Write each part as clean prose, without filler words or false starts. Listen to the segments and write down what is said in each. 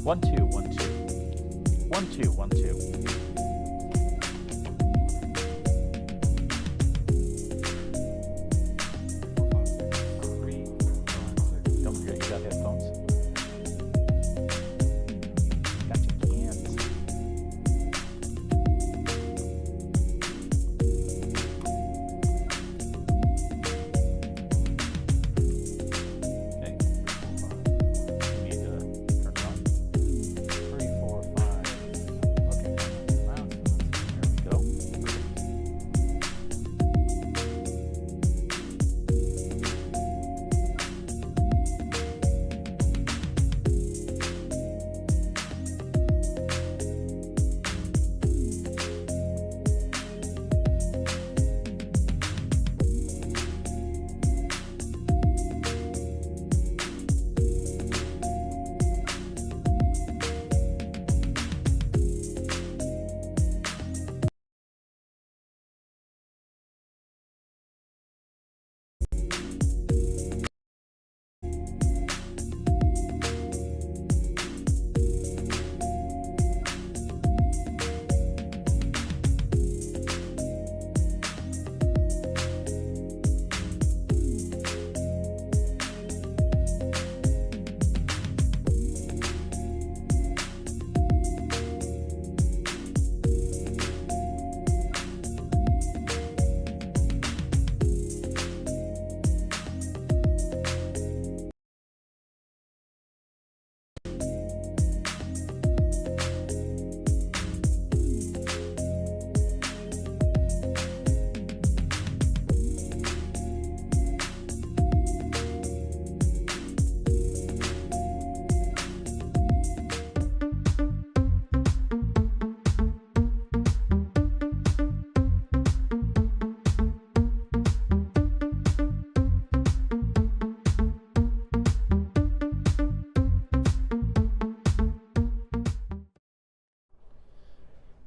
1 2 1 2 1 2 1 2. Don't forget you got headphones. Got your cans. Okay. You need to turn it on. 3 4 5. Okay. There we go.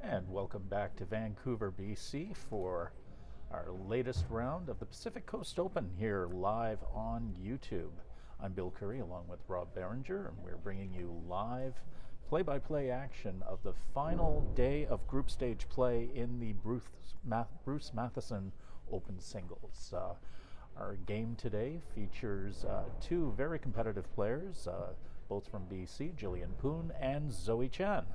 And welcome back to Vancouver, BC for our latest round of the Pacific Coast Open here live on YouTube. I'm Bill Curry along with Rob Berenger, and we're bringing you live play-by-play action of the final day of group stage play in the Bruce Matheson Open Singles. Our game today features two very competitive players, both from BC, Jillian Poon and Zoe Chan.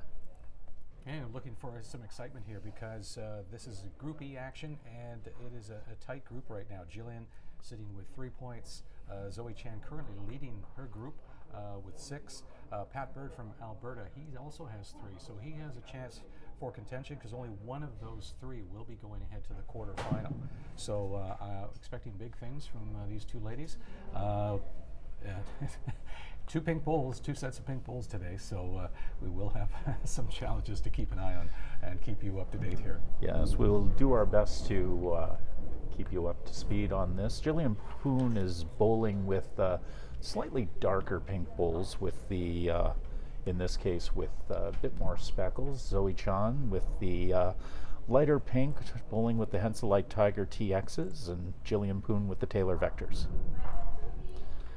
And looking for some excitement here because this is Group E action, and it is a tight group right now. Jillian sitting with 3 points. Zoe Chan currently leading her group with 6. Pat Bird from Alberta, he also has 3, so he has a chance for contention because only one of those 3 will be going ahead to the quarterfinal. So expecting big things from these two ladies. 2 pink bowls, 2 sets of pink bowls today, so we will have some challenges to keep an eye on and keep you up to date here. Yes, we'll do our best to keep you up to speed on this. Jillian Poon is bowling with slightly darker pink bowls with the, in this case, with a bit more speckles. Zoe Chan with the lighter pink, bowling with the Henselite Tiger TXs, and Jillian Poon with the Taylor Vectors.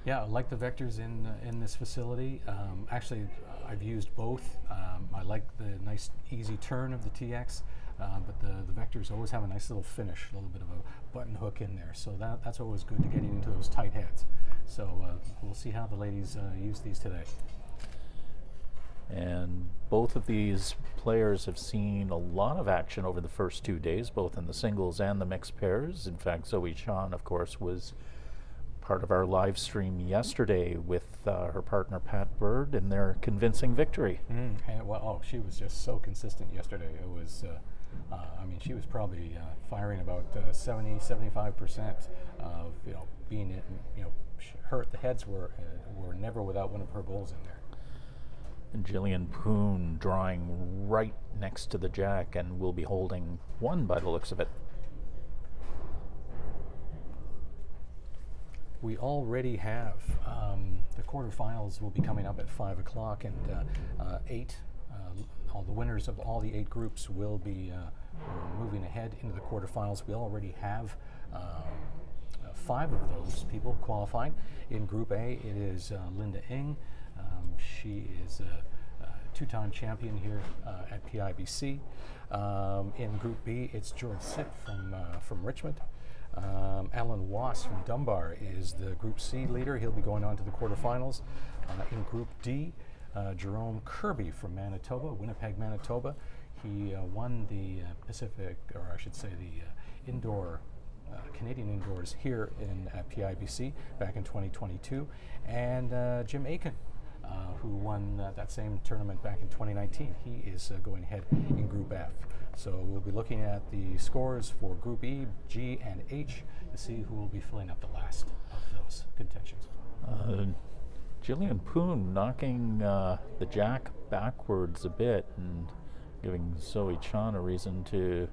Yeah, I like the vectors in this facility. Actually, I've used both. I like the nice, easy turn of the TX, but the vectors always have a nice little finish, a little bit of a button hook in there. So that's always good to getting into those tight heads. So we'll see how the ladies use these today. And both of these players have seen a lot of action over the first 2 days, both in the singles and the mixed pairs. In fact, Zoe Chan, of course, was part of our live stream yesterday with her partner Pat Bird in their convincing victory. And she was just so consistent yesterday. It was, I mean, she was probably firing about 70-75% of being in, the heads were never without one of her bowls in there. And Jillian Poon drawing right next to the jack and will be holding 1 by the looks of it. We already have the quarterfinals will be coming up at 5 o'clock, and 8. All the winners of all the 8 groups will be moving ahead into the quarterfinals. We already have 5 of those people qualifying. In Group A, it is Linda Ng. She is two-time champion here at PIBC. In Group B, it's George Sitt from Richmond. Alan Wass from Dunbar is the Group C leader. He'll be going on to the quarterfinals. In Group D, Jerome Kirby from Manitoba, Winnipeg, Manitoba. He won the Pacific, or I should say the indoor Canadian indoors here in PIBC back in 2022. And Jim Aiken, who won that same tournament back in 2019. He is going ahead in Group F. So we'll be looking at the scores for Group E, G, and H to see who will be filling up the last of those contentions. Jillian Poon knocking the jack backwards a bit and giving Zoe Chan a reason to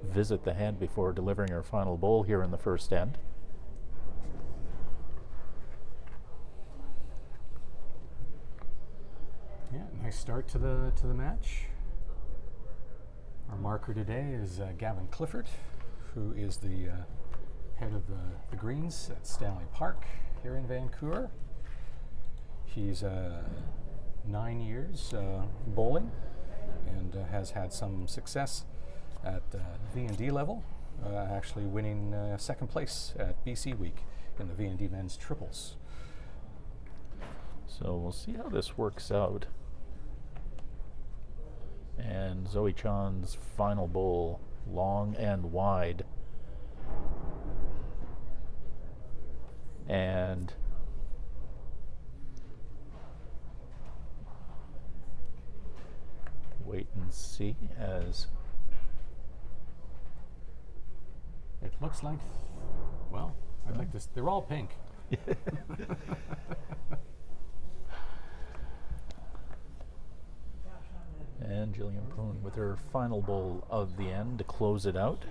visit the head before delivering her final bowl here in the first end. Yeah, nice start to the match. Our marker today is Gavin Clifford, who is the head of the greens at Stanley Park here in Vancouver. He's 9 years bowling and has had some success at V&D level, actually winning second place at BC Week in the V&D men's triples. So we'll see how this works out. And Zoe Chan's final bowl, long and wide. And wait and see as it looks like, well, I'd like this, they're all pink. And Jillian Poon with her final bowl of the end to close it out.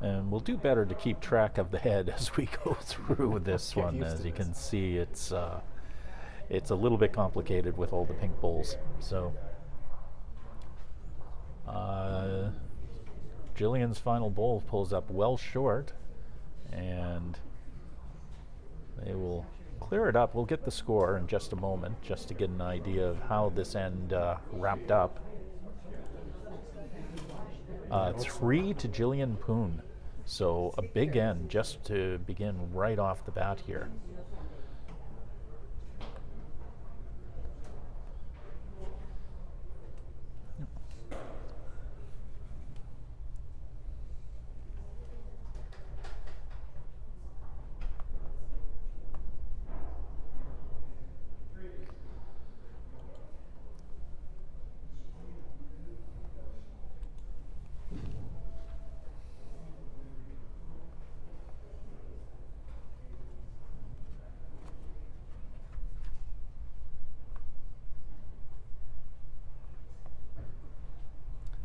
And we'll do better to keep track of the head as we go through this one. As you can see, it's a little bit complicated with all the pink bowls. So Jillian's final bowl pulls up well short, and they will clear it up. We'll get the score in just a moment, just to get an idea of how this end wrapped up. 3 to Jillian Poon. So a big end just to begin right off the bat here.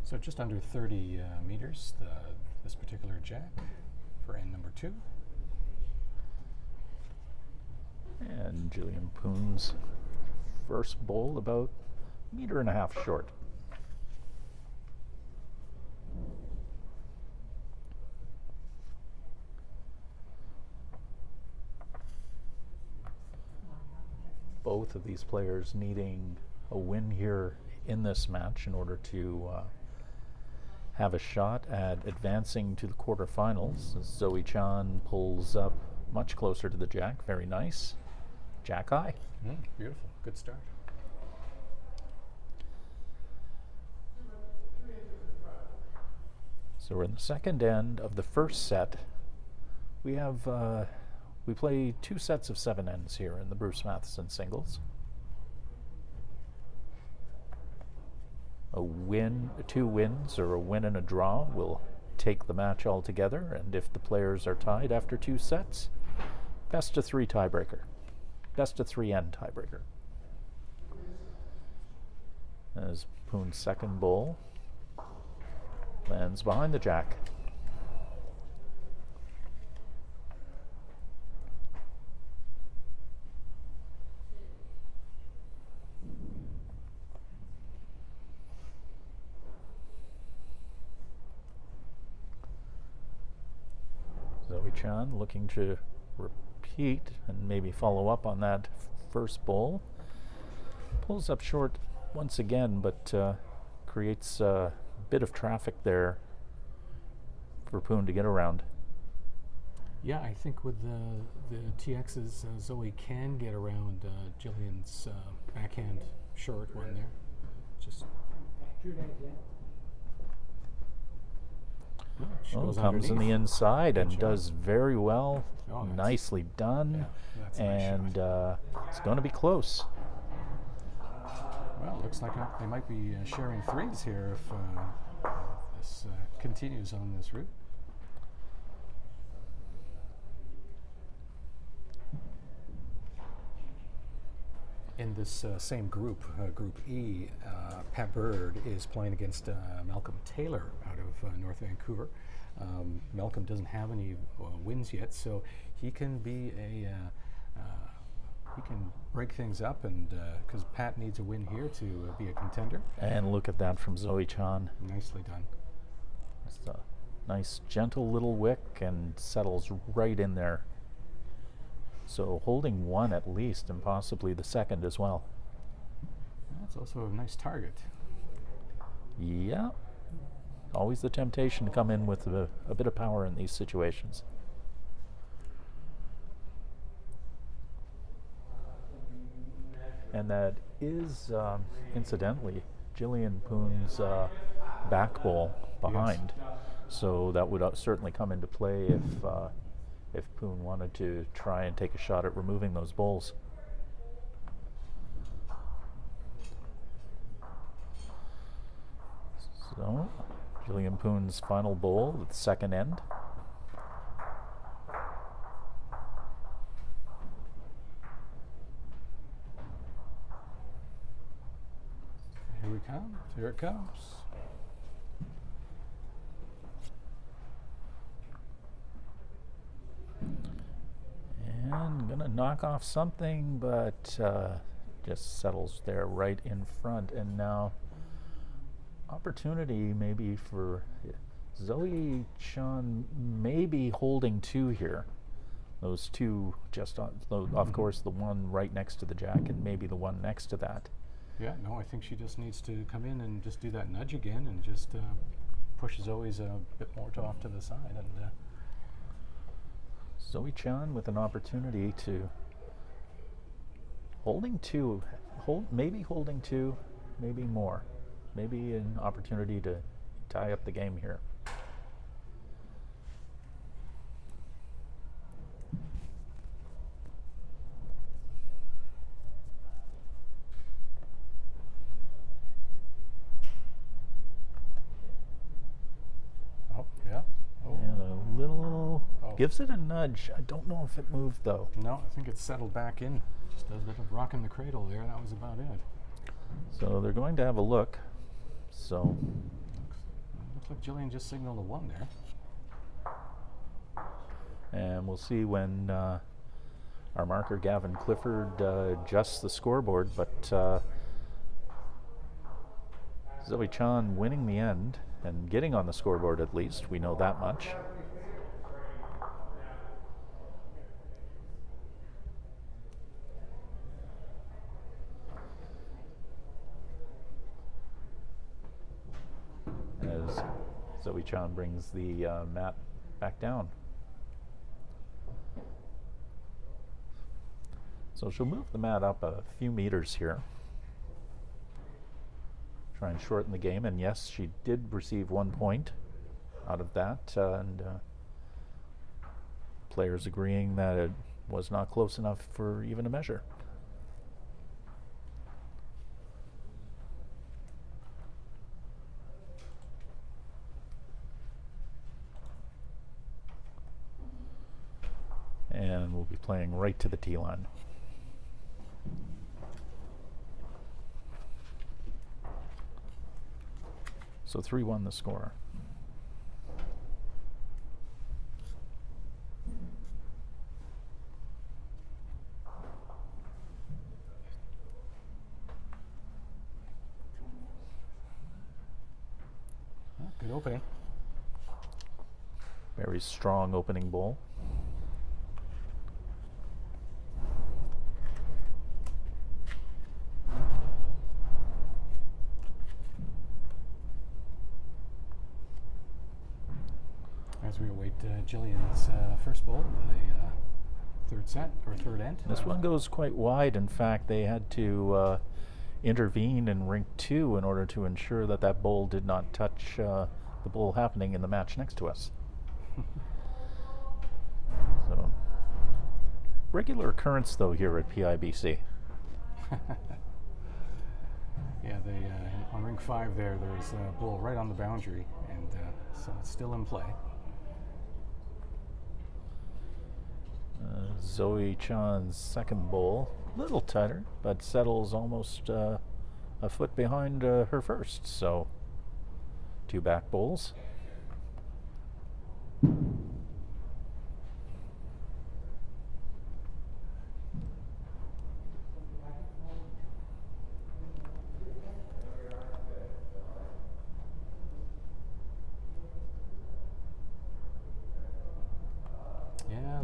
So just under 30 meters, this particular jack for end number 2. And Jillian Poon's first bowl about 1.5 meters short. Both of these players needing a win here in this match in order to have a shot at advancing to the quarterfinals. Zoe Chan pulls up much closer to the jack. Very nice. Jack high. Beautiful. Good start. So we're in the second end of the first set. We have we play 2 sets of 7 ends here in the Bruce Matheson Singles. A win, 2 wins, or a win and a draw will take the match altogether, and if the players are tied after 2 sets, best of 3 tiebreaker. Best of 3 end tiebreaker. As Poon's second bowl lands behind the jack. Zoe Chan looking to repeat and maybe follow up on that first bowl. Pulls up short once again, but creates a bit of traffic there for Poon to get around. Yeah, I think with the TXs, Zoe can get around Jillian's backhand short one there. Just she goes comes in underneath. the inside and Good does very well. Oh, that's- Nicely done. Yeah, that's a nice And shot. it's going to be close. Well, looks like they might be sharing threes here if this continues on this route. In this same group, Group E, Pat Bird is playing against Malcolm Taylor out of North Vancouver. Malcolm doesn't have any wins yet, so he can be he can break things up, and because Pat needs a win here to be a contender. And look at that from Zoe Chan. Nicely done. Just a nice, gentle little wick and settles right in there. So holding one at least, and possibly the second as well. That's also a nice target. Yeah. Always the temptation to come in with a bit of power in these situations. And that is, incidentally, Jillian Poon's back bowl behind. Yes. So that would certainly come into play if Poon wanted to try and take a shot at removing those bowls. So, Jillian Poon's final bowl at the second end. Here we come. Here it comes. And gonna knock off something, but just settles there right in front. And now opportunity maybe for Zoe Chan, maybe holding two here. Those two just on, of course, the one right next to the jack and maybe the one next to that. Yeah, no, I think she just needs to come in and just do that nudge again and just push Zoe's a bit more off to the side. And Zoe Chan with an opportunity to holding two, maybe holding two, maybe more. Maybe an opportunity to tie up the game here. oh, yeah. Oh. And a little, gives it a nudge. I don't know if it moved though. No, I think it's settled back in. Just a bit of rocking the cradle there. That was about it. So they're going to have a look. So Looks like Jillian just signaled a one there. and we'll see when our marker Gavin Clifford adjusts the scoreboard, but Zoe Chan winning the end and getting on the scoreboard at least, we know that much. As Zoe Chan brings the mat back down. So she'll move the mat up a few meters here. Try and shorten the game, and yes, she did receive 1 point out of that, and players agreeing that it was not close enough for even a measure. And we'll be playing right to the tee line. So 3-1 the score. Good opening. Very strong opening bowl. evaluate Jillian's first bowl, the third set, or third end. This one goes quite wide. In fact, they had to intervene in rink 2 in order to ensure that that bowl did not touch the bowl happening in the match next to us. So, regular occurrence though here at PIBC. Yeah, on rink 5 there's a bowl right on the boundary, and so it's still in play. Zoe Chan's second bowl, a little tighter, but settles almost a foot behind her first, so 2 back bowls. Yeah,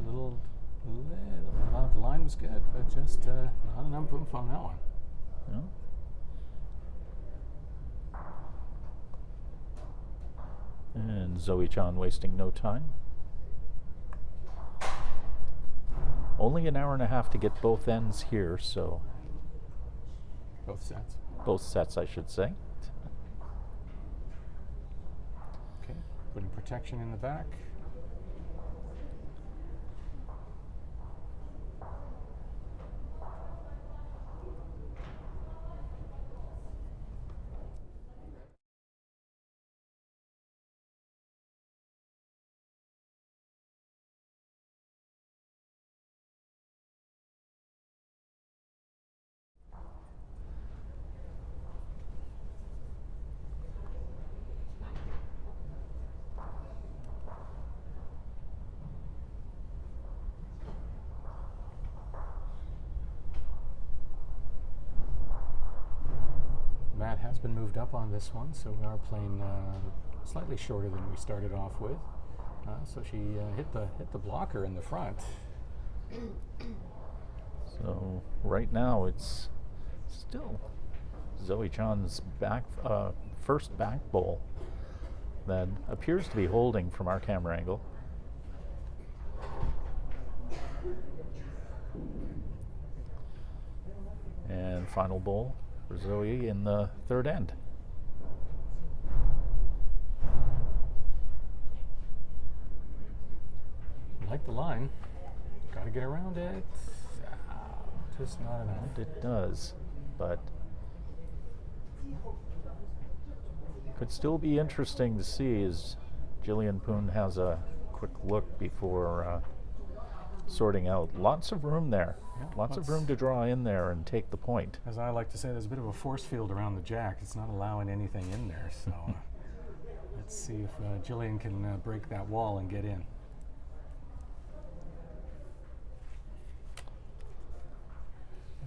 the line was good, but just not enough oomph on that one. No. And Zoe Chan wasting no time. Only an hour and a half to get both ends here, so. Both sets. Both sets, I should say. Okay, putting protection in the back. Matt has been moved up on this one, so we are playing slightly shorter than we started off with. So she hit the blocker in the front. So right now it's still Zoe Chan's first back bowl that appears to be holding from our camera angle. And final bowl for Zoe in the third end. Like the line, got to get around it. Just not enough. And it does, but could still be interesting to see as Jillian Poon has a quick look before sorting out. Lots of room there. Yeah, lots of room to draw in there and take the point. As I like to say, there's a bit of a force field around the jack. It's not allowing anything in there. So let's see if Jillian can break that wall and get in.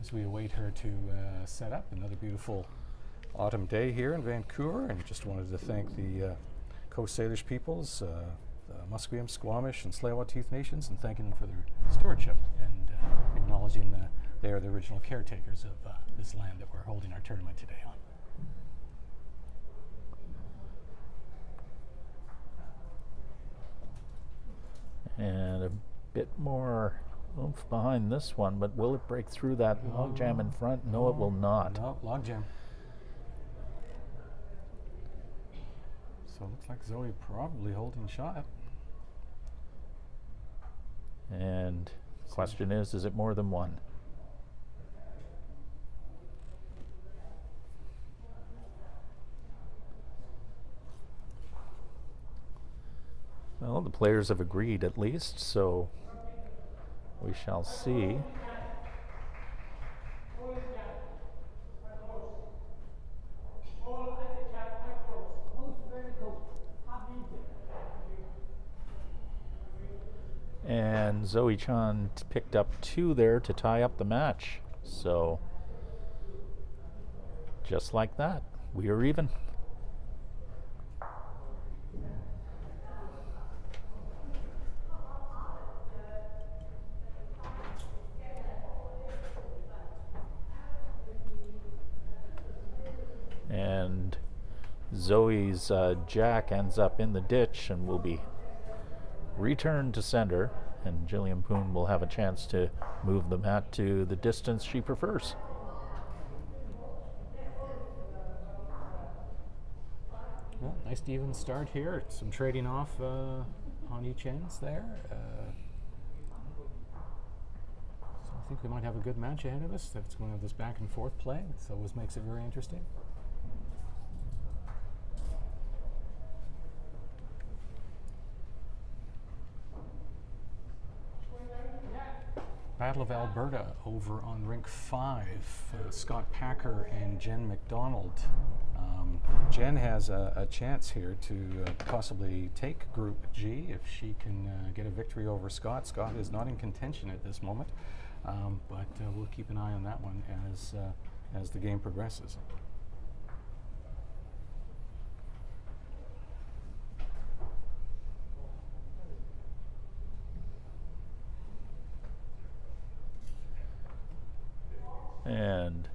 As we await her to set up, another beautiful autumn day here in Vancouver, and just wanted to thank the Coast Salish peoples, the Musqueam, Squamish, and Tsleil-Waututh nations, and thanking them for their stewardship and acknowledging that they are the original caretakers of this land that we're holding our tournament today on. And a bit more oomph behind this one, but will it break through that log jam in front? No, it will not. No, log jam. So it looks like Zoe probably holding shot. And the question is it more than one? Well, the players have agreed at least, so we shall see. And Zoe Chan picked up 2 there to tie up the match. So just like that, we are even. And Zoe's jack ends up in the ditch and will be return to center, and Jillian Poon will have a chance to move the mat to the distance she prefers. Well, nice even start here. Some trading off on each ends there. So I think we might have a good match ahead of us. That's going to have this back and forth play. So always makes it very interesting. Battle of Alberta over on rink 5. Scott Packer and Jen McDonald. Jen has a chance here to possibly take Group G if she can get a victory over Scott. Scott is not in contention at this moment, but we'll keep an eye on that one as the game progresses. And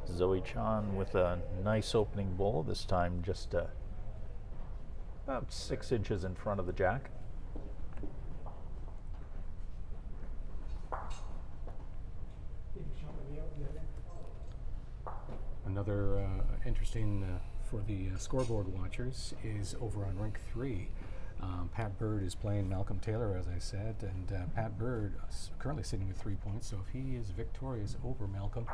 Zoe Chan with a nice opening bowl, this time just about 6 inches in front of the jack. Another interesting for the scoreboard watchers is over on rink 3. Pat Bird is playing Malcolm Taylor, as I said, and Pat Bird is currently sitting with 3 points, so if he is victorious over Malcolm,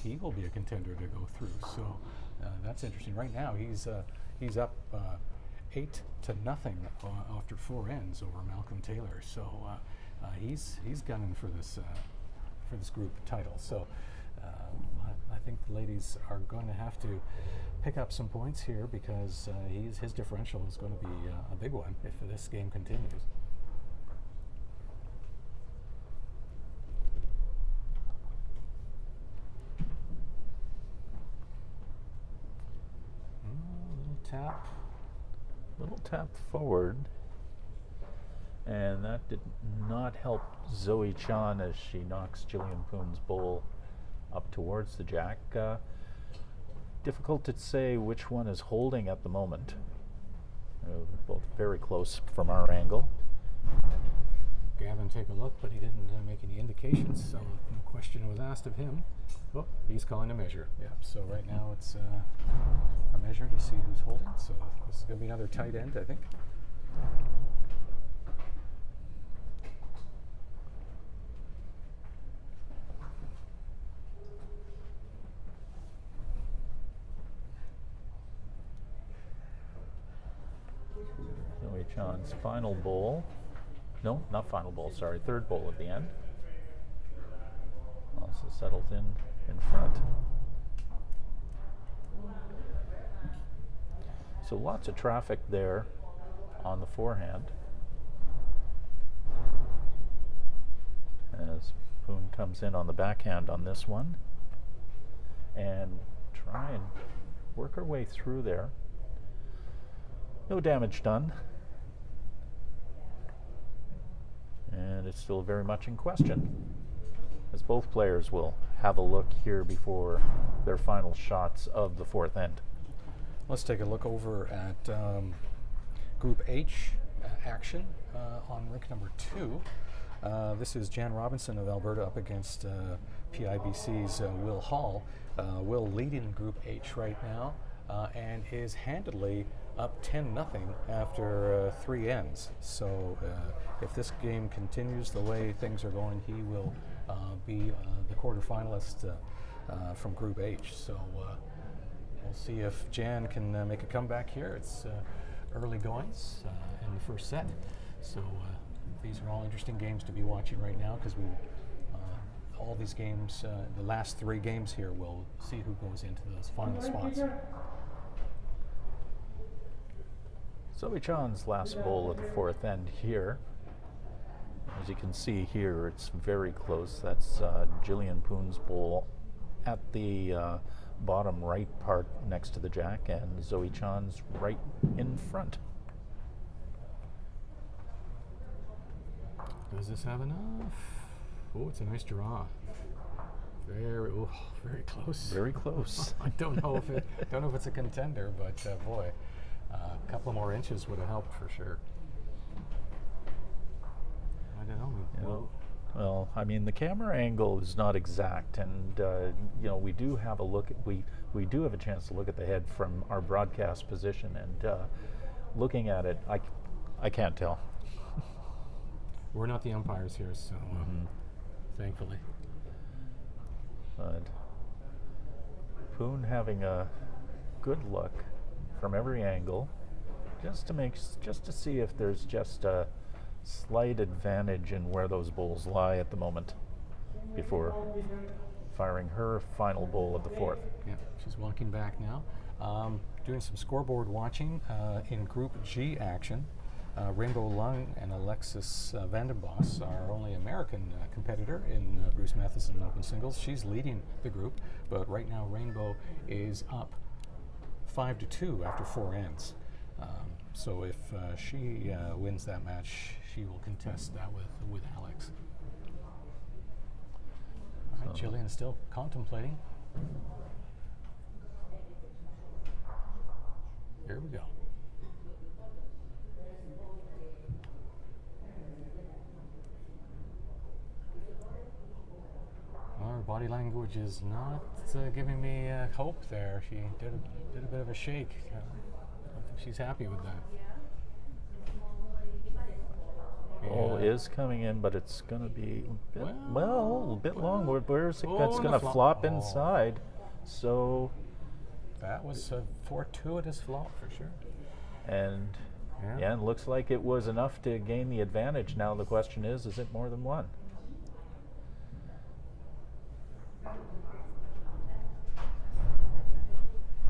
he will be a contender to go through. So that's interesting. Right now, he's up 8-0 after 4 ends over Malcolm Taylor. So he's gunning for this group title. So I think the ladies are going to have to pick up some points here because his differential is going to be a big one if this game continues. Little tap forward, and that did not help Zoe Chan as she knocks Jillian Poon's bowl up towards the jack. Difficult to say which one is holding at the moment. Both very close from our angle. Gavin take a look, but he didn't make any indications, so no question was asked of him. Oh, he's calling a measure. Yeah, so right now it's a measure to see who's holding. So this is going to be another tight end, I think. Zoe Chan's final bowl. No, not final bowl, sorry, third bowl at the end. Also settles in front. So lots of traffic there on the forehand as Poon comes in on the backhand on this one and try and work her way through there. No damage done. And it's still very much in question, as both players will have a look here before their final shots of the fourth end. Let's take a look over at Group H action on rink number 2. This is Jan Robinson of Alberta up against PIBC's Will Hall. Will leading Group H right now and is handily up 10-0 after 3 ends. So if this game continues the way things are going, he will be the quarterfinalist from Group H. So we'll see if Jan can make a comeback here. It's early goings in the first set. So these are all interesting games to be watching right now because all these games, the last 3 games here, we'll see who goes into those final spots. Zoe Chan's last bowl of the fourth end here. As you can see here, it's very close. That's Jillian Poon's bowl at the bottom right part next to the jack, and Zoe Chan's right in front. Does this have enough? Oh, it's a nice draw. Very close. Very close. I don't know if it's a contender, but boy, a couple more inches would have helped for sure. Well, I mean, the camera angle is not exact, and you know, we do have a look. We do have a chance to look at the head from our broadcast position, and looking at it, I can't tell. We're not the umpires here, so thankfully. But Poon having a good look from every angle, just to see if there's just a slight advantage in where those bowls lie at the moment before firing her final bowl of the fourth. Yeah, she's walking back now. Doing some scoreboard watching in Group G action. Rainbow Lung and Alexis Vandenbos, our only American competitor in Bruce Matheson Open Singles. She's leading the group, but right now Rainbow is up 5-2 after 4 ends. So if she wins that match, she will contest that with Alex. All right, Jillian still contemplating. Here we go. Well, her body language is not giving me hope there. She did a bit of a shake. I don't think she's happy with that. Ball is coming in, but it's going to be a bit long. Where's it? It's going to flop inside. So that was a fortuitous flop for sure. And yeah, it looks like it was enough to gain the advantage. Now the question is it more than one?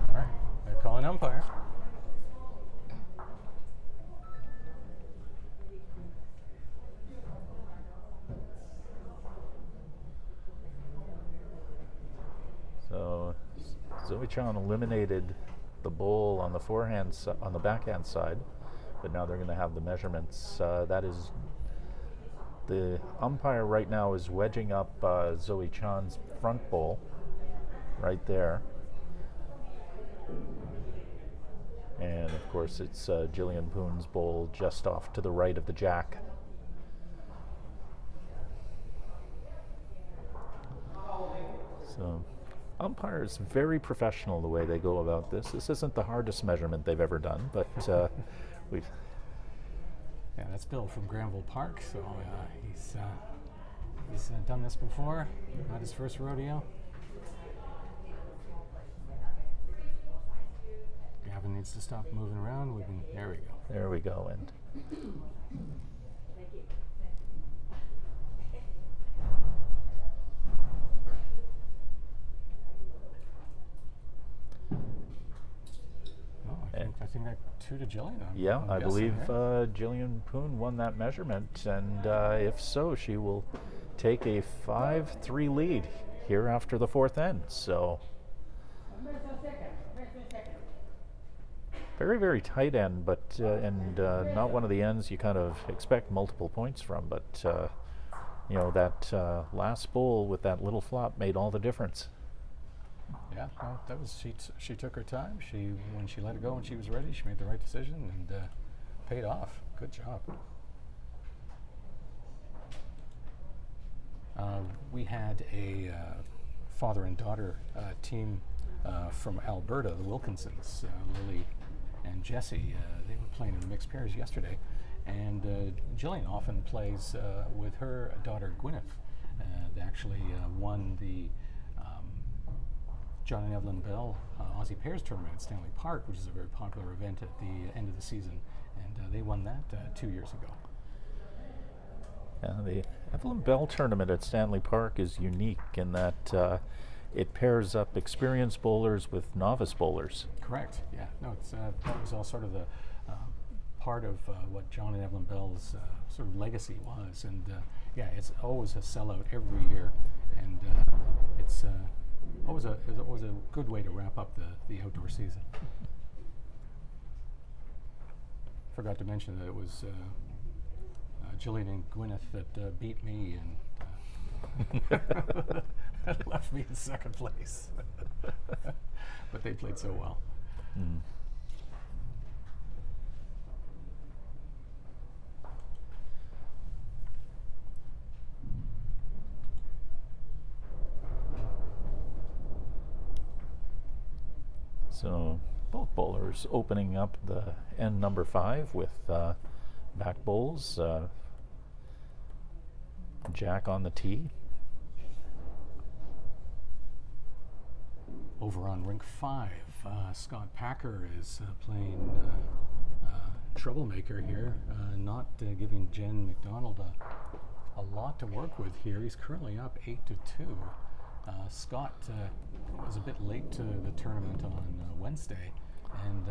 All right, they're calling umpire. So Zoe Chan eliminated the bowl on the on the backhand side, but now they're going to have the measurements. That is, the umpire right now is wedging up Zoe Chan's front bowl right there, and of course it's Jillian Poon's bowl just off to the right of the jack. So umpires very professional the way they go about this. This isn't the hardest measurement they've ever done, but we've. Yeah, that's Bill from Granville Park. So he's done this before. Not his first rodeo. Gavin needs to stop moving around. There we go. There we go. And I think that 2 to Jillian. I believe Jillian Poon won that measurement, and if so, she will take a 5-3 lead here after the fourth end. So very, very tight end, but and not one of the ends you kind of expect multiple points from. But you know, that last bowl with that little flop made all the difference. Yeah, well, that was she took her time. When she let it go when she was ready, she made the right decision and paid off. Good job. We had a father and daughter team from Alberta, the Wilkinsons, Lily and Jesse. They were playing in the mixed pairs yesterday, and Jillian often plays with her daughter Gwyneth. They actually won the John and Evelyn Bell Aussie Pairs Tournament at Stanley Park, which is a very popular event at the end of the season, and they won that 2 years ago. The Evelyn Bell Tournament at Stanley Park is unique in that it pairs up experienced bowlers with novice bowlers. Correct, yeah. No, it's, that was all sort of the part of what John and Evelyn Bell's sort of legacy was, and yeah, it's always a sellout every year, and it's always a good way to wrap up the outdoor season. Forgot to mention that it was Jillian and Gwyneth that beat me and left me in second place. But they played so well. Mm. So both bowlers opening up the end number 5 with back bowls. Jack on the tee. Over on rink 5, Scott Packer is playing troublemaker here, not giving Jen McDonald a lot to work with here. He's currently up 8-2. Scott was a bit late to the tournament on Wednesday, and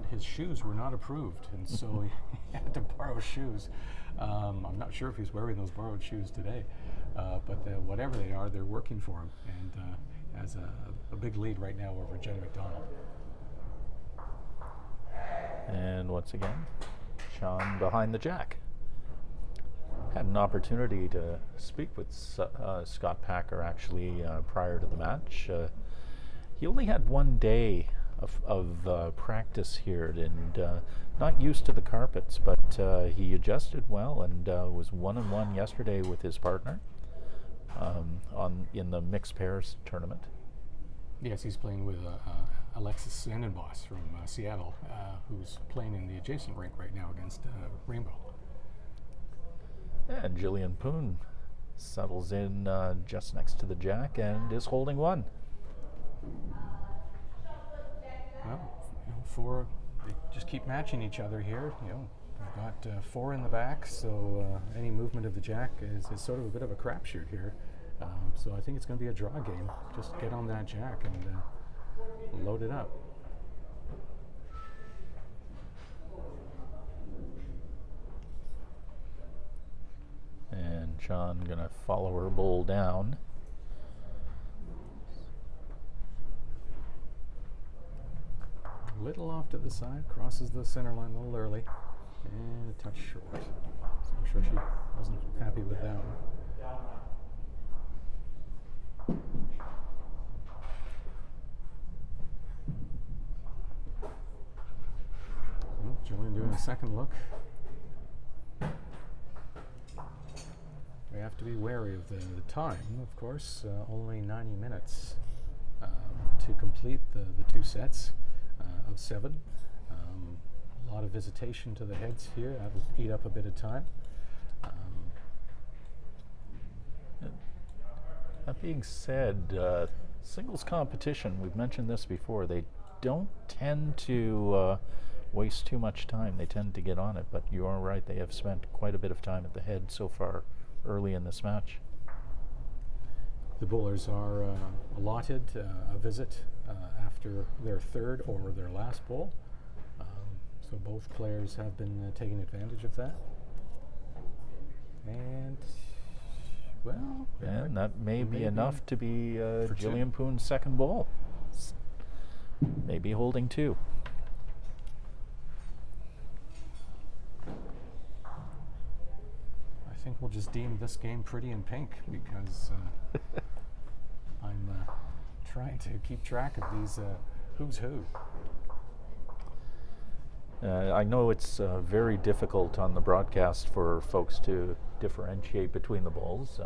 his shoes were not approved, and so he had to borrow shoes. I'm not sure if he's wearing those borrowed shoes today, but whatever they are, they're working for him, and has a big lead right now over Jen McDonald. And once again, Sean behind the jack. Had an opportunity to speak with Scott Packer actually prior to the match. He only had 1 day of practice here, and not used to the carpets, but he adjusted well and was 1-1 yesterday with his partner in the mixed pairs tournament. Yes, he's playing with Alexis Enenbos from Seattle, who's playing in the adjacent rink right now against Rainbow. And Jillian Poon settles in just next to the jack and is holding 1. Well, four, they just keep matching each other here. We've got 4 in the back, so any movement of the jack is sort of a bit of a crapshoot here. So I think it's going to be a draw game. Just get on that jack and load it up. And Sean gonna follow her bowl down. A little off to the side, crosses the center line a little early, and a touch short. So I'm sure she wasn't happy with that one. Well, Jillian doing a second look. We have to be wary of the time, of course. Only 90 minutes to complete the 2 sets of 7. A lot of visitation to the heads here. That'll eat up a bit of time. That being said, singles competition, we've mentioned this before, they don't tend to waste too much time. They tend to get on it, but you are right, they have spent quite a bit of time at the head so far early in this match. The bowlers are allotted a visit after their 3rd or their last bowl. So both players have been taking advantage of that. And, well... And that may be enough to be Jillian 2. Poon's second bowl. Maybe holding 2. I think we'll just deem this game pretty in pink because I'm trying to keep track of these who's who. I know it's very difficult on the broadcast for folks to differentiate between the bowls.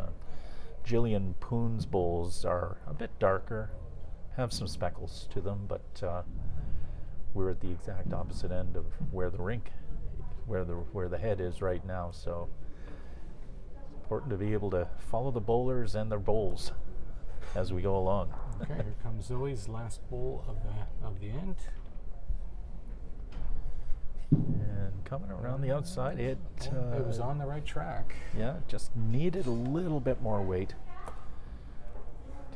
Jillian Poon's bowls are a bit darker, have some speckles to them, but we're at the exact opposite end of where the rink, where the head is right now. So it's important to be able to follow the bowlers and their bowls as we go along. Okay, here comes Zoe's last bowl of the end. And coming around the outside, it was on the right track. Yeah, just needed a little bit more weight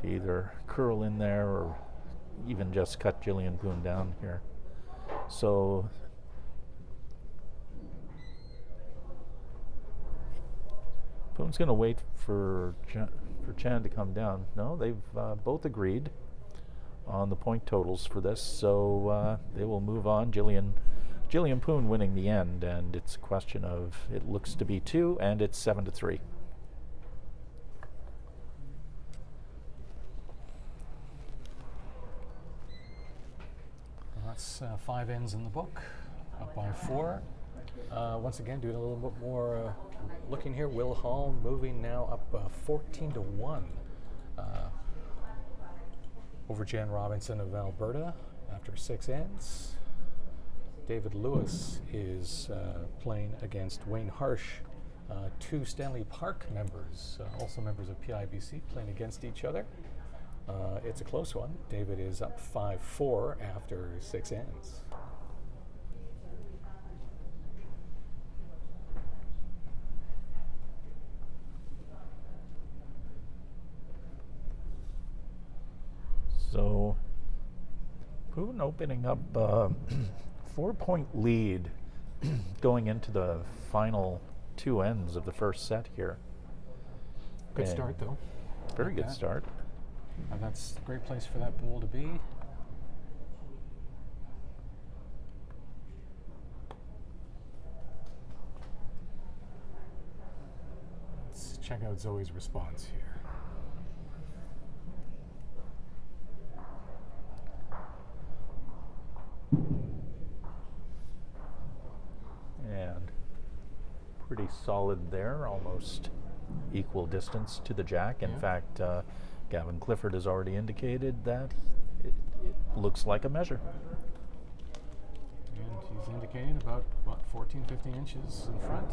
to either curl in there or even just cut Jillian Poon down here. So Poon's going to wait for Chan to come down. No, they've both agreed on the point totals for this, so they will move on. Jillian Poon winning the end, and it's a question of, it looks to be 2, and it's 7-3. Well, that's 5 ends in the book, up by 4. Once again, doing a little bit more looking here. Will Hall moving now up 14-1 over Jan Robinson of Alberta. After 6 ends, David Lewis is playing against Wayne Harsh, 2 Stanley Park members, also members of PIBC, playing against each other. It's a close one. David is up 5-4 after 6 ends. So, Putin opening up 4-point lead going into the final 2 ends of the first set here. Good start, though. Very good start. And that's a great place for that ball to be. Let's check out Zoe's response here. And pretty solid there, almost equal distance to the jack. In fact, Gavin Clifford has already indicated that it looks like a measure. And he's indicating about, what, 14, 15 inches in front.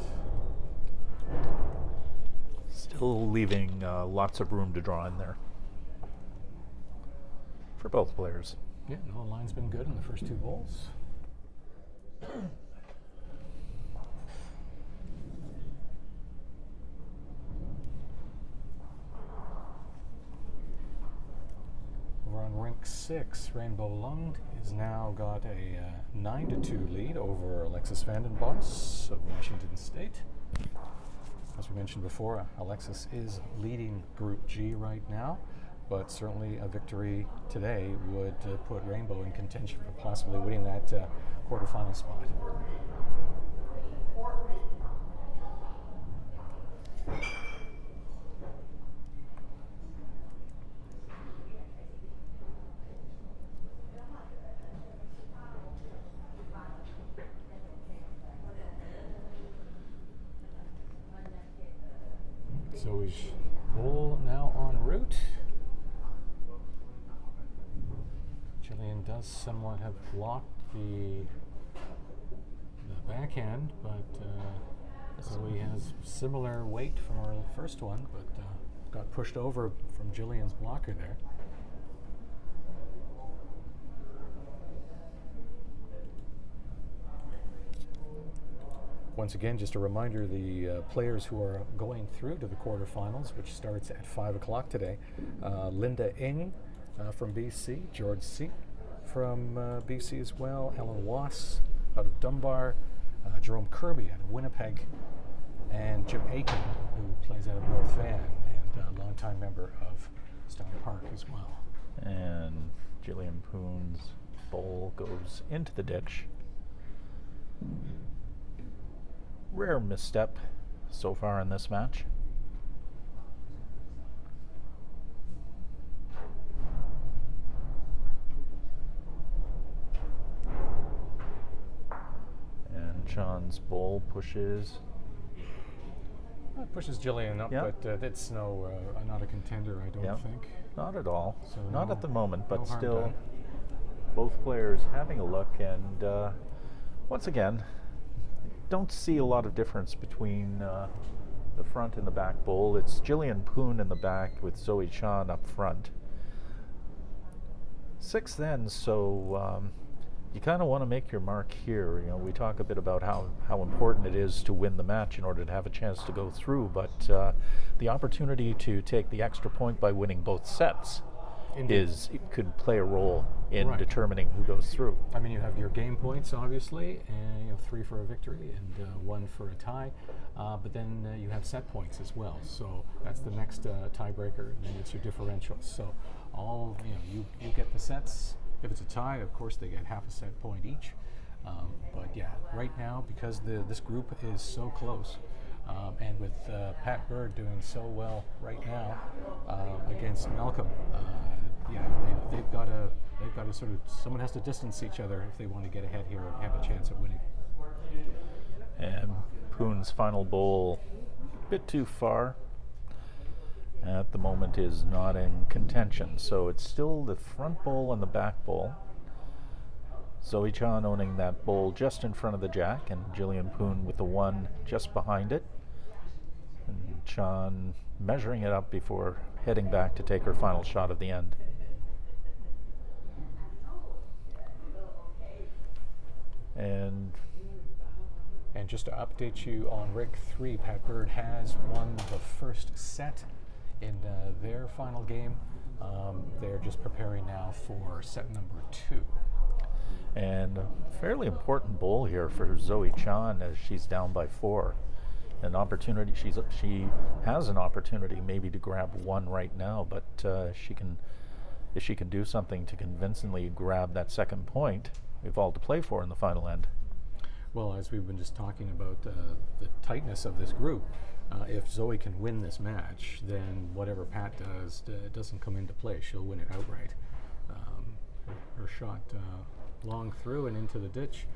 Still leaving lots of room to draw in there for both players. Yeah, no, the line's been good in the first 2 balls. Over on rink 6, Rainbow Lund has now got a 9-2 lead over Alexis Vandenbos of Washington State. As we mentioned before, Alexis is leading Group G right now, but certainly a victory today would put Rainbow in contention for possibly winning that quarterfinal spot. Zoe's ball now en route. Jillian does somewhat have blocked the backhand, but Zoe has similar weight from her first one, but got pushed over from Jillian's blocker there. Once again, just a reminder, the players who are going through to the quarterfinals, which starts at 5 o'clock today, Linda Ng from BC, George C. from BC as well, Ellen Wass out of Dunbar, Jerome Kirby out of Winnipeg, and Jim Aiken, who plays out of North Van, and a longtime member of Stanley Park as well. And Jillian Poon's bowl goes into the ditch. Rare misstep so far in this match. And John's bowl pushes. It pushes Jillian up, but it's not a contender, I don't think. Not at all. So not at the moment, but no harm still, done. both players having a look, and once again, don't see a lot of difference between the front and the back bowl. It's Jillian Poon in the back with Zoe Chan up front. 6th ends, so you kind of want to make your mark here. You know, we talk a bit about how important it is to win the match in order to have a chance to go through, but the opportunity to take the extra point by winning both sets could play a role in determining who goes through. I mean, you have your game points, obviously, and 3 for a victory and 1 for a tie, but then you have set points as well. So that's the next tiebreaker, and then it's your differentials. So you get the sets. If it's a tie, of course, they get half a set point each. But yeah, right now, because this group is so close, and with Pat Bird doing so well right now against Malcolm, they've got to sort of, someone has to distance each other if they want to get ahead here and have a chance at winning. And Poon's final bowl, a bit too far. At the moment is not in contention, so it's still the front bowl and the back bowl. Zoe Chan owning that bowl just in front of the jack, and Jillian Poon with the 1 just behind it. And Chan measuring it up before heading back to take her final shot of the end. And just to update you on rig 3, Pat Bird has won the first set in their final game. They're just preparing now for set number 2. And a fairly important bowl here for Zoe Chan as she's down by 4. An opportunity, she has an opportunity maybe to grab 1 right now, but if she can do something to convincingly grab that second point, we've all to play for in the final end. Well, as we've been just talking about the tightness of this group, if Zoe can win this match, then whatever Pat does doesn't come into play. She'll win it outright. Her shot long through and into the ditch.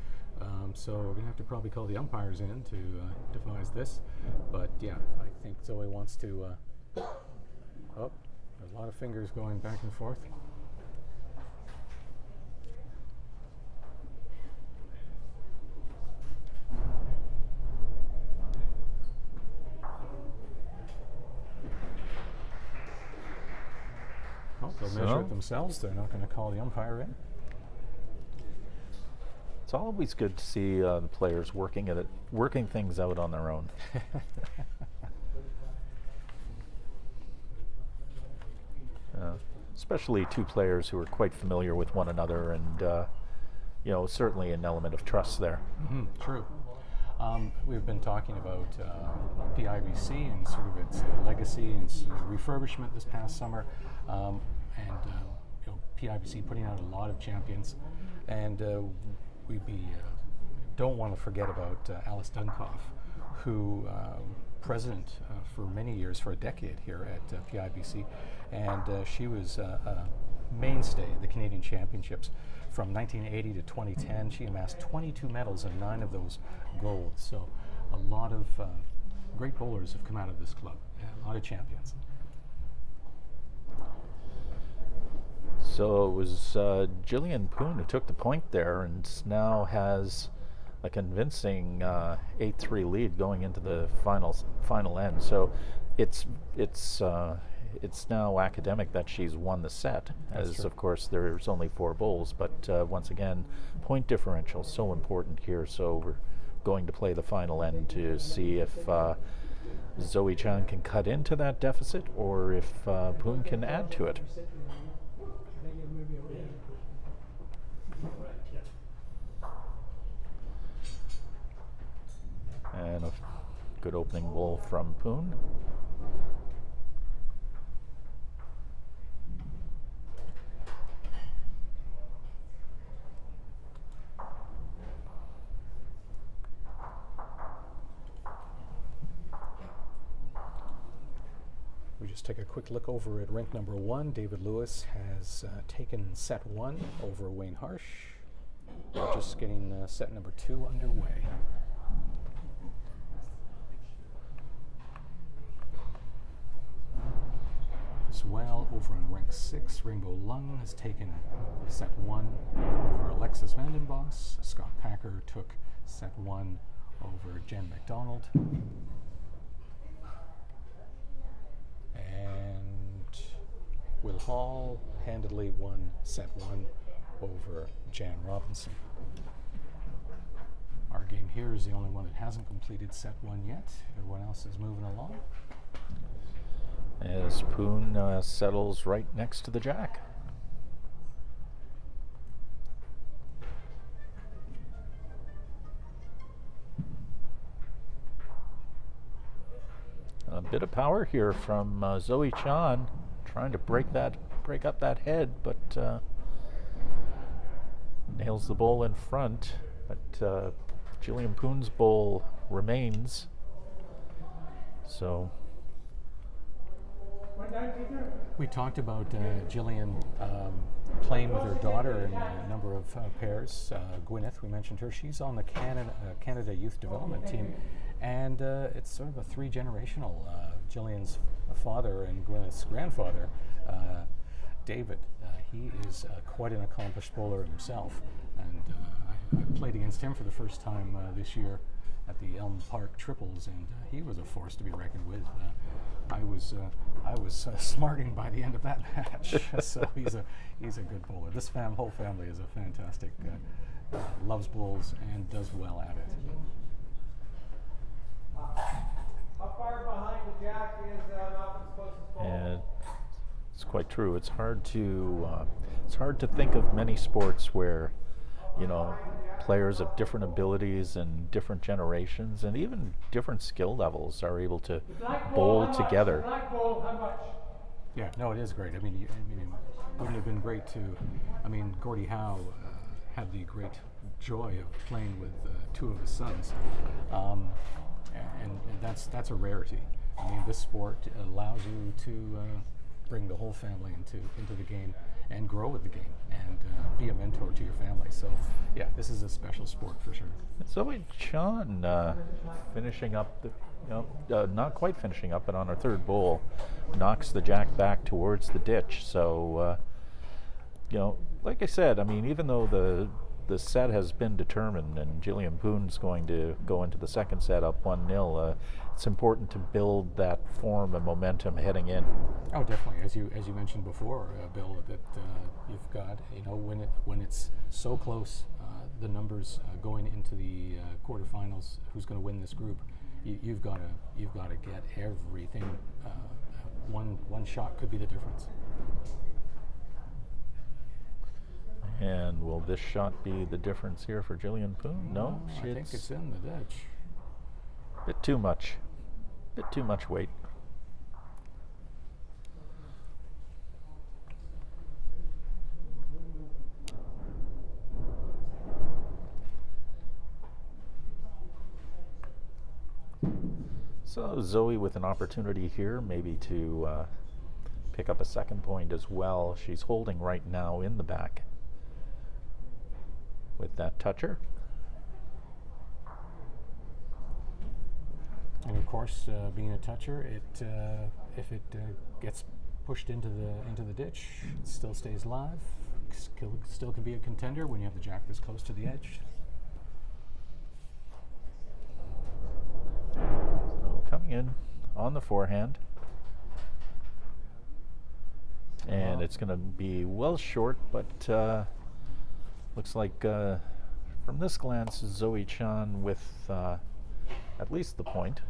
So we're going to have to probably call the umpires in to devise this. But yeah, I think Zoe wants to... oh, there's a lot of fingers going back and forth. Oh, they'll measure it themselves. They're not going to call the umpire in. It's always good to see the players working things out on their own. Especially 2 players who are quite familiar with one another, and certainly an element of trust there. True. We've been talking about PIBC and sort of its legacy and refurbishment this past summer, and PIBC putting out a lot of champions, and we don't want to forget about Alice Dunkoff, who president for many years, for a decade here at PIBC, and she was a mainstay at the Canadian Championships. From 1980 to 2010, she amassed 22 medals and 9 of those gold. So a lot of great bowlers have come out of this club, a lot of champions. So it was Jillian Poon who took the point there and now has a convincing 8-3 lead going into the final end. So it's now academic that she's won the set, as of course there's only 4 bowls, but once again, point differential so important here. So we're going to play the final end to see if Zoe Chan can cut into that deficit or if Poon can add to it. And a good opening bowl from Poon. We just take a quick look over at rink number 1. David Lewis has taken set 1 over Wayne Harsh. We're just getting set number 2 underway. As well, over in rink 6, Rainbow Lung has taken set 1 over Alexis Vandenbos. Scott Packer took set 1 over Jen McDonald. And Will Hall handedly won set 1 over Jan Robinson. Our game here is the only one that hasn't completed set 1 yet. Everyone else is moving along. As Poon settles right next to the jack. A bit of power here from Zoe Chan, trying to break up that head, but nails the bowl in front. But Jillian Poon's bowl remains. So we talked about Jillian playing with her daughter in a number of pairs. Gwyneth, we mentioned her. She's on the Canada Youth Development Team. And it's sort of a 3-generational. Jillian's father and Gwyneth's grandfather, David, he is quite an accomplished bowler himself. and I played against him for the first time this year at the Elm Park Triples, and he was a force to be reckoned with. I was smarting by the end of that match. So he's a good bowler. This whole family is a fantastic. Loves bowls and does well at it. How far behind the jack is Malcolm's closest bowl? And it's quite true. It's hard to think of many sports where, you know, players of different abilities and different generations and even different skill levels are able to bowl together. Black bowl, how much? Yeah, no, it is great. I mean, it wouldn't have been great to. I mean, Gordie Howe had the great joy of playing with two of his sons, and that's a rarity. I mean, this sport allows you to bring the whole family into the game and grow with the game and be a mentor to your family. So, yeah, this is a special sport for sure. Zoe Chan finishing up, not quite finishing up, but on her third bowl, knocks the jack back towards the ditch. So, like I said, I mean, even though the set has been determined and Jillian Poon's going to go into the second set up 1-0, it's important to build that form and momentum heading in. Oh, definitely. As you mentioned before, Bill, that you've got, when it's so close, the numbers going into the quarterfinals, who's going to win this group, you've got to get everything. One shot could be the difference. And will this shot be the difference here for Jillian Poon? No, I think it's in the ditch. Bit too much weight. So Zoe with an opportunity here maybe to pick up a second point as well. She's holding right now in the back with that toucher. And of course, being a toucher, if it gets pushed into the ditch, it still stays live. Still can be a contender when you have the jack this close to the edge. So coming in on the forehand, and it's going to be well short, but looks like from this glance, Zoe Chan with at least the point.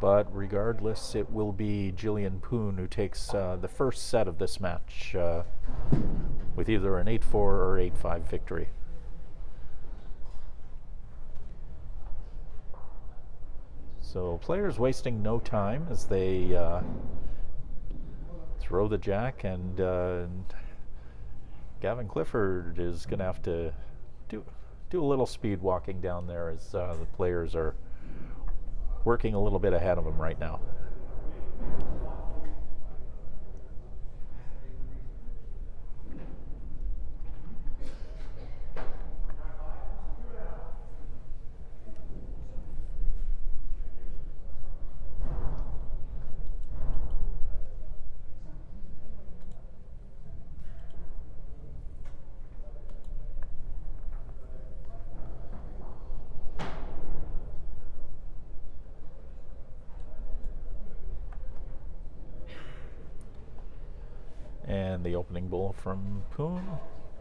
But regardless, it will be Jillian Poon who takes the first set of this match with either an 8-4 or 8-5 victory. So players wasting no time as they throw the jack, and Gavin Clifford is going to have to do a little speed walking down there as the players are working a little bit ahead of him right now. And the opening bowl from Poon,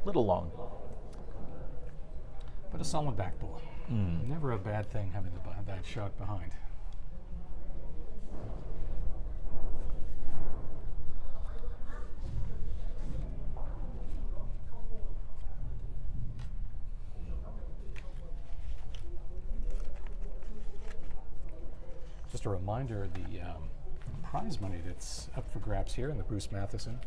little long. But a solid back ball. Never a bad thing having that shot behind. Just a reminder, the prize money that's up for grabs here in the Bruce Matheson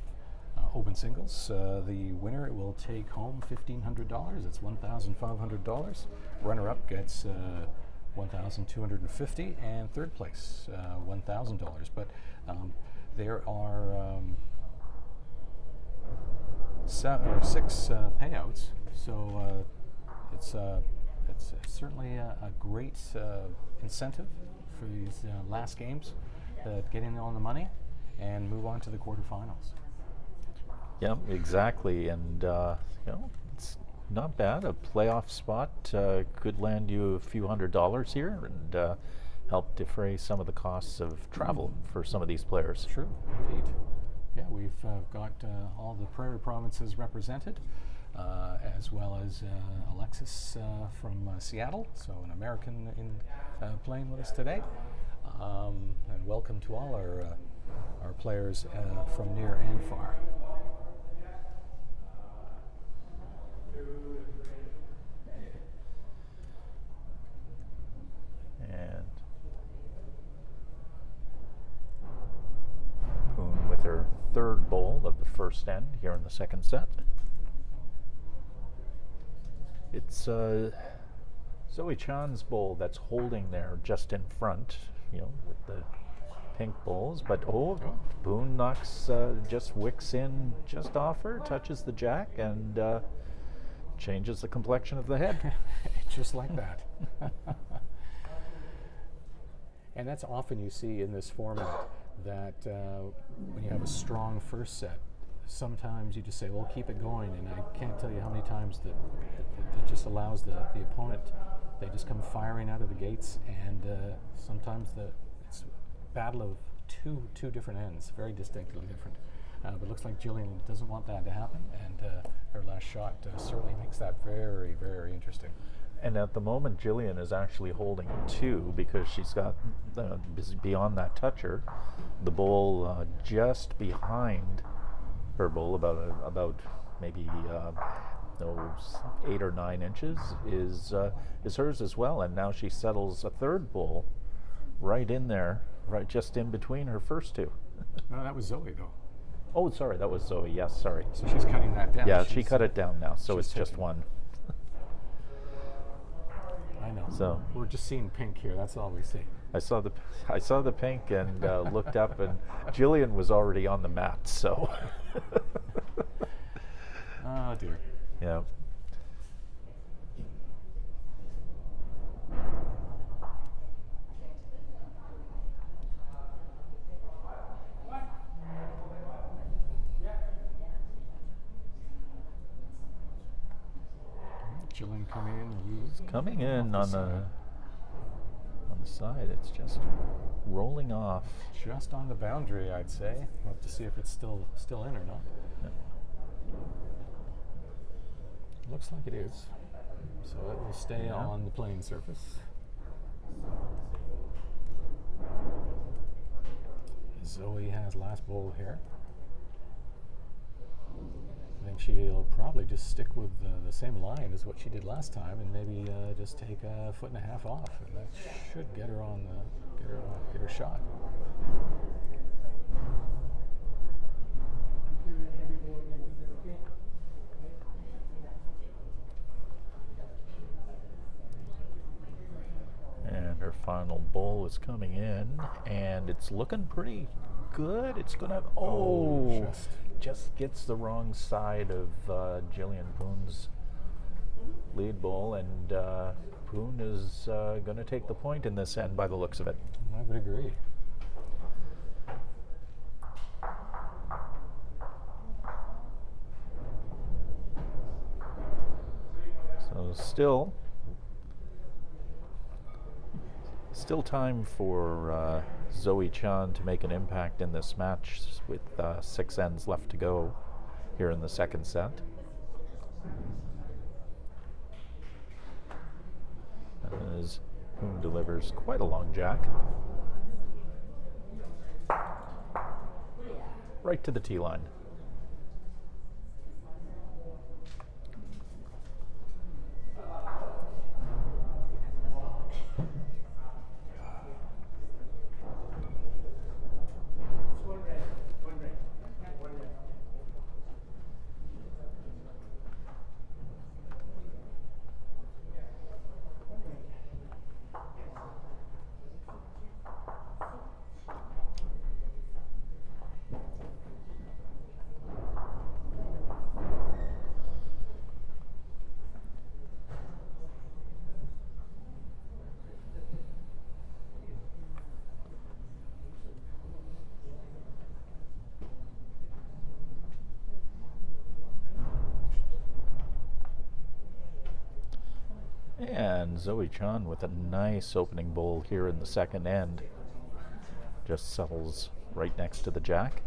Open Singles. The winner will take home $1,500. It's $1,500. Runner-up gets $1,250, and third place $1,000. But there are 6 payouts, so it's certainly a great incentive for these last games. get in on the money and move on to the quarterfinals. Yeah, exactly. And, it's not bad. A playoff spot could land you a few $100s here and help defray some of the costs of travel for some of these players. True, indeed. Yeah, we've got all the Prairie provinces represented, as well as Alexis from Seattle, so an American playing with us today. And welcome to all our players from near and far. And Poon with her third bowl of the first end here in the second set. It's Zoe Chan's bowl that's holding there just in front, with the pink bowls. But Poon knocks, just wicks in just off her, touches the jack, and changes the complexion of the head. Just like that. And that's often you see in this format that when you have a strong first set, sometimes you just say, well, keep it going. And I can't tell you how many times that it just allows the opponent, they just come firing out of the gates. And sometimes it's a battle of two different ends, very distinctly different. But it looks like Jillian doesn't want that to happen. And her last shot certainly makes that very, very interesting. And at the moment, Jillian is actually holding two because she's got, beyond that toucher, the bowl just behind her bowl, about maybe 8 or 9 inches, is hers as well. And now she settles a third bowl right in there, right just in between her first two. No, that was Zoe, though. Oh, sorry, that was Zoe. Yes, sorry. So she's cutting that down. Yeah, she cut it down now, so it's just one. I know. So we're just seeing pink here. That's all we see. I saw the pink and looked up, and Jillian was already on the mat. So. Oh dear. Yeah. Jillian coming in. Coming in on the side. It's just rolling off. Just on the boundary, I'd say. We'll have to see if it's still in or not. Yeah. Looks like it is. So it will stay on the playing surface. Zoe has last bowl here. I think she'll probably just stick with the same line as what she did last time, and maybe just take a 1.5 foot off, and that should get her on get her shot. And her final bowl is coming in, and it's looking pretty good. It's gonna just gets the wrong side of Jillian Poon's lead bowl, and Poon is going to take the point in this end by the looks of it. I would agree. So still time for Zoe Chan to make an impact in this match with 6 ends left to go here in the second set. As Poon delivers quite a long jack. Right to the tee line. And Zoe Chan with a nice opening bowl here in the second end. Just settles right next to the jack.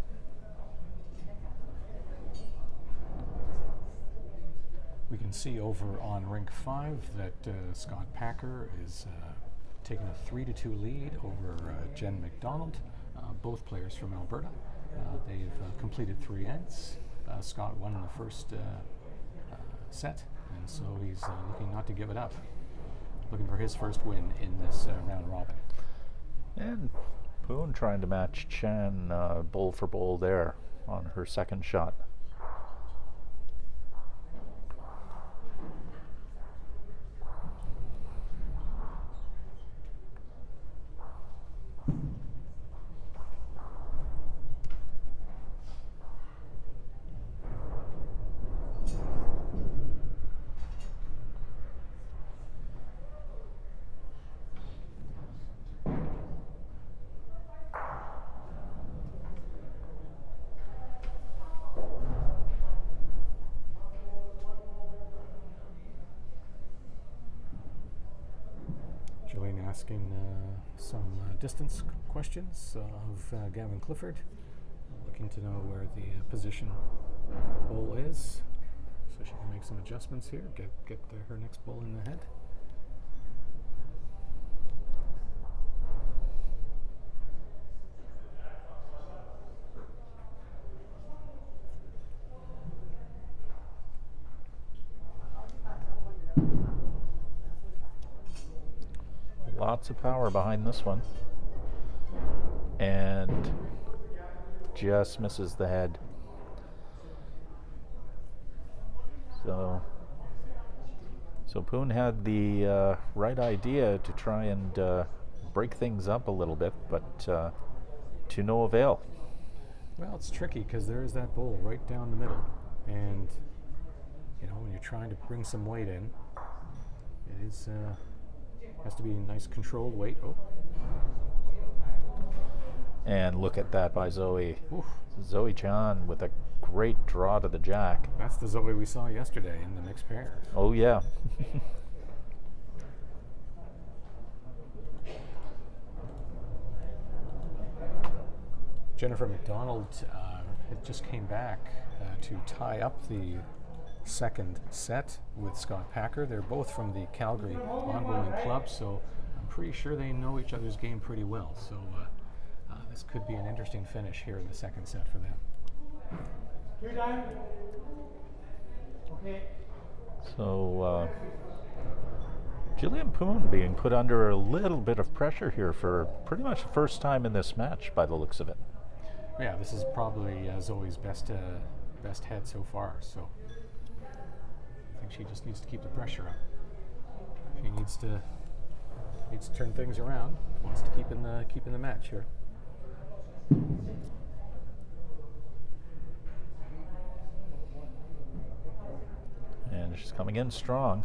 We can see over on rink 5 that Scott Packer is taking a 3-2 lead over Jen McDonald, both players from Alberta. They've completed 3 ends. Scott won in the first set, and so he's looking not to give it up. Looking for his first win in this round robin. And Poon trying to match Chan bowl for bowl there on her second shot. Julian asking some distance questions of Gavin Clifford, looking to know where the position bowl is, so she can make some adjustments here, get her next bowl in the head. Lots of power behind this one. And just misses the head. So Poon had the right idea to try and break things up a little bit, but to no avail. Well, it's tricky because there is that bowl right down the middle, and you know, when you're trying to bring some weight in, it is has to be a nice controlled weight. Oh. And look at that by Zoe. Oof. Zoe Chan with a great draw to the jack. That's the Zoe we saw yesterday in the mixed pair. Oh yeah. Jennifer McDonald had just came back to tie up the second set with Scott Packer. They're both from the Calgary Lawn Bowling Club, so I'm pretty sure they know each other's game pretty well. So this could be an interesting finish here in the second set for them. You're done? Okay. So Jillian Poon being put under a little bit of pressure here for pretty much the first time in this match by the looks of it. Yeah, this is probably Zoe's best head so far, so I think she just needs to keep the pressure up. She needs to turn things around. Wants to keep in the match here. And she's coming in strong.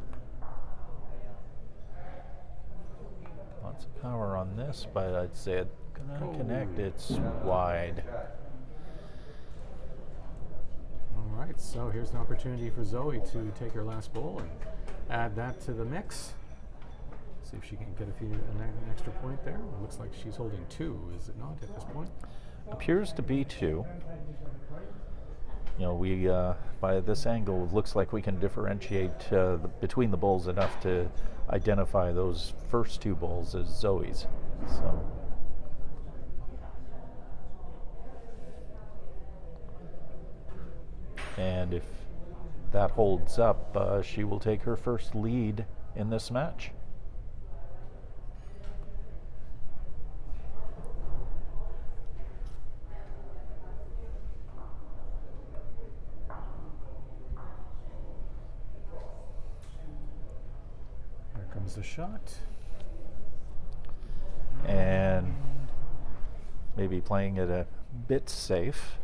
Lots of power on this, but I'd say it's gonna connect. It's wide. All right, so here's an opportunity for Zoe to take her last bowl and add that to the mix. See if she can get an extra point there. It looks like she's holding 2, is it not, at this point? Appears to be 2. You know, we by this angle, it looks like we can differentiate between the bowls enough to identify those first 2 bowls as Zoe's. So. And if that holds up, she will take her first lead in this match. Here comes the shot. And maybe playing it a bit safe.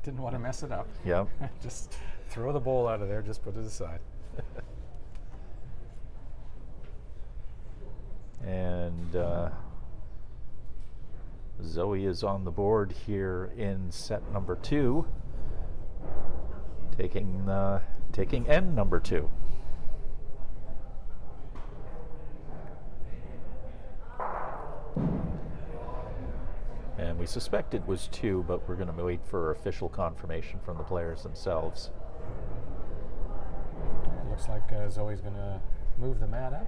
Didn't want to mess it up. Yep. Just throw the bowl out of there, just put it aside. And Zoe is on the board here in set number 2, taking end number 2. suspect it was 2, but we're going to wait for official confirmation from the players themselves. Looks like Zoe's going to move the mat up.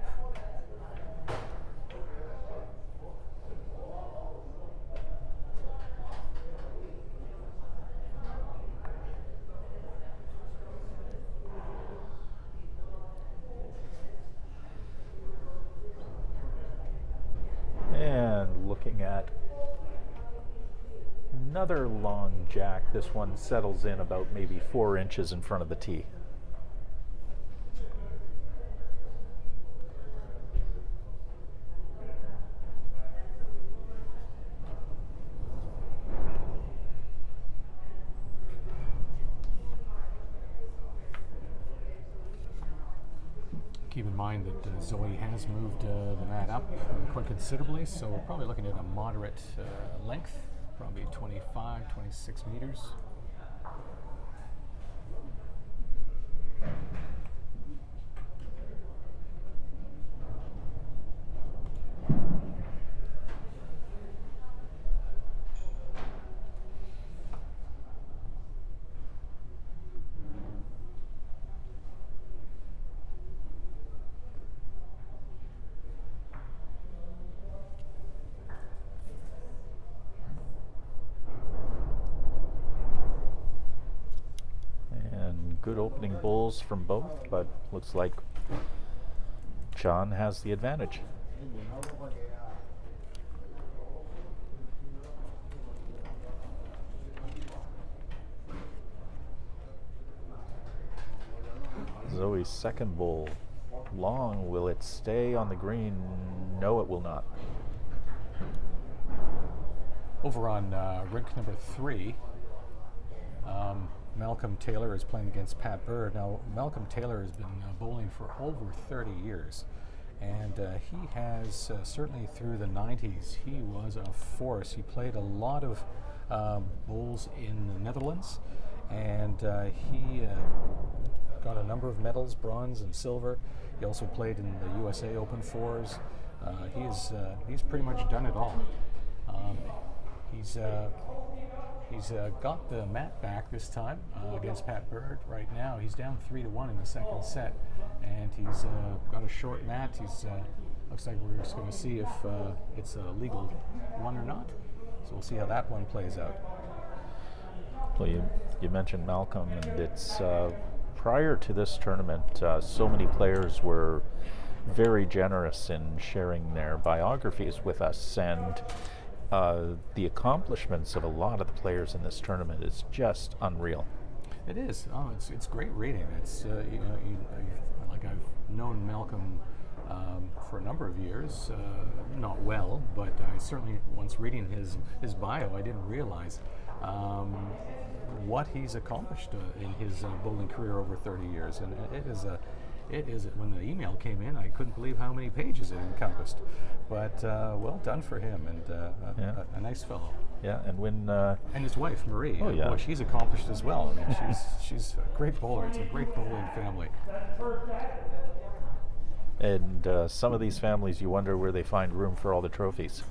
And looking at another long jack. This one settles in about maybe 4 inches in front of the tee. Keep in mind that Zoe has moved the mat up quite considerably, so we're probably looking at a moderate length, probably 25, 26 meters. Good opening bowls from both, but looks like John has the advantage. Zoe's second bowl. Long. Will it stay on the green? No, it will not. Over on rink number 3, Malcolm Taylor is playing against Pat Bird. Now, Malcolm Taylor has been bowling for over 30 years, and he has, certainly through the 90s, he was a force. He played a lot of bowls in the Netherlands, and he got a number of medals, bronze and silver. He also played in the USA Open Fours. He's pretty much done it all. He's got the mat back this time against Pat Bird. Right now, he's down 3-1 in the second set, and he's got a short mat. He's looks like we're just going to see if it's a legal one or not. So we'll see how that one plays out. Well, you mentioned Malcolm, and it's prior to this tournament, so many players were very generous in sharing their biographies with us, and the accomplishments of a lot of the players in this tournament is just unreal. It is. Oh, it's great reading. It's like I've known Malcolm for a number of years, not well, but I certainly, once reading his bio, I didn't realize what he's accomplished in his bowling career over 30 years, and it is. When the email came in, I couldn't believe how many pages it encompassed. But well done for him, and a nice fellow. Yeah, and when and his wife Marie, oh, yeah. Boy, she's accomplished as well. I mean, she's a great bowler. It's a great bowling family. And some of these families, you wonder where they find room for all the trophies.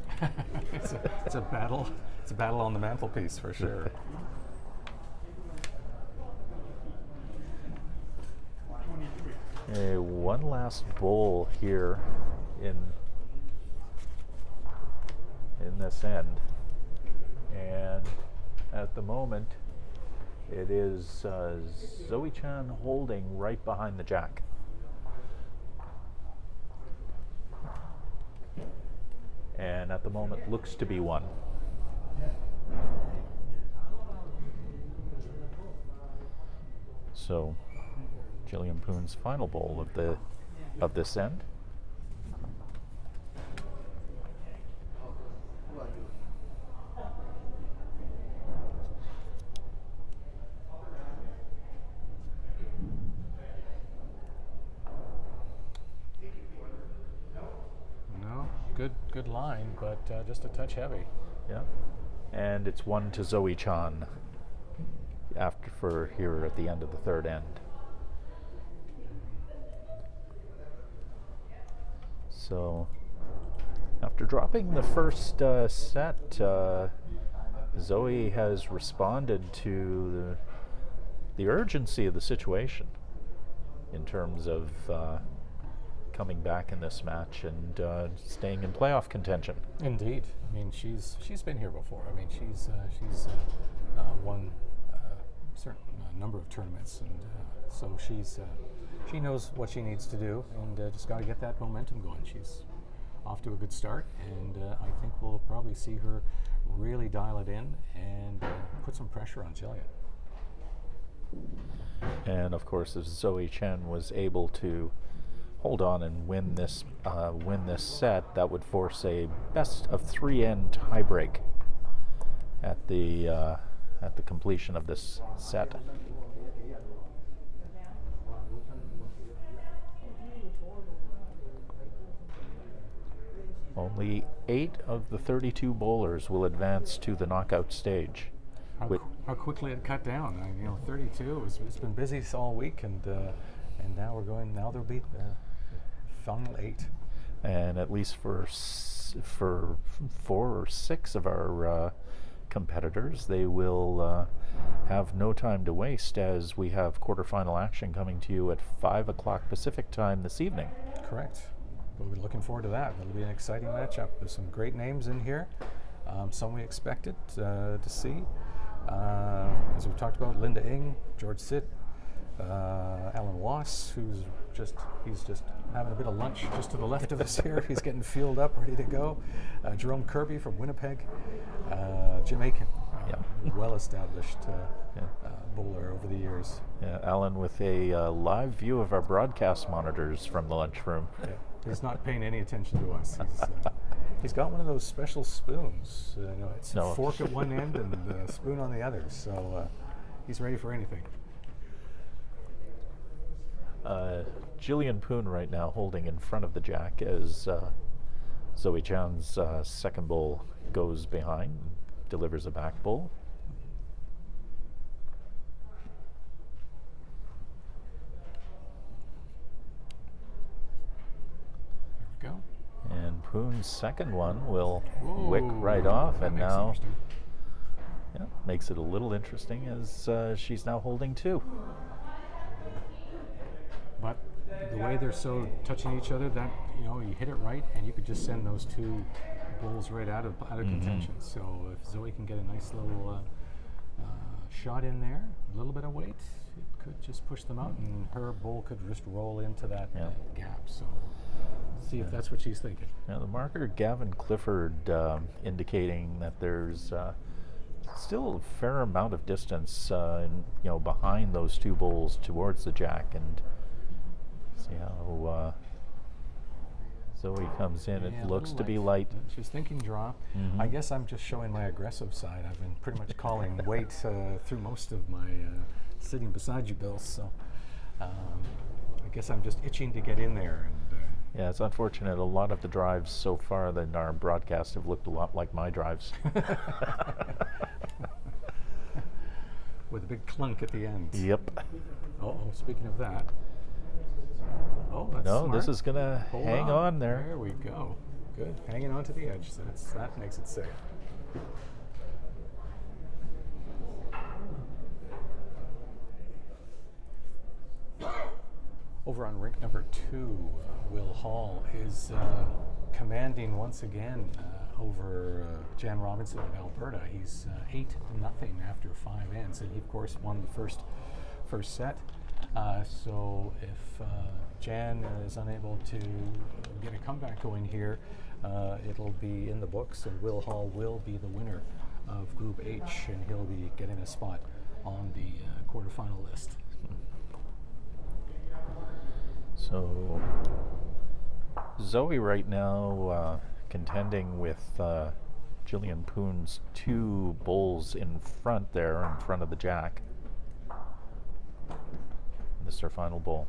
It's a battle. It's a battle on the mantelpiece for sure. One last bowl here in this end, and at the moment it is Zoe Chan holding right behind the jack. And at the moment looks to be one. So Jillian Poon's final bowl of this end. No, good line, but just a touch heavy. Yeah, and it's 1 to Zoe Chan for here at the end of the third end. So, after dropping the first set, Zoe has responded to the urgency of the situation in terms of coming back in this match and staying in playoff contention. Indeed. I mean, she's been here before. I mean, she's won a certain number of tournaments, and so she knows what she needs to do, and just got to get that momentum going. She's off to a good start, and I think we'll probably see her really dial it in and put some pressure on Jillian. And of course, if Zoe Chen was able to hold on and win this set, that would force a best of 3 end tiebreak at the completion of this set. Only 8 of the 32 bowlers will advance to the knockout stage. How quickly it cut down. 32. It's been busy all week, and now we're going. Now there'll be the final 8. And at least for 4 or 6 of our competitors, they will have no time to waste, as we have quarterfinal action coming to you at 5 o'clock Pacific time this evening. Correct. We'll be looking forward to that. It'll be an exciting matchup. There's some great names in here. Some we expected to see. As we've talked about, Linda Ng, George Sitt, Alan Wass, he's just having a bit of lunch just to the left of us here. He's getting fueled up, ready to go. Jerome Kirby from Winnipeg. Jim Aiken, well-established bowler over the years. Yeah, Alan with a live view of our broadcast monitors from the lunchroom. Yeah. He's not paying any attention to us. He's got one of those special spoons. It's a fork at one end and a spoon on the other. So he's ready for anything. Jillian Poon right now holding in front of the jack as Zoe Chan's second bowl goes behind, delivers a back bowl. Go. And Poon's second one will wick right off, and now makes it a little interesting as she's now holding 2. But the way they're so touching each other, that you hit it right, and you could just send those 2 bowls right out of contention. So if Zoe can get a nice little shot in there, a little bit of weight, it could just push them out, and her bowl could just roll into that gap. So see if that's what she's thinking. Now the marker, Gavin Clifford, indicating that there's still a fair amount of distance, behind those 2 bowls towards the jack, and see how Zoe comes in. It looks to be light. She's thinking draw. I guess I'm just showing my aggressive side. I've been pretty much calling weight through most of my sitting beside you, Bill. So I guess I'm just itching to get in there. And yeah, it's unfortunate. A lot of the drives so far in our broadcast have looked a lot like my drives. With a big clunk at the end. Yep. Speaking of that. That's smart. This is going to hang on there. There we go. Good. Hanging on to the edge. That makes it safe. Over on rink number 2, Will Hall is commanding once again over Jan Robinson of Alberta. He's 8-0 after 5 ends, and he of course won the first set. So if Jan is unable to get a comeback going here, it'll be in the books, and Will Hall will be the winner of Group H, and he'll be getting a spot on the quarterfinal list. So Zoe right now contending with Jillian Poon's 2 bowls in front there, in front of the jack. This is her final bowl.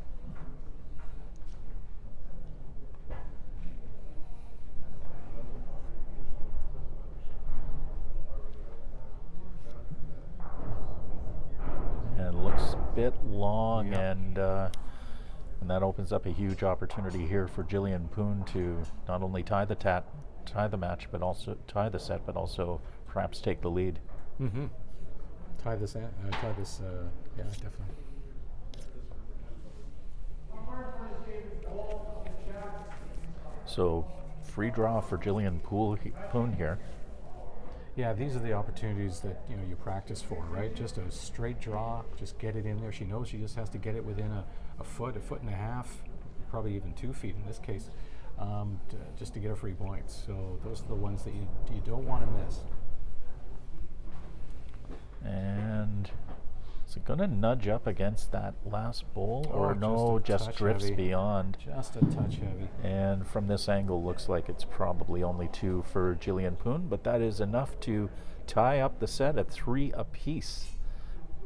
And it looks a bit long, and that opens up a huge opportunity here for Jillian Poon to not only tie the match, but also tie the set, but also perhaps take the lead. Mm-hmm. Tie this, yeah, definitely. So free draw for Jillian Poon here. Yeah, these are the opportunities that you practice for, right? Just a straight draw, just get it in there. She knows she just has to get it within a foot and a half, probably even 2 feet in this case, just to get a free point. So those are the ones that you don't want to miss. And is it going to nudge up against that last bowl, or no? Just drifts heavy. beyond. Just a touch heavy. And from this angle, looks like it's probably only 2 for Jillian Poon, but that is enough to tie up the set at 3 apiece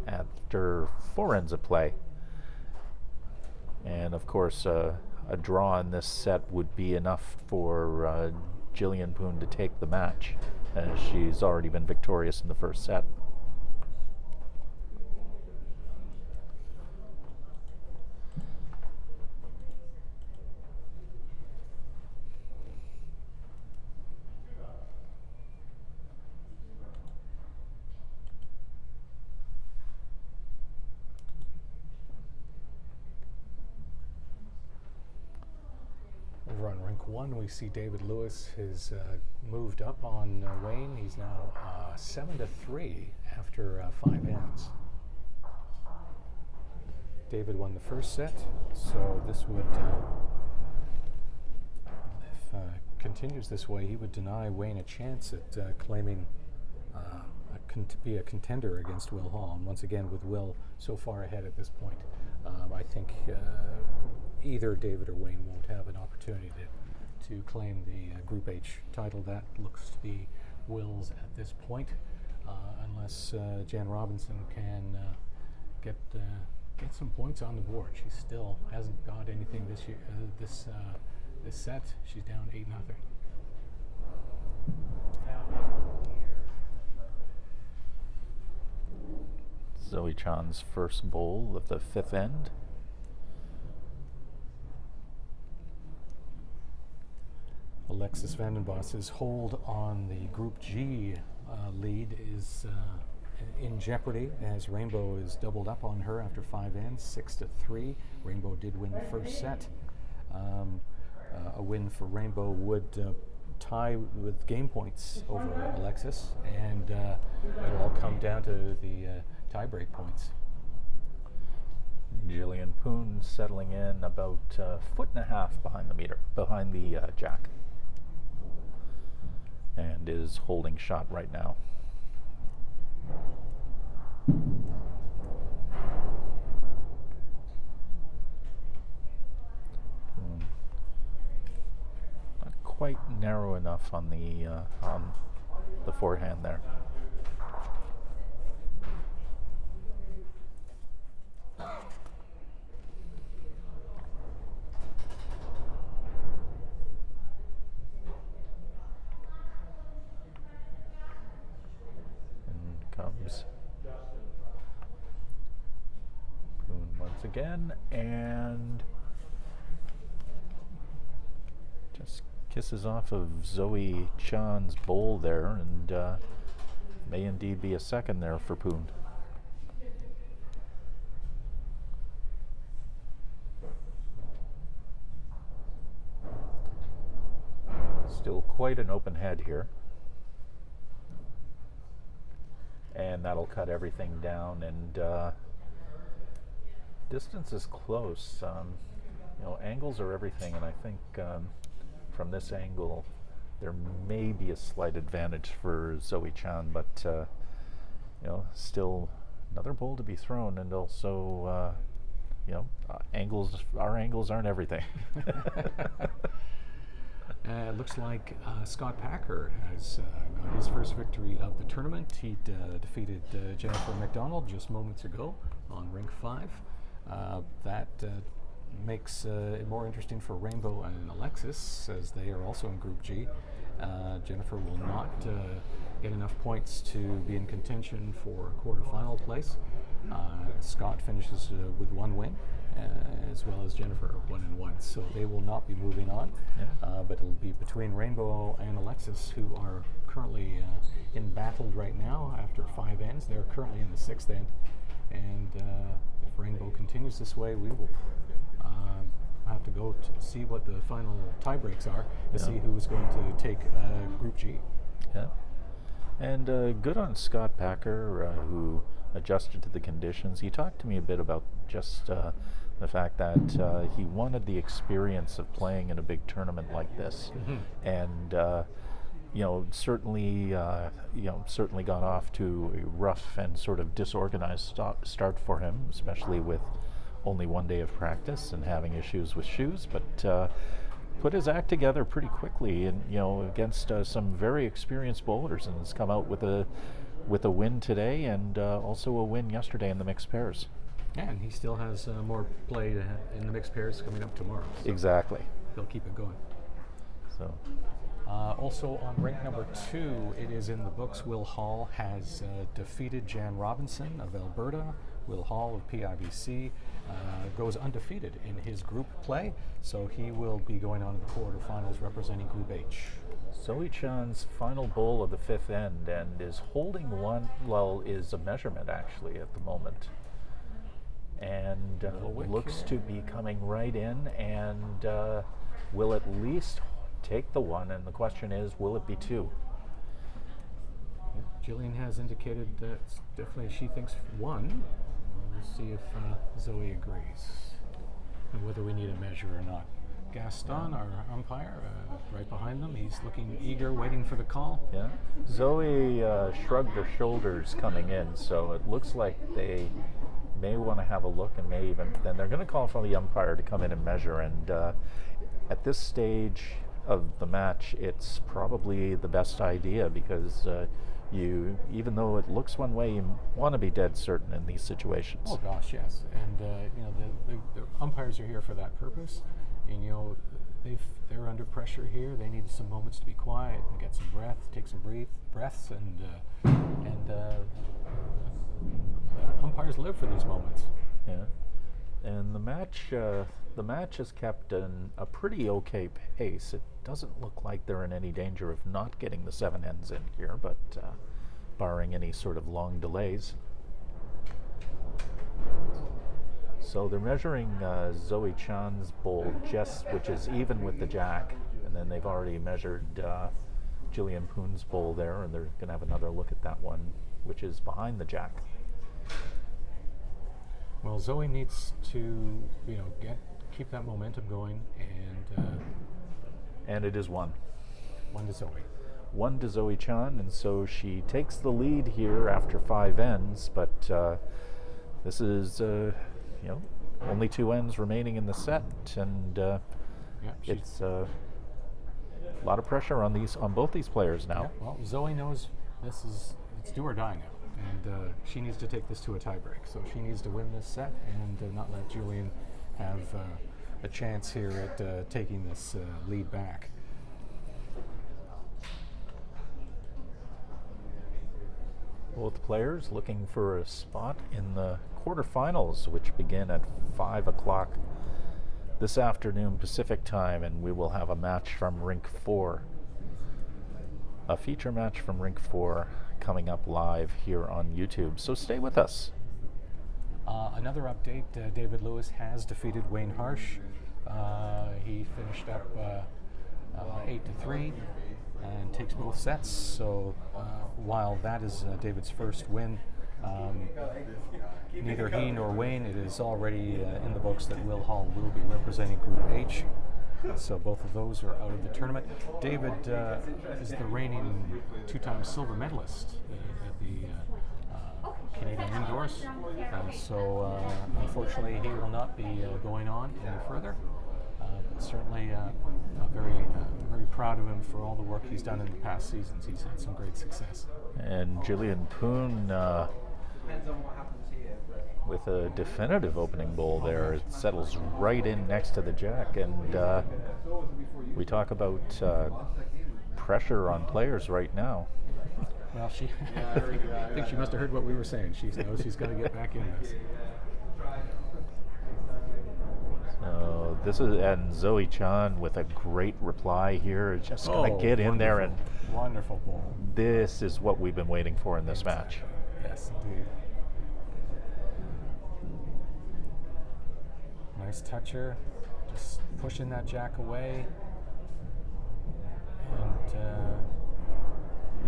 after 4 ends of play. And of course, a draw in this set would be enough for Jillian Poon to take the match, as she's already been victorious in the first set. Over on rink 1, we see David Lewis has moved up on Wayne. He's now 7-3 after 5 ends. David won the first set, so this would, if continues this way, he would deny Wayne a chance at claiming be a contender against Will Hall. And once again, with Will so far ahead at this point, I think either David or Wayne won't have an opportunity to claim the Group H title. That looks to be Will's at this point, unless Jan Robinson can get some points on the board. She still hasn't got anything this year. This set, she's down 8-0. Zoe Chan's first bowl of the 5th end. Alexis Vandenboss's hold on the Group G lead is in jeopardy as Rainbow is doubled up on her after 5 ends, 6-3. Rainbow did win the first set. A win for Rainbow would tie with game points over Alexis, and it'll all come down to the tie-break points. Jillian Poon settling in about 1.5 feet behind the jack, and is holding shot right now. Not quite narrow enough on the forehand there. Comes Poon once again, and just kisses off of Zoe Chan's bowl there, and may indeed be a second there for Poon. Still quite an open head here. And that'll cut everything down, and distance is close. Angles are everything, and I think from this angle there may be a slight advantage for Zoe Chan, but still another bowl to be thrown, and also our angles aren't everything. It looks like Scott Packer has got his first victory of the tournament. He defeated Jennifer McDonald just moments ago on rink 5. That makes it more interesting for Rainbow and Alexis, as they are also in Group G. Jennifer will not get enough points to be in contention for quarterfinal place. Scott finishes with 1 win, as well as Jennifer, 1-1. So they will not be moving on, but it'll be between Rainbow and Alexis, who are currently embattled right now after 5 ends. They're currently in the 6th end, and if Rainbow continues this way, we will have to go to see what the final tie breaks are to see who's going to take Group G. Yeah. And good on Scott Packer, who adjusted to the conditions. He talked to me a bit about just the fact that he wanted the experience of playing in a big tournament like this, and certainly got off to a rough and sort of disorganized start for him, especially with only 1 day of practice and having issues with shoes, but put his act together pretty quickly, and against some very experienced bowlers, and has come out with a win today, and also a win yesterday in the mixed pairs. Yeah, and he still has more play in the mixed pairs coming up tomorrow. So exactly. He'll keep it going. So. Also on rank number 2, it is in the books. Will Hall has defeated Jan Robinson of Alberta. Will Hall of PIBC goes undefeated in his group play, so he will be going on to the quarterfinals representing Group H. Zoe Chan's final bowl of the 5th end, and is holding is a measurement actually at the moment, and looks to be coming right in, and will at least take the 1, and the question is, will it be 2? Jillian has indicated that definitely she thinks 1. We'll see if Zoe agrees, and whether we need a measure or not. Gaston, our umpire, right behind them, he's looking eager, waiting for the call. Yeah. Zoe shrugged her shoulders coming in, so it looks like they may want to have a look, and may even, then they're going to call for the umpire to come in and measure, and at this stage of the match, it's probably the best idea, because even though it looks one way, you want to be dead certain in these situations. Oh gosh, yes, and the umpires are here for that purpose, and they're under pressure here. They need some moments to be quiet and get some breath, take some breaths, and umpires live for these moments. Yeah, and the match has kept a pretty okay pace. It doesn't look like they're in any danger of not getting the 7 ends in here, but barring any sort of long delays. So they're measuring Zoe Chan's bowl, which is even with the jack, and then they've already measured Jillian Poon's bowl there, and they're going to have another look at that one, which is behind the jack. Well, Zoe needs to, keep that momentum going, and it is 1. 1 to Zoe. 1 to Zoe Chan, and so she takes the lead here after 5 ends, but this is, only 2 ends remaining in the set, and it's a lot of pressure on both these players now. Yeah, well, Zoe knows it's do or die now, and she needs to take this to a tiebreak, so she needs to win this set and not let Julian have a chance here at taking this lead back. Both players looking for a spot in the quarterfinals, which begin at 5 o'clock this afternoon Pacific time, and we will have a match from Rink 4. A feature match from Rink 4 coming up live here on YouTube, so stay with us. Another update, David Lewis has defeated Wayne Harsh. He finished up 8-3 and takes both sets, so while that is David's first win, neither he nor Wayne, it is already in the books that Will Hall will be representing Group H, so both of those are out of the tournament. David is the reigning 2-time silver medalist at the Canadian Indoors, so unfortunately he will not be going on any further. Certainly very proud of him for all the work he's done in the past seasons. He's had some great success. And Jillian Poon with a definitive opening bowl there. It settles right in next to the jack, and we talk about pressure on players right now. Well, I think she must have heard what we were saying. She knows she's got to get back in this. This is, and Zoe Chan with a great reply here. Just gonna get in there, and wonderful ball. this is what we've been waiting for in this match. Yes, indeed. Nice toucher, just pushing that jack away. And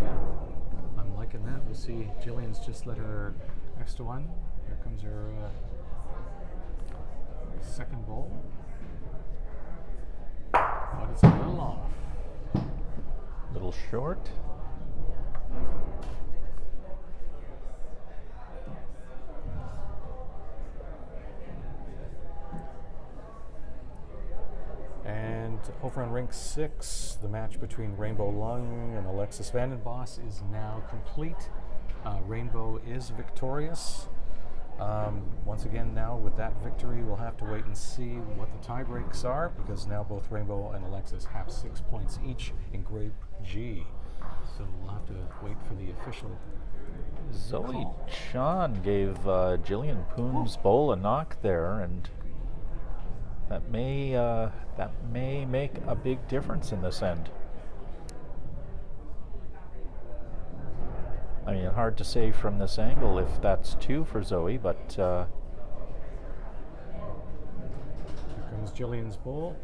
yeah, I'm liking that. We'll see. Jillian's just let her extra one. Here comes her second ball. But it's a little off. Little short. And over on rink 6, the match between Rainbow Lung and Alexis Vandenbos is now complete. Rainbow is victorious. Once again, now with that victory, we'll have to wait and see what the tie breaks are, because now both Rainbow and Alexis have 6 points each in Group G. So we'll have to wait for the official Zoe call. Chan gave Jillian Poon's bowl a knock there, and that may make a big difference in this end. I mean, hard to say from this angle if that's 2 for Zoe, but Here comes Jillian's bowl.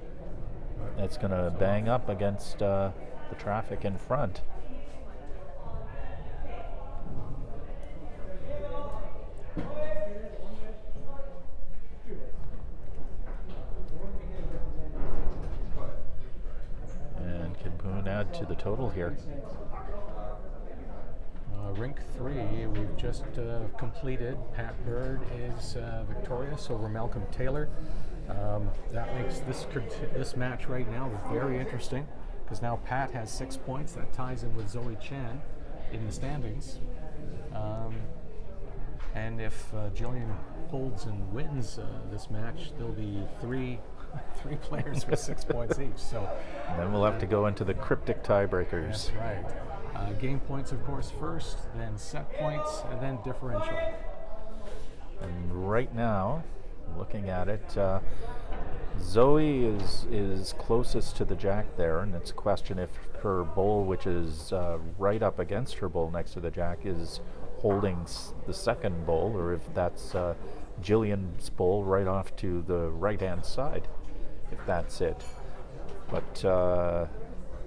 it's going to bang up against the traffic in front. And can Poon add to the total here? Rink 3, we've just completed. Pat Bird is victorious over Malcolm Taylor. That makes this match right now very interesting, because now Pat has 6 points. That ties in with Zoe Chan in the standings. And if Jillian holds and wins this match, there'll be three players with 6 points each. So And then we'll have to go into the cryptic tiebreakers. that's right. Game points, of course, first, then set points, and then differential. And right now, looking at it, Zoe is closest to the jack there, and it's a question if her bowl, which is right up against her bowl next to the jack, is holding the second bowl, or if that's Jillian's bowl right off to the right-hand side, if that's it. But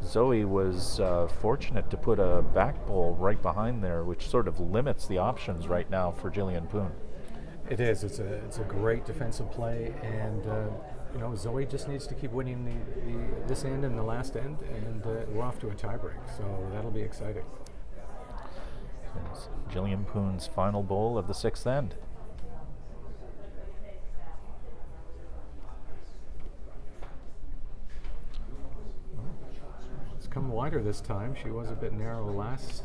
Zoe was fortunate to put a back bowl right behind there, which sort of limits the options right now for Jillian Poon. It is. It's a great defensive play, and Zoe just needs to keep winning this end and the last end, and we're off to a tiebreak. So that'll be exciting. It's Jillian Poon's final bowl of the 6th end. It's come wider this time. She was a bit narrow last,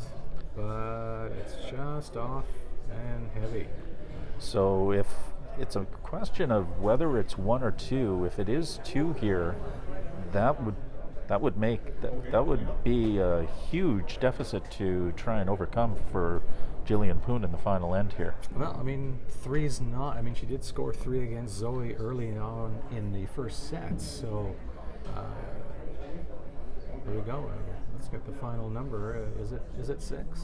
but it's just off and heavy. So if it's a question of whether it's 1 or 2, if it is 2 here, that would be a huge deficit to try and overcome for Jillian Poon in the final end here. Well, I mean, 3's not. I mean, she did score 3 against Zoe early on in the first set. So here we go. Let's get the final number. Is it 6?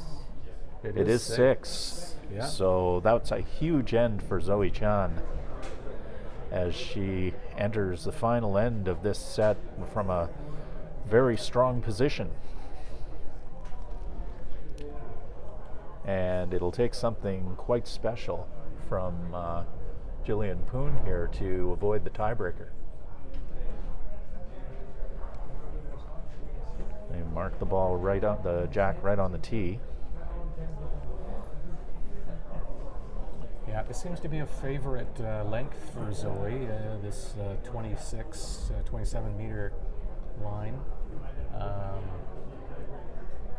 It is 6. Yeah. So that's a huge end for Zoe Chan as she enters the final end of this set from a very strong position. And it'll take something quite special from Jillian Poon here to avoid the tiebreaker. They mark the ball right on the jack, right on the tee. Yeah, this seems to be a favorite length for Zoe, this 27 meter line.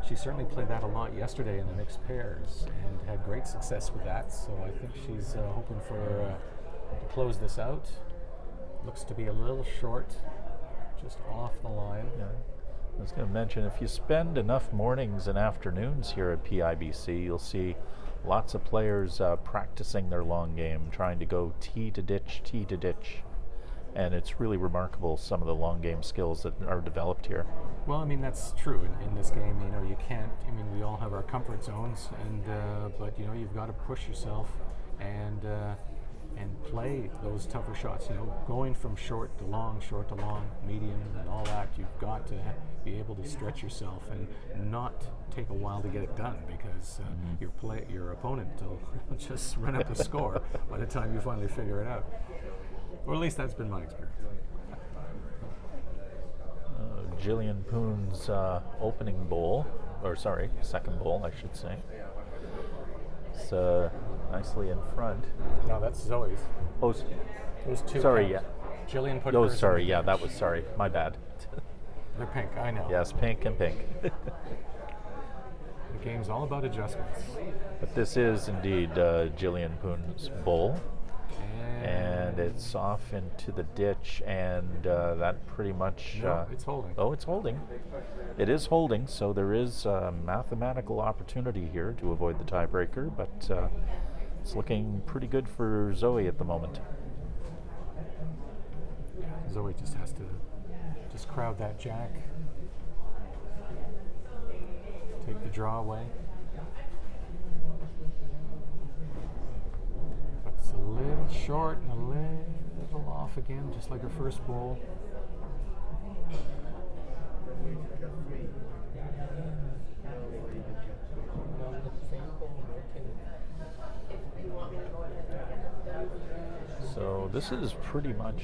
She certainly played that a lot yesterday in the mixed pairs and had great success with that, so I think she's hoping for to close this out. Looks to be a little short, just off the line. Yeah. I was going to mention, if you spend enough mornings and afternoons here at PIBC, you'll see lots of players practicing their long game, trying to go tee to ditch, And it's really remarkable some of the long game skills that are developed here. Well, I mean, that's true. In this game, you know, you can't, I mean, we all have our comfort zones, and but, you know, you've got to push yourself and play those tougher shots. You know, going from short to long, medium, and all that, you've got to be able to stretch yourself and not take a while to get it done, because your opponent will just run up a score by the time you finally figure it out. Or at least that's been my experience. Jillian Poon's opening bowl, or sorry, second bowl, I should say. It's nicely in front. No, that's Zoe's. Oh, Those two. sorry, counts. Jillian put Oh, hers in sorry, the yeah, that bench. was sorry. My bad. They're pink, I know. Yes, pink and pink. The game's all about adjustments. But this is indeed Jillian Poon's bowl. And it's off into the ditch, and that pretty much... No, it's holding. Oh, it's holding. It is holding, so there is a mathematical opportunity here to avoid the tiebreaker, but it's looking pretty good for Zoe at the moment. Zoe just has to just crowd that jack. Take the draw away. But it's a little short and a little off again, just like her first bowl. So this is pretty much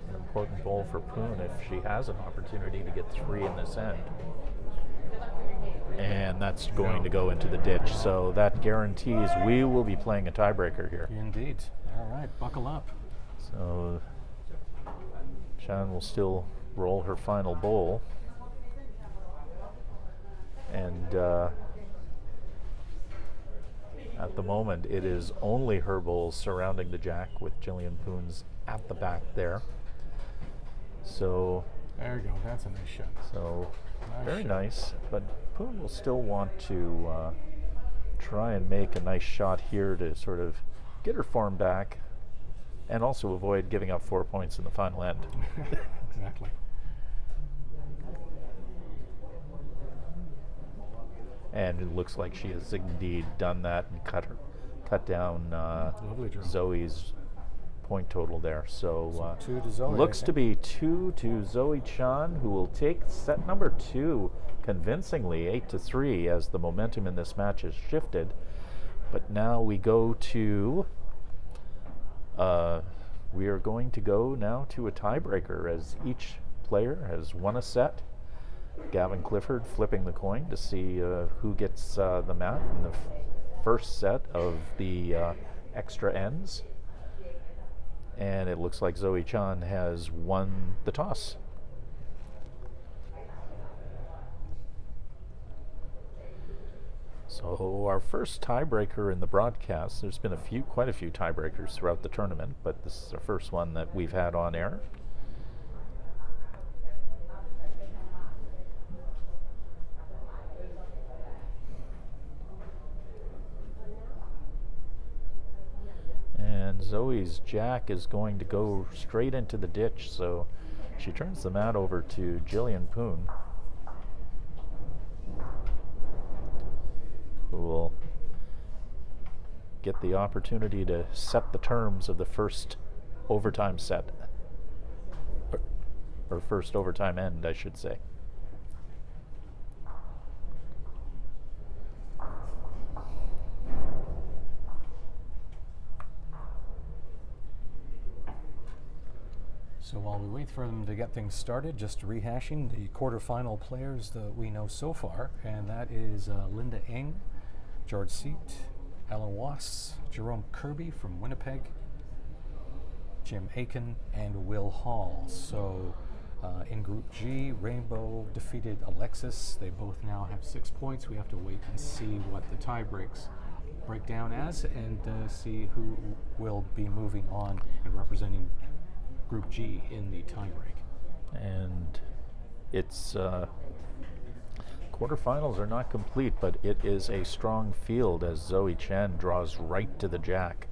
an important bowl for Poon if she has an opportunity to get 3 in this end. And that's going to go into the ditch, so that guarantees we will be playing a tiebreaker here. Indeed. All right, buckle up. So Chan will still roll her final bowl. And at the moment, it is only her bowls surrounding the jack, with Jillian Poon's at the back there. So There you go. That's a nice shot. So Nice very shot. nice, but Poon will still want to try and make a nice shot here to sort of get her form back, and also avoid giving up 4 points in the final end. Exactly. And it looks like she has indeed done that and cut down Lovely draw. Zoe's point total there. So 2 to Zoe. looks to be 2 to Zoe Chan, who will take set number 2 convincingly, 8-3, as the momentum in this match has shifted. But now we go to we are going to go now to a tiebreaker, as each player has won a set. Gavin Clifford flipping the coin to see who gets the mat in the first set of the extra ends. And it looks like Zoe Chan has won the toss. So our first tiebreaker in the broadcast, there's been quite a few tiebreakers throughout the tournament, but this is the first one that we've had on air. And Zoe's jack is going to go straight into the ditch, so she turns the mat over to Jillian Poon, who will get the opportunity to set the terms of the first overtime set, or first overtime end, I should say. So while we wait for them to get things started, just rehashing the quarterfinal players that we know so far, and that is Linda Ng, George Seat, Alan Wass, Jerome Kirby from Winnipeg, Jim Aiken, and Will Hall. So in Group G, Rainbow defeated Alexis. They both now have 6 points. We have to wait and see what the tie break down as, and see who will be moving on and representing Group G in the tiebreak. And it's quarterfinals are not complete, but it is a strong field as Zoe Chan draws right to the jack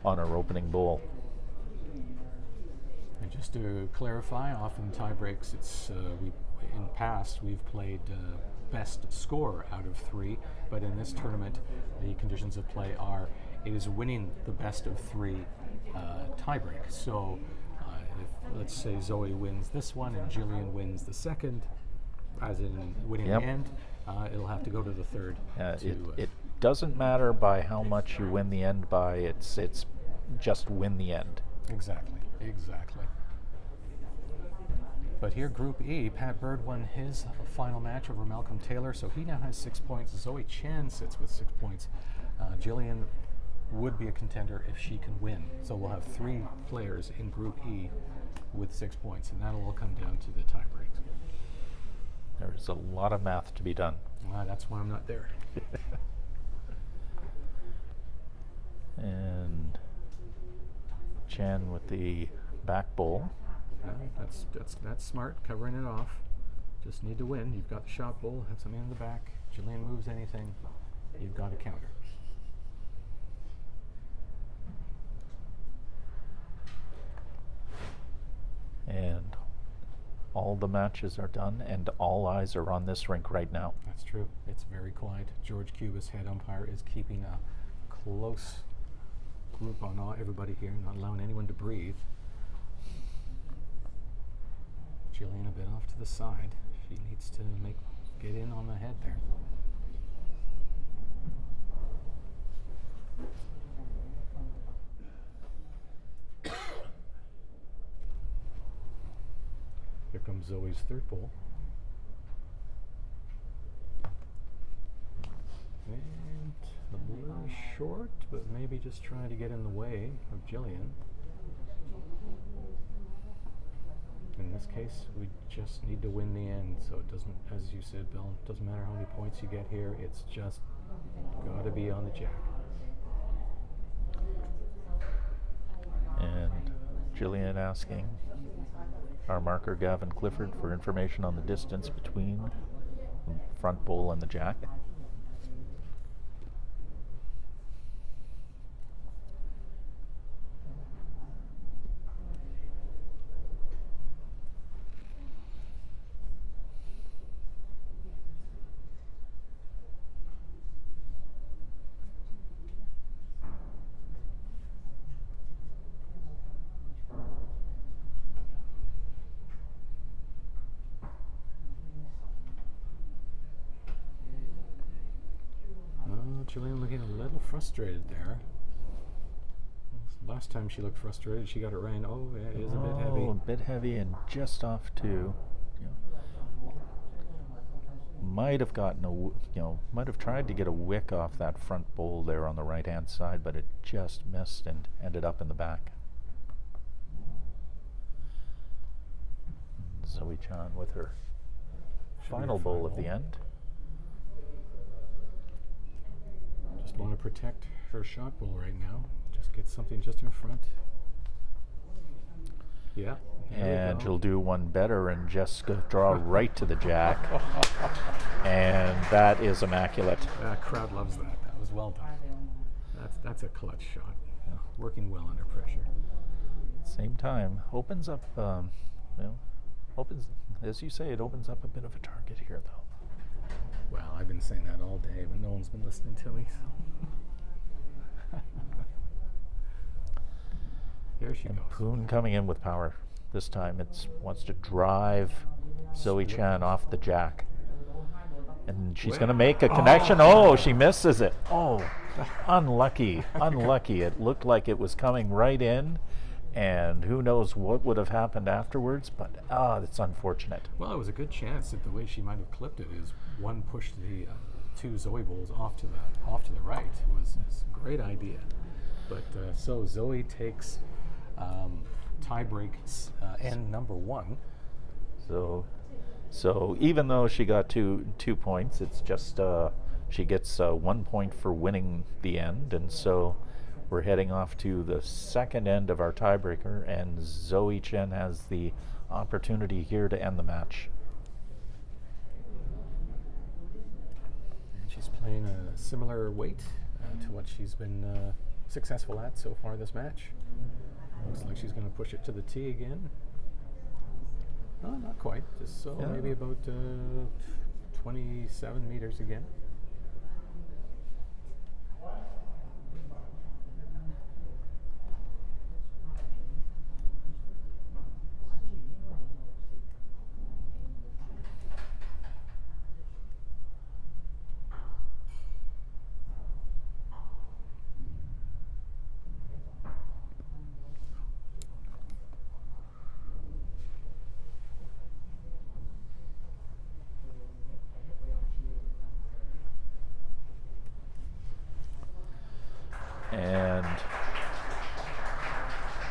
on her opening bowl. And Just to clarify, often tie breaks, it's in past we've played best score out of 3, but in this tournament, the conditions of play are it is winning the best of 3 tie break. So if, let's say, Zoe wins this one and Jillian wins the second, as in winning the end, it'll have to go to the third. It doesn't matter by how much you win the end by, it's just win the end. Exactly. But here, Group E, Pat Bird won his final match over Malcolm Taylor, so he now has 6 points. Zoe Chan sits with 6 points. Jillian would be a contender if she can win. So we'll have 3 players in Group E with 6 points, and that'll all come down to the tie break. There's a lot of math to be done. That's why I'm not there. And Chan with the back bowl. That's smart, covering it off. Just need to win. You've got the shot bowl, have something in the back. Jillian moves anything, you've got a counter. And all the matches are done, and all eyes are on this rink right now. That's true. It's very quiet. George Cubas, head umpire, is keeping a close group on everybody here, not allowing anyone to breathe. Jillian a bit off to the side. She needs to get in on the head there. Here comes Zoe's third bowl. And a little short, but maybe just trying to get in the way of Jillian. In this case, we just need to win the end, so it doesn't, as you said, Bill, it doesn't matter how many points you get here, it's just got to be on the jack. And Jillian asking our marker Gavin Clifford for information on the distance between the front bowl and the jack. Jillian looking a little frustrated there. Last time she looked frustrated, she got it right. Oh, yeah, it is a bit heavy. A bit heavy and just off to, might have gotten might have tried to get a wick off that front bowl there on the right-hand side, but it just missed and ended up in the back. Zoe Chan with her final bowl at the end. Just want to protect her shot bowl right now. Just get something just in front. Yeah. And she'll do one better and just draw right to the jack. And that is immaculate. That crowd loves that. That was well done. That's a clutch shot. Yeah, working well under pressure. Same time, opens up, opens, as you say, it opens up a bit of a target here, though. Well, I've been saying that all day, but no one's been listening to me. So. Here she goes. Poon coming in with power. This time it wants to drive Zoe Chan off the jack. And she's going to make a connection. Oh, she misses it. Oh, unlucky. Unlucky. It looked like it was coming right in. And who knows what would have happened afterwards, but it's unfortunate. Well, it was a good chance that the way she might have clipped it is one pushed the 2 Zoe bowls off to the right. It was a great idea. But so Zoe takes tie break end number 1. So even though she got two points, it's just she gets 1 point for winning the end, and so we're heading off to the second end of our tiebreaker, and Zoe Chen has the opportunity here to end the match. And she's playing a similar weight to what she's been successful at so far this match. Looks like she's going to push it to the tee again. Oh, not quite. Just so Yeah. maybe about 27 meters again. And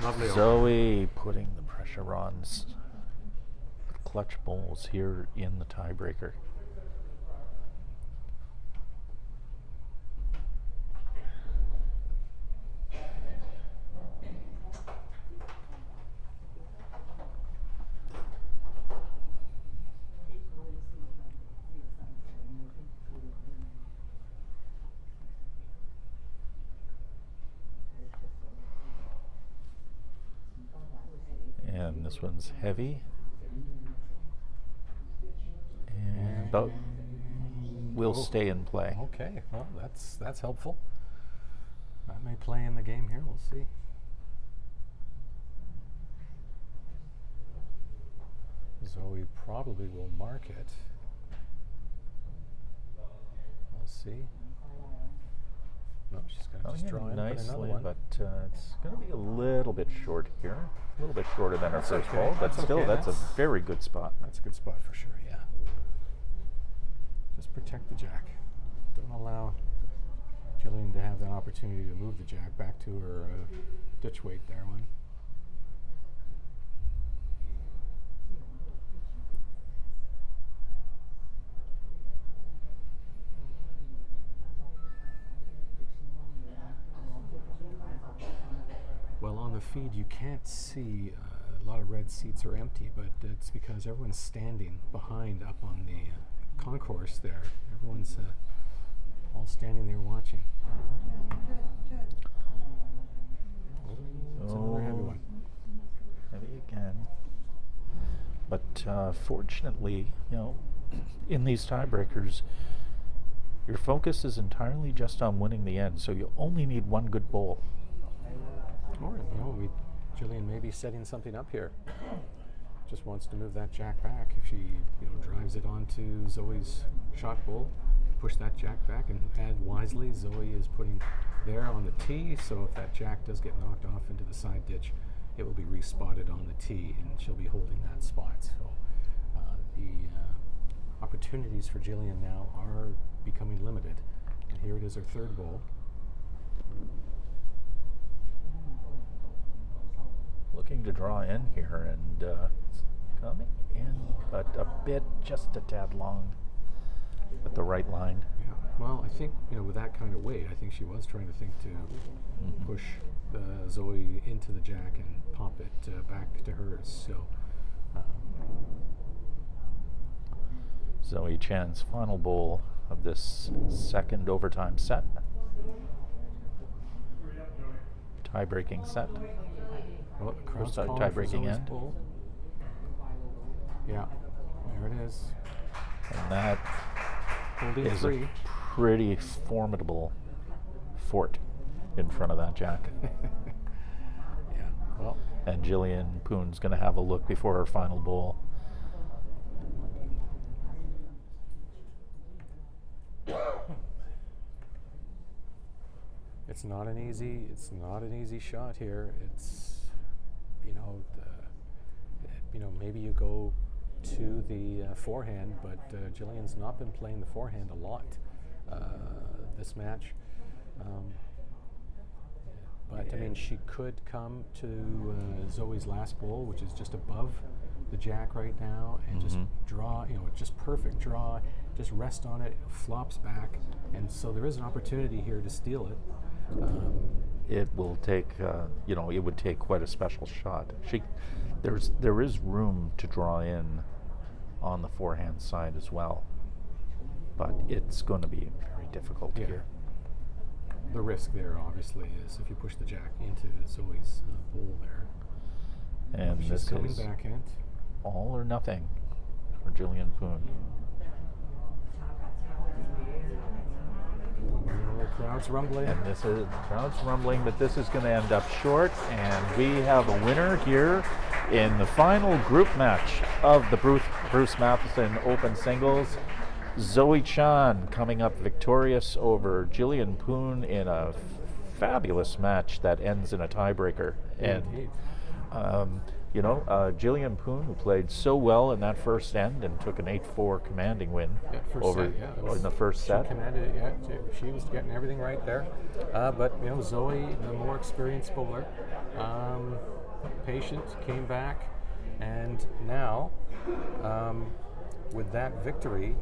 Lovely. Zoe putting the pressure on with clutch bowls here in the tiebreaker. And this one's heavy. And about will stay in play. Okay, well, that's helpful. That may play in the game here. We'll see. Zoe probably will mark it. We'll see. No, she's going to Coming just draw in in, put another nicely, one. but it's going to be a little bit short here. A little bit shorter than our That's first okay. ball, but That's still, okay. that's a That's- very good spot. That's a good spot for sure, yeah. Just protect the jack. Don't allow Jillian to have that opportunity to move the jack back to her ditch weight there one. Well, on the feed you can't see a lot of red seats are empty, but it's because everyone's standing behind up on the concourse there. Everyone's all standing there watching. It's another heavy one. Heavy again. But fortunately, you know, in these tiebreakers, your focus is entirely just on winning the end, so you only need one good bowl. Or, Jillian may be setting something up here. Just wants to move that jack back. If she, drives it onto Zoe's shot bowl, push that jack back and add wisely. Zoe is putting there on the tee, so if that jack does get knocked off into the side ditch, it will be respotted on the tee, and she'll be holding that spot. So the opportunities for Jillian now are becoming limited. And here it is, her third bowl. Looking to draw in here, and it's coming in, but a bit, just a tad long with the right line. Yeah. Well, I think, with that kind of weight, I think she was trying to think to push Zoe into the jack and pop it back to hers. So, Zoe Chan's final bowl of this second overtime set. Tie-breaking set. well, the crowd's Sorry, calling for tie-breaking Zoe's end. bowl. Yeah, there it is. And that Holding is free. a pretty formidable fort in front of that jack. Yeah. Well, And Jillian Poon's going to have a look before her final bowl. it's not an easy shot here. It's maybe you go to the forehand, but Jillian's not been playing the forehand a lot this match. But I mean, she could come to Zoe's last bowl, which is just above the jack right now, and just draw, just perfect draw, just rest on it, flops back, and so there is an opportunity here to steal it. It will take, it would take quite a special shot. There is room to draw in on the forehand side as well, but it's going to be very difficult here. The risk there, obviously, is if you push the jack into Zoe's bowl there. And She's this coming is backhand. all or nothing for Jillian Poon. The crowd's rumbling. And this is crowd's rumbling, but this is going to end up short. And we have a winner here in the final group match of the Bruce Matheson Open Singles. Zoe Chan coming up victorious over Jillian Poon in a fabulous match that ends in a tiebreaker. Indeed. And Jillian Poon, who played so well in that first end and took an 8-4 commanding win in the first set. She commanded it, yeah. She was getting everything right there. But Zoe, the more experienced bowler, patient, came back, and now with that victory,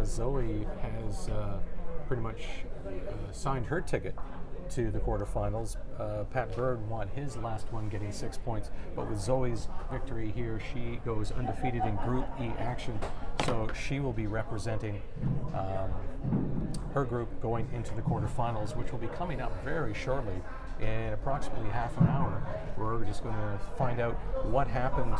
Zoe has pretty much signed her ticket to the quarterfinals. Pat Bird won his last one, getting 6 points, but with Zoe's victory here, she goes undefeated in Group E action, so she will be representing her group going into the quarterfinals, which will be coming up very shortly. In approximately half an hour, we're just going to find out what happened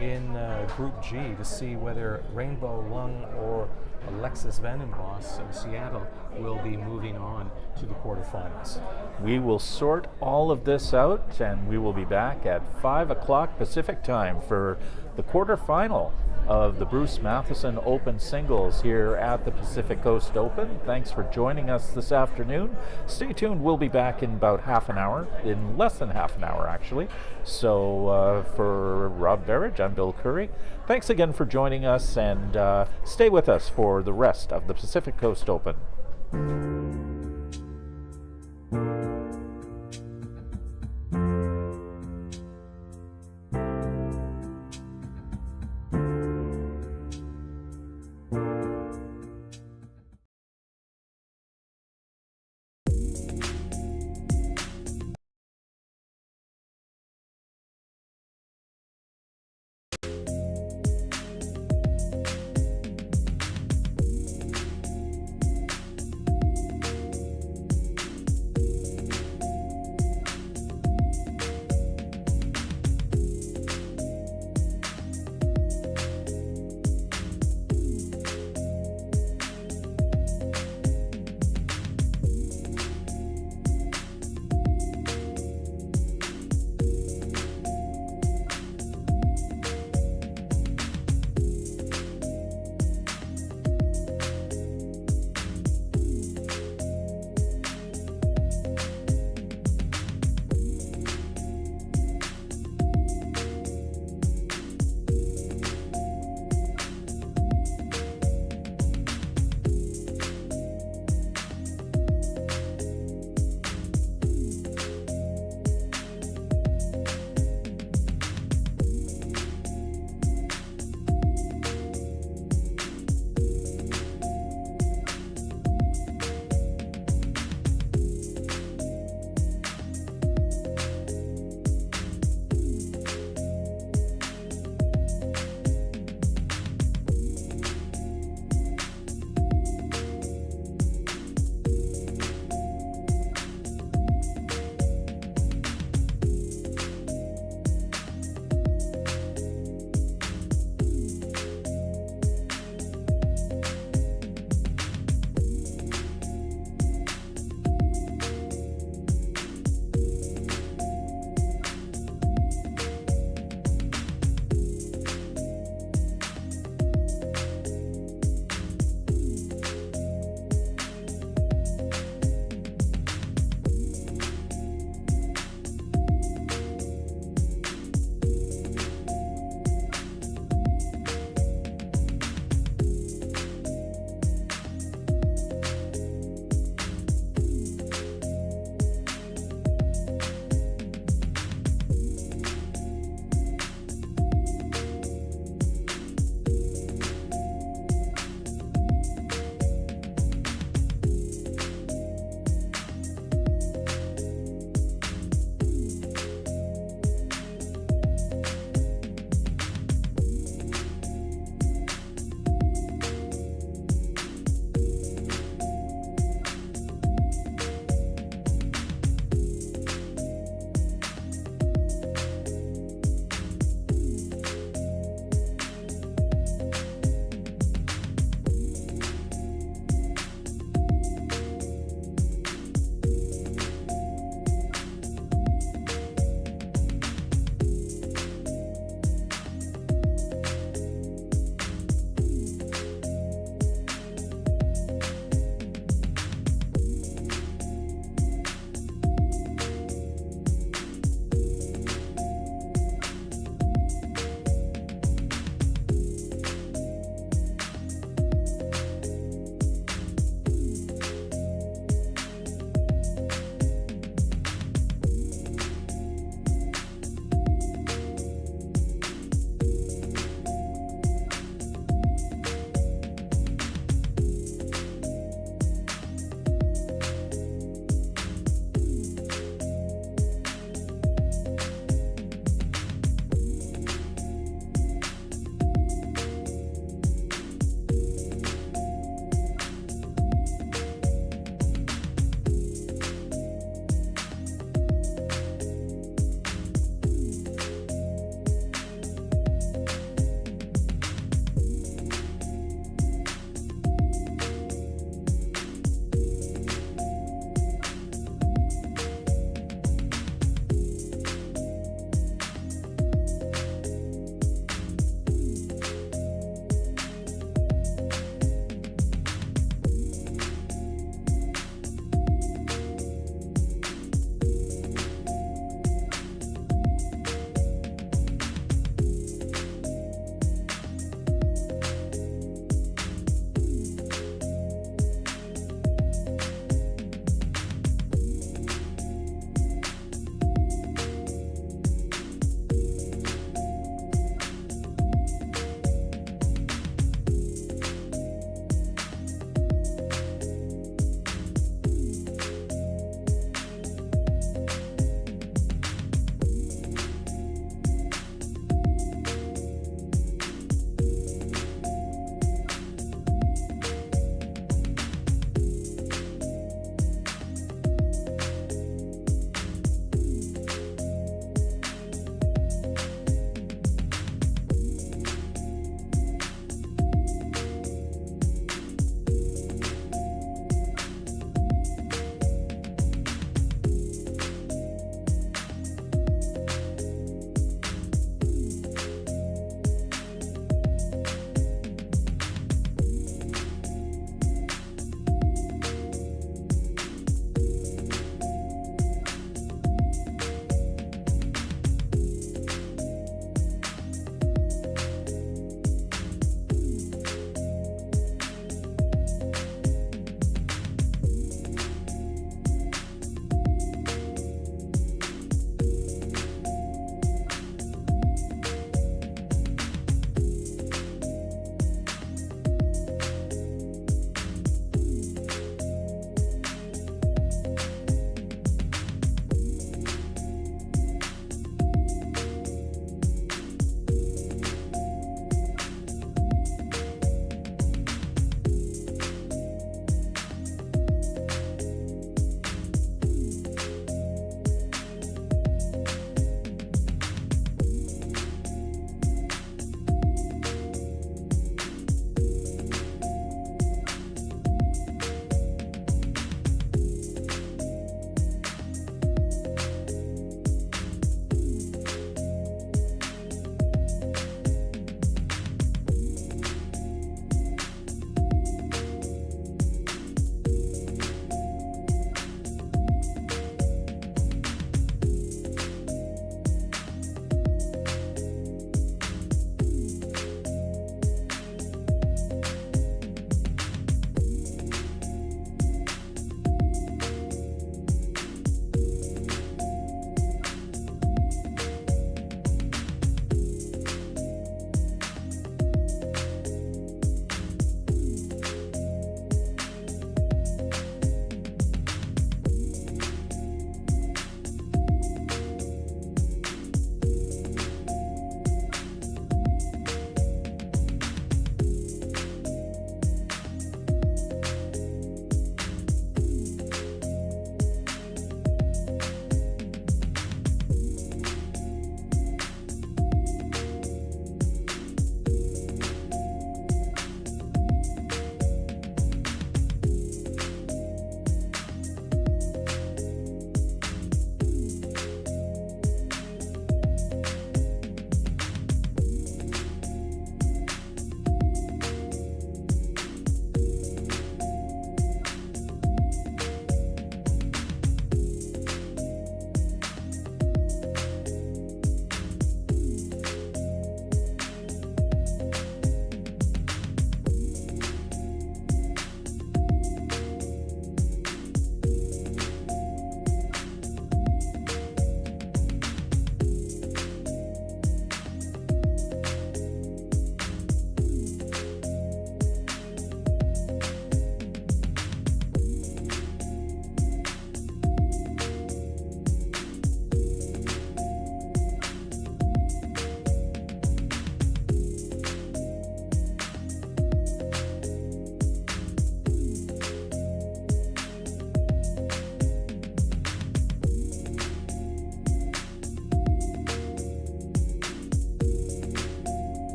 in Group G to see whether Rainbow Lung or Alexis Vandenbos of Seattle will be moving on to the quarterfinals. We will sort all of this out, and we will be back at 5 o'clock Pacific time for the quarterfinal of the Bruce Matheson Open Singles here at the Pacific Coast Open. Thanks for joining us this afternoon. Stay tuned. We'll be back in about half an hour, in less than half an hour actually. So for Rob Berridge, I'm Bill Curry. Thanks again for joining us, and stay with us for the rest of the Pacific Coast Open.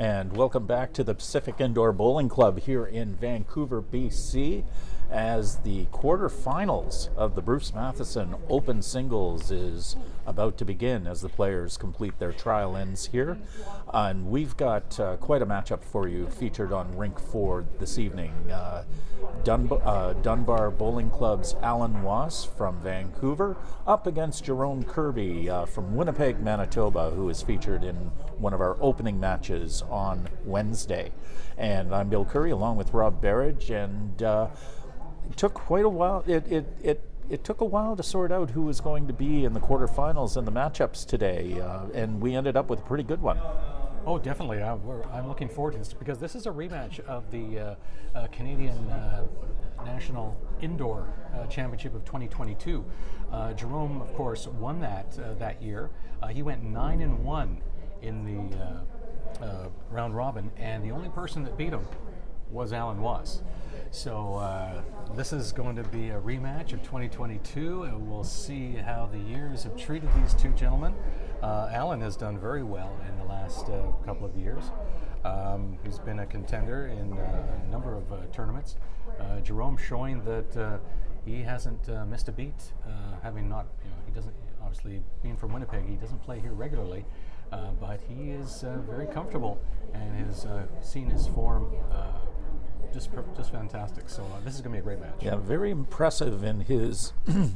And welcome back to the Pacific Indoor Bowling Club here in Vancouver, BC, as the quarterfinals of the Bruce Matheson Open Singles is about to begin as the players complete their trial ends here. And we've got quite a matchup for you featured on Rink 4 this evening. Dunbar Bowling Club's Alan Wass from Vancouver up against Jerome Kirby from Winnipeg, Manitoba, who is featured in one of our opening matches on Wednesday. And I'm Bill Curry along with Rob Berridge, and it took quite a while. It took a while to sort out who was going to be in the quarterfinals and the matchups today, and we ended up with a pretty good one. Oh, definitely. I'm looking forward to this because this is a rematch of the Canadian National Indoor Championship of 2022. Jerome, of course, won that year. He went 9-1 in the round robin, and the only person that beat him was Alan Wass. So this is going to be a rematch of 2022, and we'll see how the years have treated these two gentlemen. Alan has done very well in the last couple of years. He's been a contender in a number of tournaments. Jerome showing that he hasn't missed a beat, having not, he doesn't, obviously being from Winnipeg, he doesn't play here regularly, but he is very comfortable and has seen his form just fantastic. So this is going to be a great match. Yeah, very impressive in his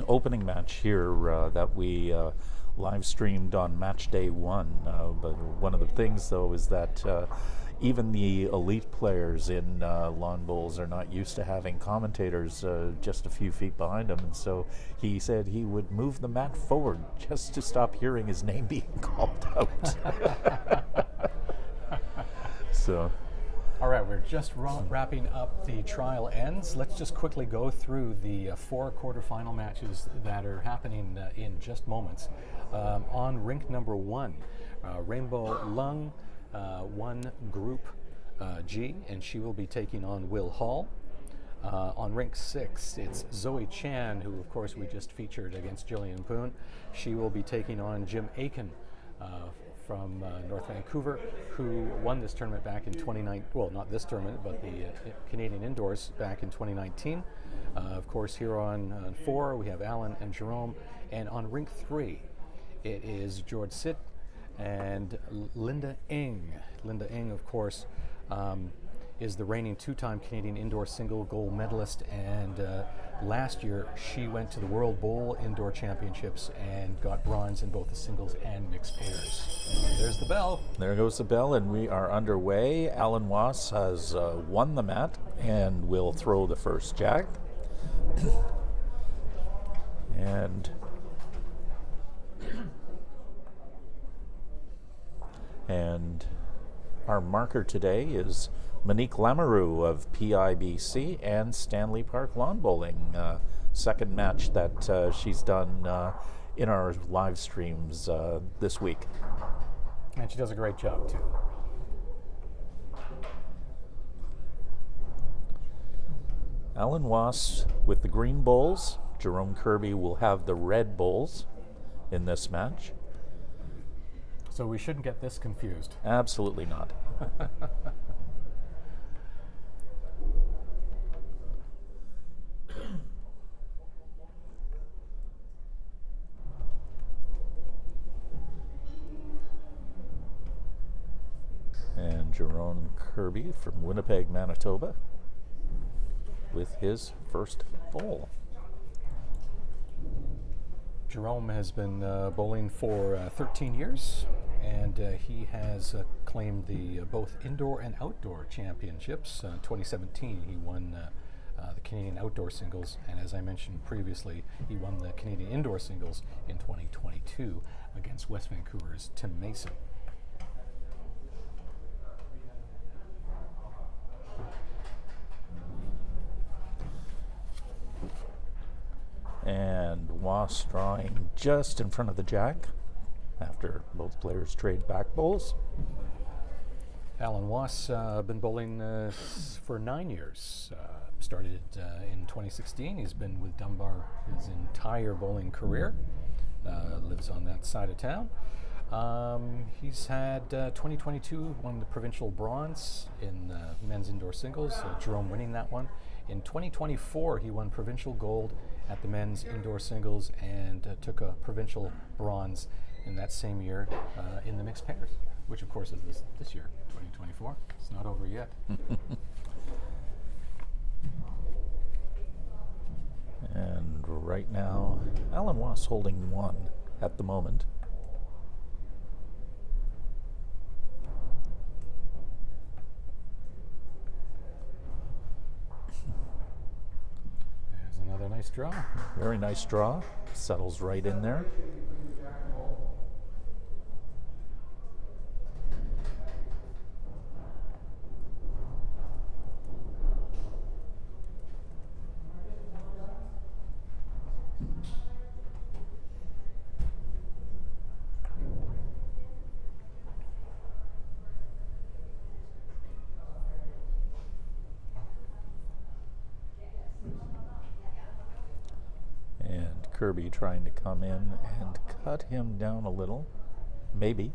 opening match here that we live streamed on Matchday 1. But one of the things, though, is that even the elite players in lawn bowls are not used to having commentators just a few feet behind them. And so he said he would move the mat forward just to stop hearing his name being called out. So. All right, we're just wrapping up the trial ends. Let's just quickly go through the 4 quarterfinal matches that are happening in just moments. On rink number 1, Rainbow Lung won Group G, and she will be taking on Will Hall. On rink 6, it's Zoe Chan, who of course we just featured against Jillian Poon. She will be taking on Jim Aiken from North Vancouver, who won this tournament back in 2019. Well, not this tournament, but the Canadian Indoors back in 2019. Of course, here on 4, we have Alan and Jerome. And on rink 3, it is George Sitt and Linda Ng. Linda Ng, of course, is the reigning 2-time Canadian Indoor Single gold medalist, and last year she went to the World Bowl Indoor Championships and got bronze in both the singles and mixed pairs. There's the bell. There goes the bell, and we are underway. Alan Wass has won the mat and will throw the first jack. And our marker today is Monique Lamoureux of PIBC and Stanley Park Lawn Bowling. Second match that she's done in our live streams this week. And she does a great job too. Alan Wass with the green bowls. Jerome Kirby will have the red bowls in this match. So we shouldn't get this confused. Absolutely not. And Jerome Kirby from Winnipeg, Manitoba, with his first bowl. Jerome has been bowling for 13 years, and he has claimed the both indoor and outdoor championships. 2017, he won the Canadian Outdoor Singles, and as I mentioned previously, he won the Canadian Indoor Singles in 2022 against West Vancouver's Tim Mason. And Wass drawing just in front of the jack after both players trade back bowls. Alan Wass been bowling for 9 years. Started in 2016. He's been with Dunbar his entire bowling career. Lives on that side of town. He's had 2022 won the provincial bronze in men's indoor singles, Jerome winning that one. In 2024, he won provincial gold at the men's indoor singles and took a provincial bronze in that same year in the mixed pairs, which of course is this year, 2024. It's not over yet. And right now, Alan Wass holding one at the moment. There's another nice draw. Very nice draw. Settles right in there. Kirby trying to come in and cut him down a little. Maybe.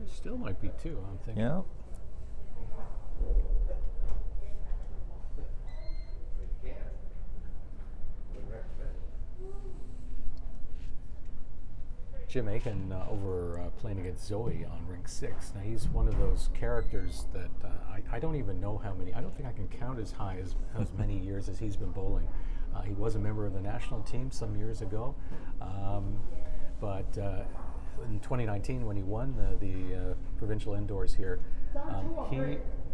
Still might be two, I'm thinking. Yeah. Jim Aiken over playing against Zoe on rink 6. Now he's one of those characters that I don't even know how many. I don't think I can count as high as many years as he's been bowling. He was a member of the national team some years ago, but in 2019 when he won the provincial indoors here,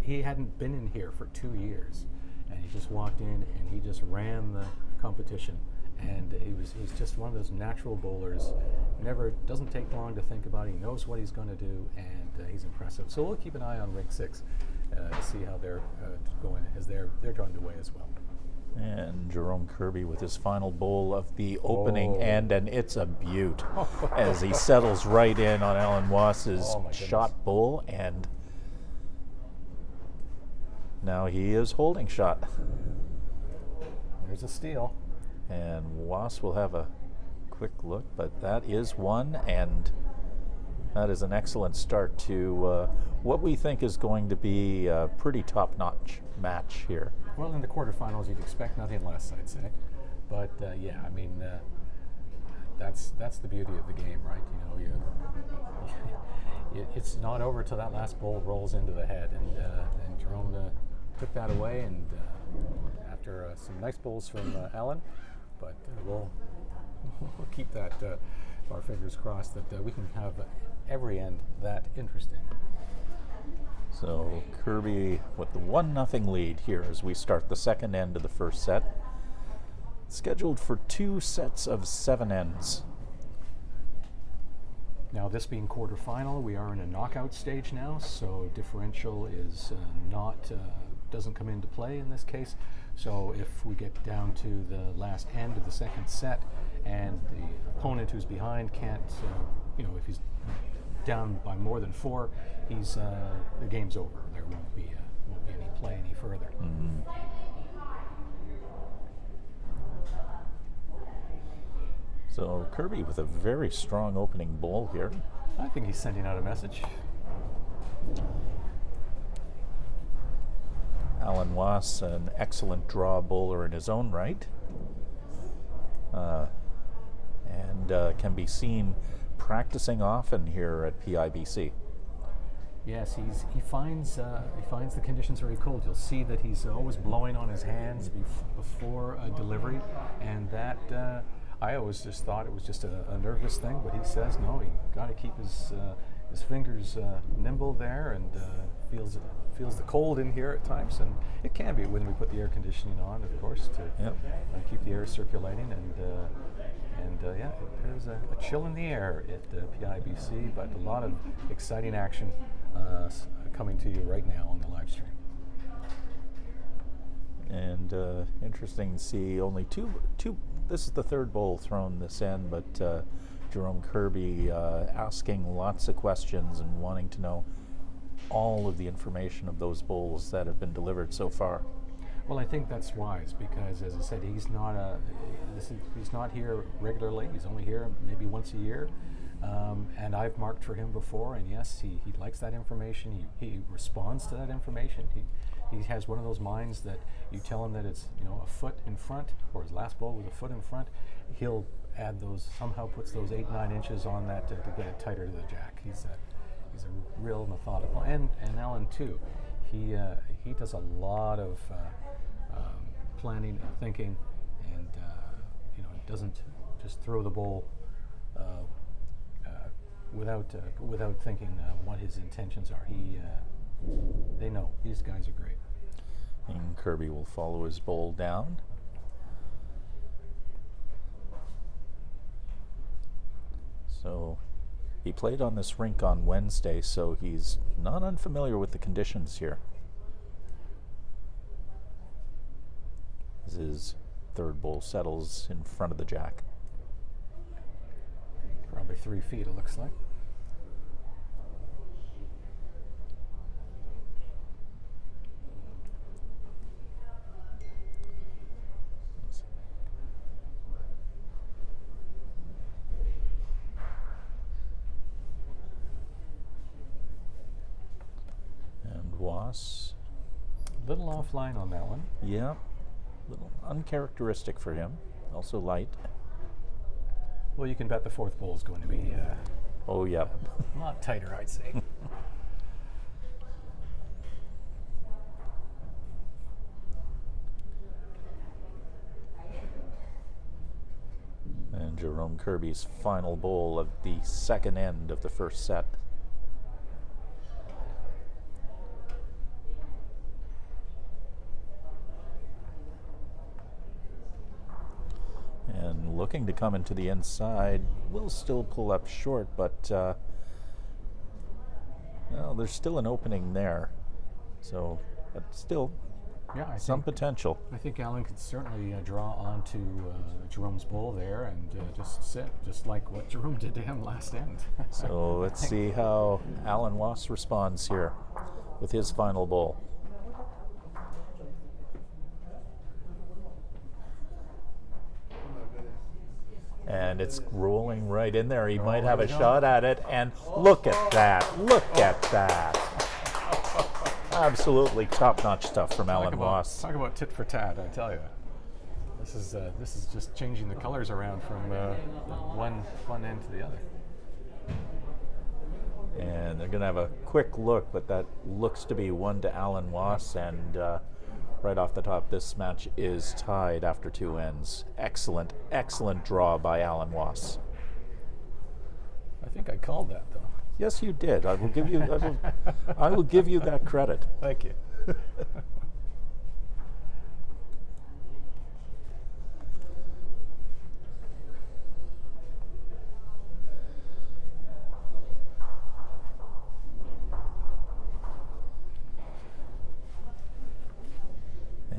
he hadn't been in here for 2 years, and he just walked in and he just ran the competition. And he's just one of those natural bowlers. Doesn't take long to think about. He knows what he's going to do, and he's impressive. So we'll keep an eye on rink 6 to see how they're going, as they're drawn away as well. And Jerome Kirby with his final bowl of the opening end, and it's a beaut as he settles right in on Alan Wass's shot bowl, and now he is holding shot. There's a steal. And Wass will have a quick look, but that is one, and that is an excellent start to what we think is going to be a pretty top-notch match here. Well, in the quarterfinals, you'd expect nothing less, I'd say. But yeah, I mean, that's the beauty of the game, right? You know, it's not over till that last bowl rolls into the head, and Jerome took that away, and after some nice bowls from Alan. But we'll keep that, our fingers crossed that we can have every end that interesting. So Kirby with the 1-0 lead here as we start the second end of the first set. Scheduled for 2 sets of 7 ends. Now this being quarterfinal, we are in a knockout stage now, so differential is doesn't come into play in this case. So if we get down to the last end of the second set and the opponent who's behind can't, if he's down by more than 4, the game's over. There won't be any play any further. Mm-hmm. So Kirby with a very strong opening bowl here. I think he's sending out a message. Alan Wass, an excellent draw bowler in his own right, and can be seen practicing often here at PIBC. Yes, he finds the conditions very cold. You'll see that he's always blowing on his hands before a delivery, and that I always just thought it was just a nervous thing, but he says no. He got to keep his fingers nimble there, and feels the cold in here at times, and it can be when we put the air conditioning on, of course, to keep the air circulating, and there's a chill in the air at PIBC, but a lot of exciting action coming to you right now on the live stream. And interesting to see only two. This is the third bowl thrown this end, but Jerome Kirby asking lots of questions and wanting to know all of the information of those bowls that have been delivered so far. Well, I think that's wise because, as I said, he's not here regularly. He's only here maybe once a year, and I've marked for him before. And yes, he likes that information. He responds to that information. He has one of those minds that you tell him that it's a foot in front, or his last ball was a foot in front. He'll add those, somehow puts those 8-9 inches on that to get it tighter to the jack. He's a real methodical, and Alan too. He does a lot of planning and thinking, and doesn't just throw the ball without thinking what his intentions are. They know these guys are great. And Kirby will follow his bowl down. So he played on this rink on Wednesday, so he's not unfamiliar with the conditions here. As his third bowl settles in front of the jack. Probably 3 feet, it looks like. And Was. Little offline on that one. Yeah. Little uncharacteristic for him. Also light. Well, you can bet the fourth bowl is going to be Oh, yeah. a lot tighter, I'd say. And Jerome Kirby's final bowl of the second end of the first set. And looking to come into the inside, will still pull up short, but well, there's still an opening there. So, but still, Yeah, some potential. I think Alan could certainly draw onto Jerome's bowl there and just sit, just like what Jerome did to him last end. So let's see how Alan Was responds here with his final bowl. And it's rolling right in there. He might have a shot at it. And look at that. Look at that. Absolutely top-notch stuff from Alan Was. Talk about tit for tat, I tell you. This is just changing the colors around from one end to the other. And they're going to have a quick look, but that looks to be one to Alan Was. And right off the top, this match is tied after 2 ends. Excellent, excellent draw by Alan Was. I think I called that, though. Yes, you did. I will give you. I will give you that credit. Thank you.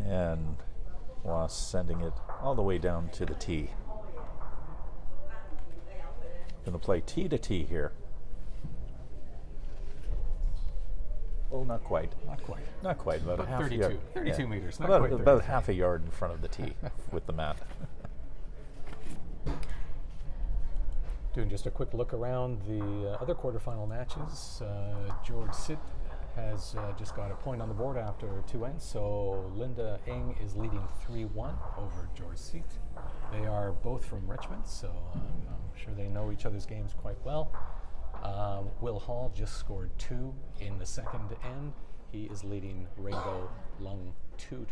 And Was sending it all the way down to the tee. Going to play tee to tee here. Well, not quite. Not quite. Not quite. About a half 32. yard. 32 meters. Not About, quite about 33. half a yard in front of the tee with the mat. Doing just a quick look around the other quarterfinal matches. George Sitt has just got a point on the board after 2 ends, so Linda Ng is leading 3-1 over George Sitt. They are both from Richmond, so I'm sure they know each other's games quite well. Will Hall just scored 2 in the second end. He is leading Rainbow Lung 2-1.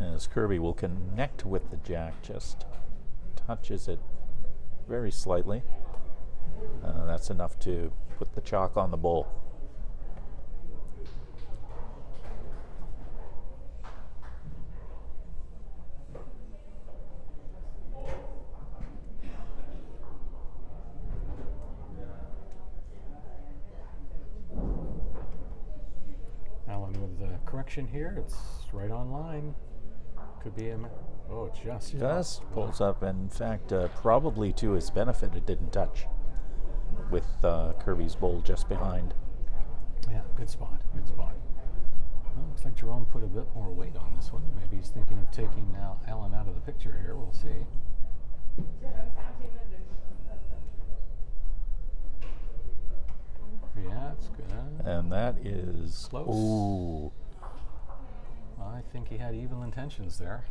As Kirby will connect with the jack, just touches it very slightly. That's enough to put the chalk on the bowl. Alan with the correction here. It's right on line. Could be him. Oh, just Pulls up. In fact, probably to his benefit, it didn't touch with Kirby's bowl just behind. Good spot. Good spot. Well, looks like Jerome put a bit more weight on this one. Maybe he's thinking of taking Alan out of the picture here. We'll see. Yeah, it's good. And that is Close. Ooh. I think he had evil intentions there.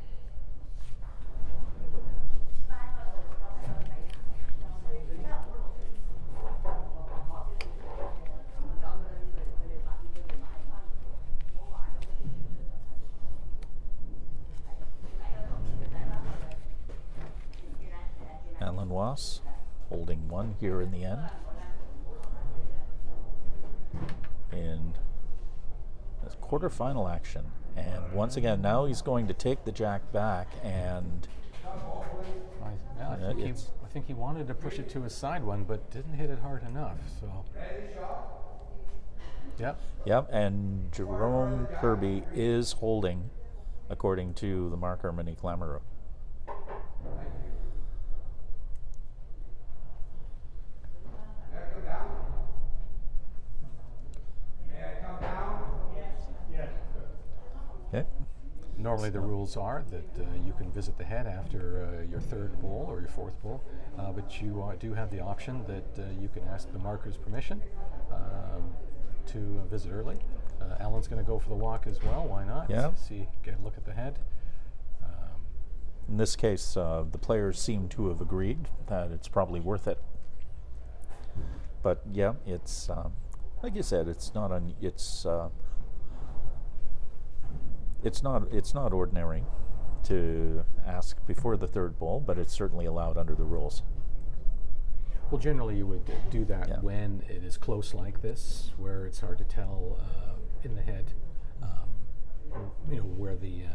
Alan Wass holding one here in the end. In this quarterfinal action. And once again, now he's going to take the jack back, and I think he wanted to push it to his side one, but didn't hit it hard enough. So, yep, and Jerome Kirby is holding, according to the marker, Monique Lamoureux. Okay. Normally the rules are that you can visit the head after your third bowl or your fourth bowl, but you do have the option that you can ask the marker's permission to visit early. Alan's going to go for the walk as well. Why not? Yeah. Get a look at the head. In this case, the players seem to have agreed that it's probably worth it. But yeah, it's like you said, it's not it's not ordinary to ask before the third bowl, but it's certainly allowed under the rules. Well, generally you would do that when it is close like this, where it's hard to tell in the head, where the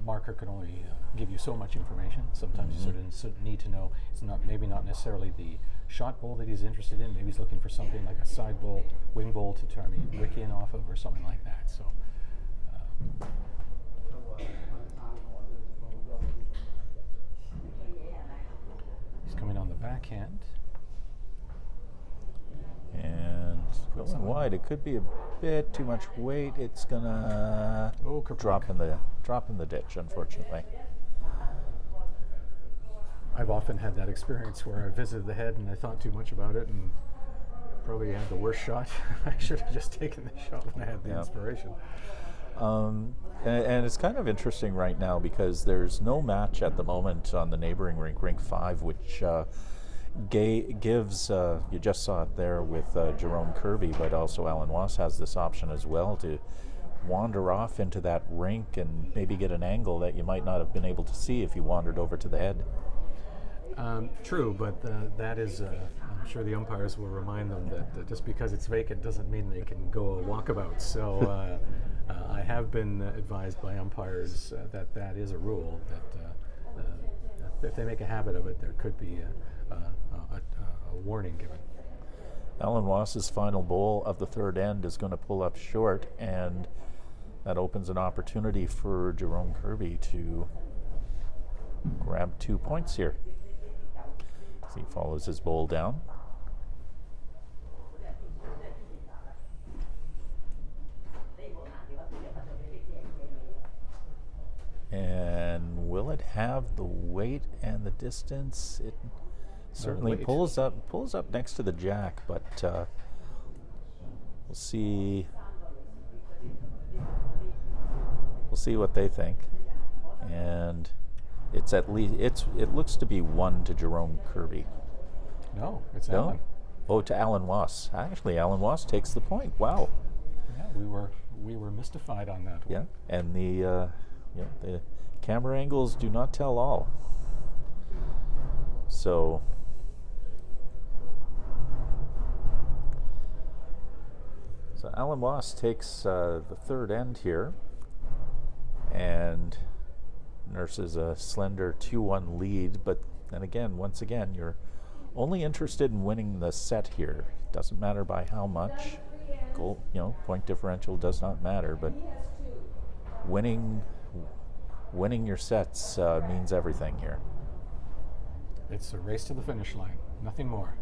marker can only give you so much information. Sometimes you sort of need to know. It's maybe not necessarily the shot bowl that he's interested in. Maybe he's looking for something like a side bowl, wing bowl to try to wick in off of, or something like that. So. He's coming on the backhand. And going wide, it could be a bit too much weight. It's gonna drop in the ditch, unfortunately. I've often had that experience where I visited the head and I thought too much about it and probably had the worst shot. I should have just taken the shot when I had the inspiration. And it's kind of interesting right now because there's no match at the moment on the neighboring rink 5, which gives, you just saw it there with Jerome Kirby, but also Alan Wass has this option as well to wander off into that rink and maybe get an angle that you might not have been able to see if you wandered over to the head. True, but that is, I'm sure the umpires will remind them that just because it's vacant doesn't mean they can go a walkabout. So I have been advised by umpires that is a rule, that if they make a habit of it, there could be a warning given. Alan Wass's final bowl of the third end is going to pull up short, and that opens an opportunity for Jerome Kirby to grab 2 points here. He follows his bowl down. And will it have the weight and the distance? It certainly pulls up next to the jack, but we'll see. We'll see what they think. And it's at least it looks to be 1 to Jerome Kirby. No, it's Alan. Oh, to Alan Wass. Actually, Alan Wass takes the point. Wow. Yeah, we were mystified on that one. Yeah, and the camera angles do not tell all. So Alan Wass takes the third end here and nurses a slender 2-1 lead, but then again, once again, you're only interested in winning the set here. Doesn't matter by how much. Goal, point differential does not matter, but winning your sets means everything here. It's a race to the finish line, nothing more.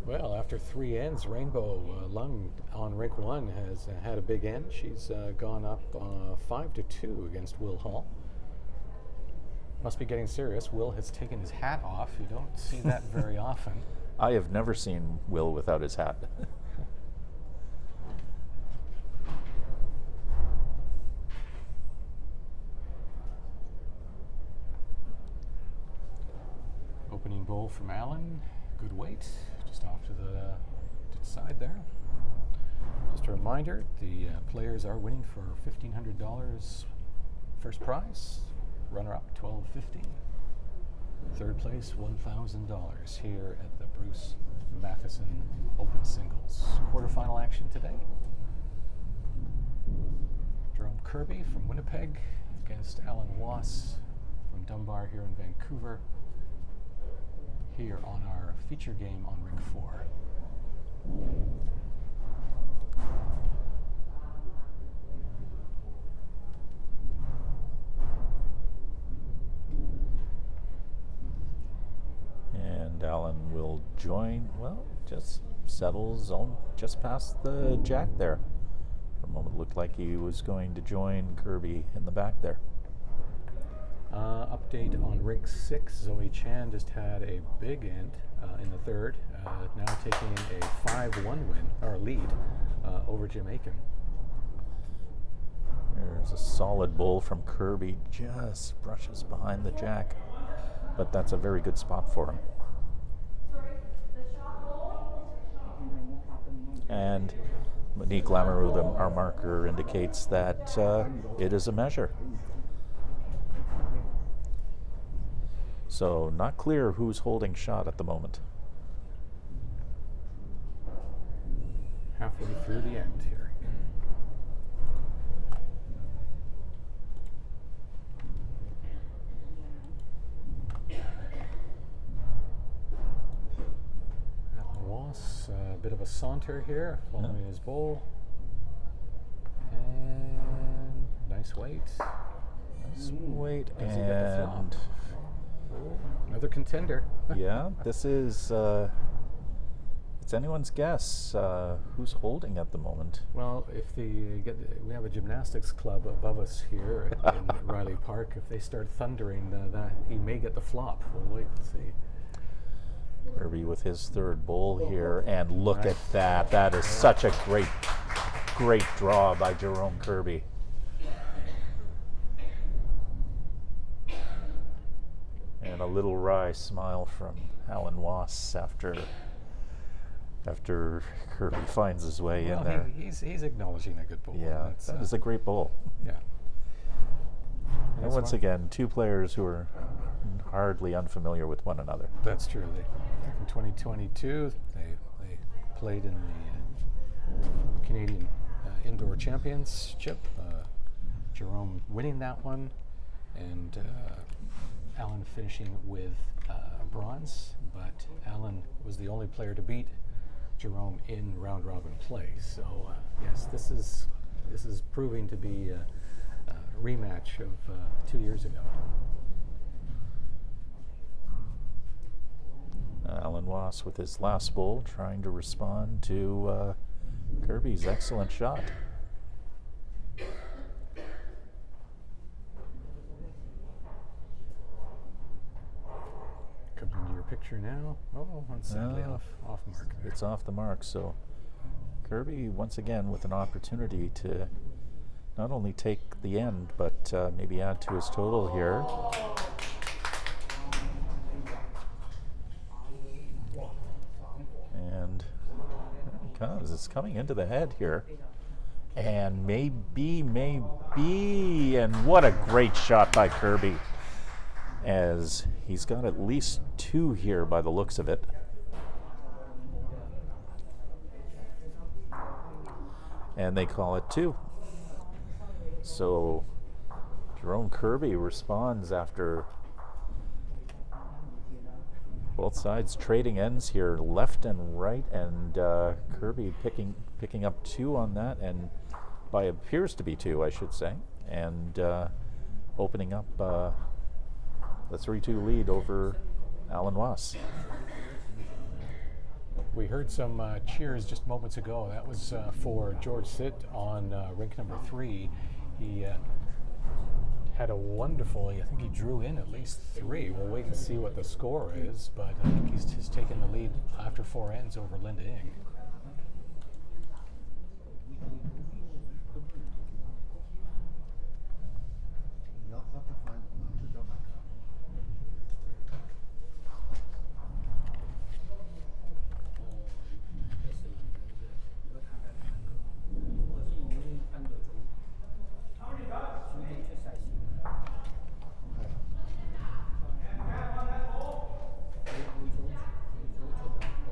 Well, after 3 ends, Rainbow Lung on rink 1 has had a big end. She's gone up 5-2 against Will Hall. Must be getting serious. Will has taken his hat off. You don't see that very often. I have never seen Will without his hat. Opening bowl from Allen. Good weight. Just off to the side there. Just a reminder, the players are winning for $1,500 first prize. Runner-up, $1,250. Third place, $1,000 here at the Bruce Matheson Open Singles. Quarterfinal action today. Jerome Kirby from Winnipeg against Alan Wass from Dunbar here in Vancouver. Here on our feature game on rink 4. And Alan will join, well, just settles on just past the jack there. For a moment it looked like he was going to join Kirby in the back there. Update on rink 6. Zoe Chan just had a big end in the third, now taking a 5-1 win, or lead, over Jim Aiken. There's a solid bowl from Kirby, just brushes behind the jack, but that's a very good spot for him. And Monique Lamoureux, our marker, indicates that it is a measure. So not clear who's holding shot at the moment. Halfway through the end here. Alan Wass, a bit of a saunter here, following his bowl. And nice weight. Nice weight, Does he get the flop? and Another contender. yeah, this is, it's anyone's guess who's holding at the moment. Well, if we have a gymnastics club above us here in Riley Park. If they start thundering, that he may get the flop. We'll wait and see. Kirby with his third bowl here, and look at that. That is such a great draw by Jerome Kirby. And a little wry smile from Alan Wass after Kirby finds his way in there. He's acknowledging a good bowl. Yeah, that is a great bowl. Yeah. And once again, two players who are hardly unfamiliar with one another. That's true. Back in 2022, they played in the Canadian Indoor Championship. Jerome winning that one, and Alan finishing with bronze. But Alan was the only player to beat Jerome in round robin play. So yes, this is proving to be a rematch of 2 years ago. Alan Wass with his last bowl trying to respond to Kirby's excellent shot. Comes into your picture now. Oh, sadly off mark there. It's off the mark, so Kirby once again with an opportunity to not only take the end, but maybe add to his total here. And here it comes. It's coming into the head here. And maybe, and what a great shot by Kirby, as he's got at least two here by the looks of it. And they call it two. So Jerome Kirby responds after both sides trading ends here, left and right, and Kirby picking up two on that, and by appears to be two, I should say, and opening up the 3-2 lead over Alan Wass. We heard some cheers just moments ago. That was for George Sitt on rink number 3. He had a wonderful, I think he drew in at least 3. We'll wait and see what the score is, but I think he's taken the lead after 4 ends over Linda Ing.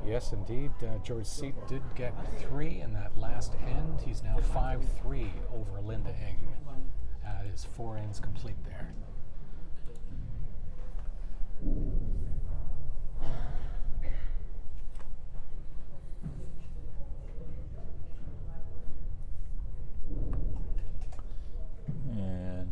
Yes, indeed. George Sitt did get 3 in that last end. He's now 5-3 over Linda Ing. That is 4 ends complete there. And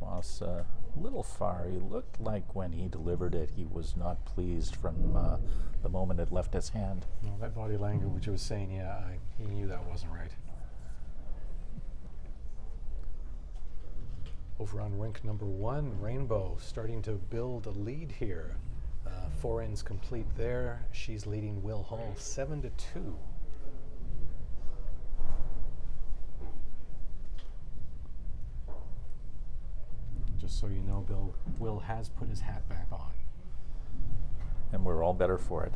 was a little far. He looked like when he delivered it, he was not pleased from the moment it left his hand. Well, that body language was saying, yeah, he knew that wasn't right. Over on rink number 1, Rainbow starting to build a lead here. 4 ends complete there. She's leading Will Hall 7-2. Just so you know, Bill, Will has put his hat back on. And we're all better for it.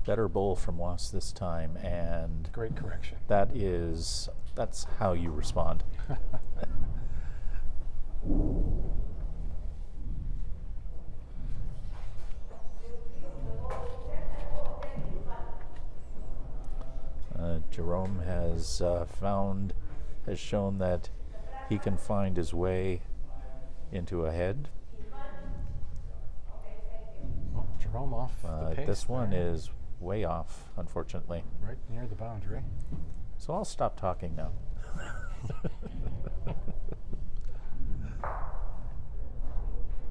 Better bowl from Was this time, and Great correction. that's how you respond. Jerome has shown that he can find his way into a head. Oh, Jerome off the pace. This one there. is way off, unfortunately. Right near the boundary. So I'll stop talking now.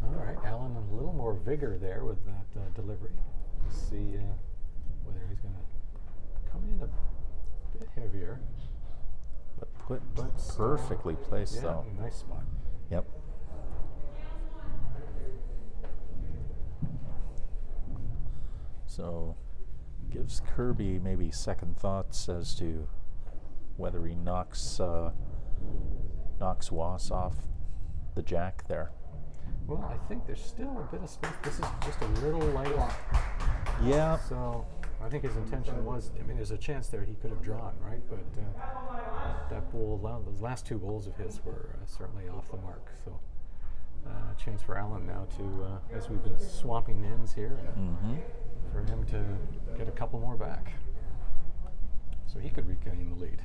All right, Alan, a little more vigor there with that delivery. See whether he's going to come in a bit heavier. But perfectly placed, Yeah, though. nice spot. Yep. So gives Kirby maybe second thoughts as to whether he knocks Was off the jack there. Well, I think there's still a bit of space. This is just a little light. Yeah. So I think his intention was, I mean, there's a chance there he could have drawn, right? But that bowl, those last 2 bowls of his were certainly off the mark. So a chance for Alan now to, as we've been swapping ends here, for him to get a couple more back. So he could regain the lead.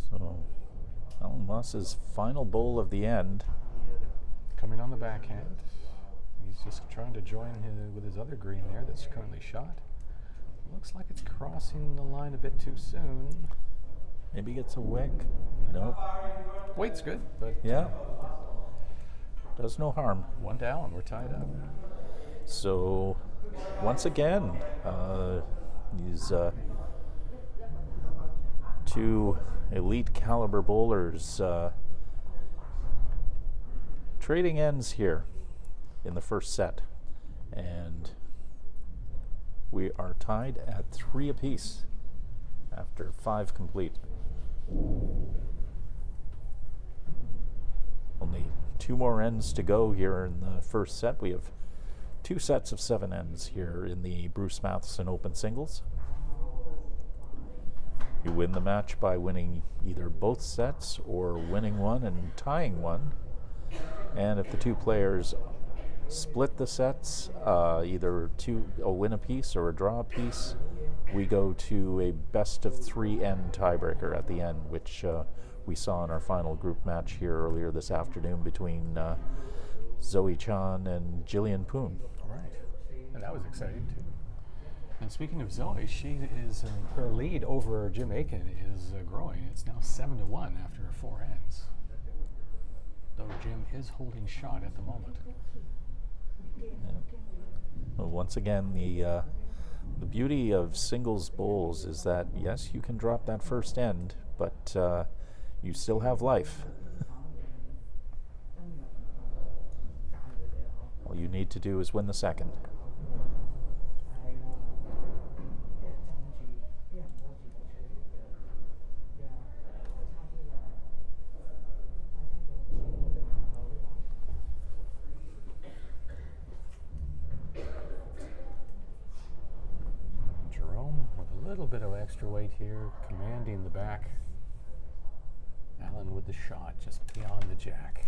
So Alan Was's final bowl of the end. Coming on the backhand. He's just trying to join with his other green there that's currently shot. Looks like it's crossing the line a bit too soon. Maybe gets a wick. Nope. Weight's good, but Yeah. Does no harm. 1 down, we're tied up. So once again, these 2 elite caliber bowlers trading ends here in the first set, and we are tied at 3 apiece after 5 complete. Only 2 more ends to go here in the first set. We have 2 sets of 7 ends here in the Bruce Matheson Open Singles. You win the match by winning either both sets or winning one and tying one. And if the 2 players split the sets, either a win a piece or a draw a piece, we go to a best of 3 end tiebreaker at the end, which we saw in our final group match here earlier this afternoon between Zoe Chan and Jillian Poon. Right. And that was exciting too. And speaking of Zoe, she is her lead over Jim Aiken is growing. It's now 7-1 after 4 ends. Though Jim is holding shot at the moment. Well, once again, the beauty of singles bowls is that yes, you can drop that first end, but you still have life. All you need to do is win the second. Jerome with a little bit of extra weight here, commanding the back. Allen with the shot just beyond the jack.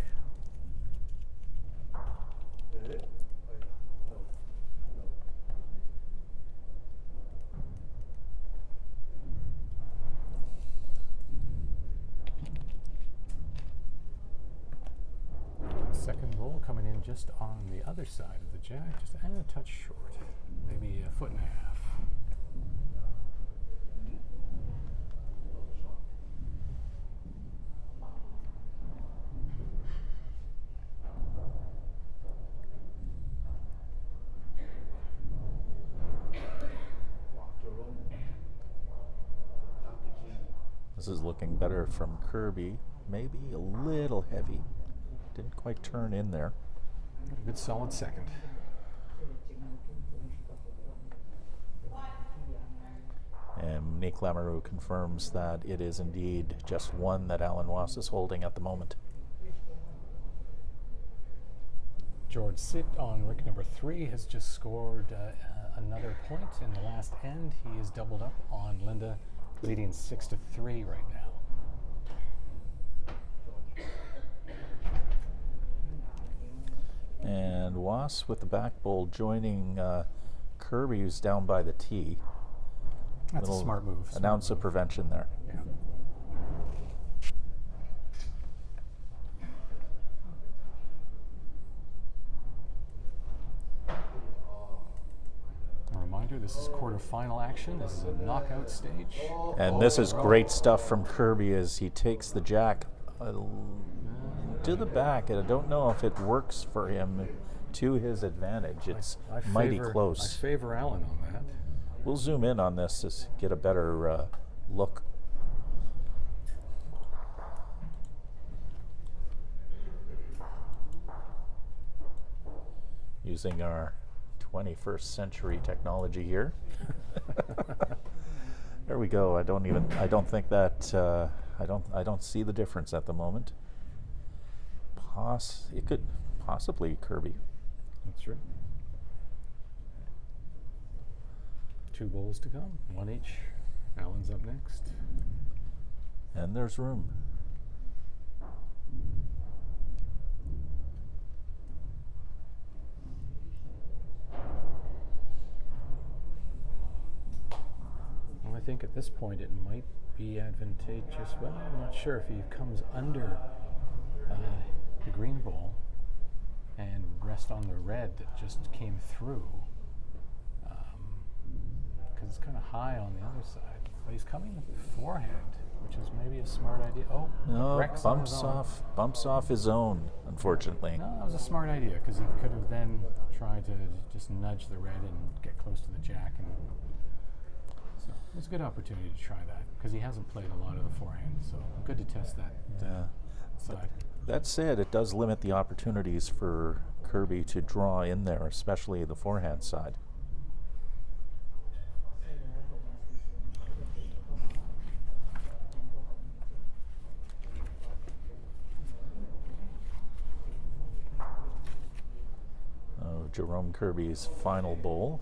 Second bowl coming in just on the other side of the jack, just a touch short, maybe a foot and a half. This is looking better from Kirby. Maybe a little heavy. Didn't quite turn in there. A good solid second. And Monique Lamoureux confirms that it is indeed just one that Alan Wass is holding at the moment. George Sit on Rick number 3 has just scored another point in the last end. He is doubled up on Linda, leading 6-3 right now. And Wass with the back bowl joining Kirby, who's down by the tee. That's a smart move. An ounce of prevention there. Yeah. A reminder, this is quarterfinal action. This is a knockout stage. And this is great stuff from Kirby as he takes the jack to the back, and I don't know if it works for him to his advantage. It's mighty close. I favor Allen on that. We'll zoom in on this to get a better look. Using our 21st century technology here. There we go. I don't think that I don't see the difference at the moment. It could possibly Kirby. That's right. 2 bowls to come, 1 each. Allen's up next. And there's room. Well, I think at this point it might be advantageous. Well, I'm not sure if he comes under the green bowl and rest on the red that just came through, because it's kind of high on the other side. But he's coming forehand, which is maybe a smart idea. Oh, no, Rex on his own. bumps off his own, unfortunately. No, that was a smart idea, because he could have then tried to just nudge the red and get close to the jack, and so it was a good opportunity to try that, because he hasn't played a lot of the forehand, so good to test that side. That said, it does limit the opportunities for Kirby to draw in there, especially the forehand side. Jerome Kirby's final bowl.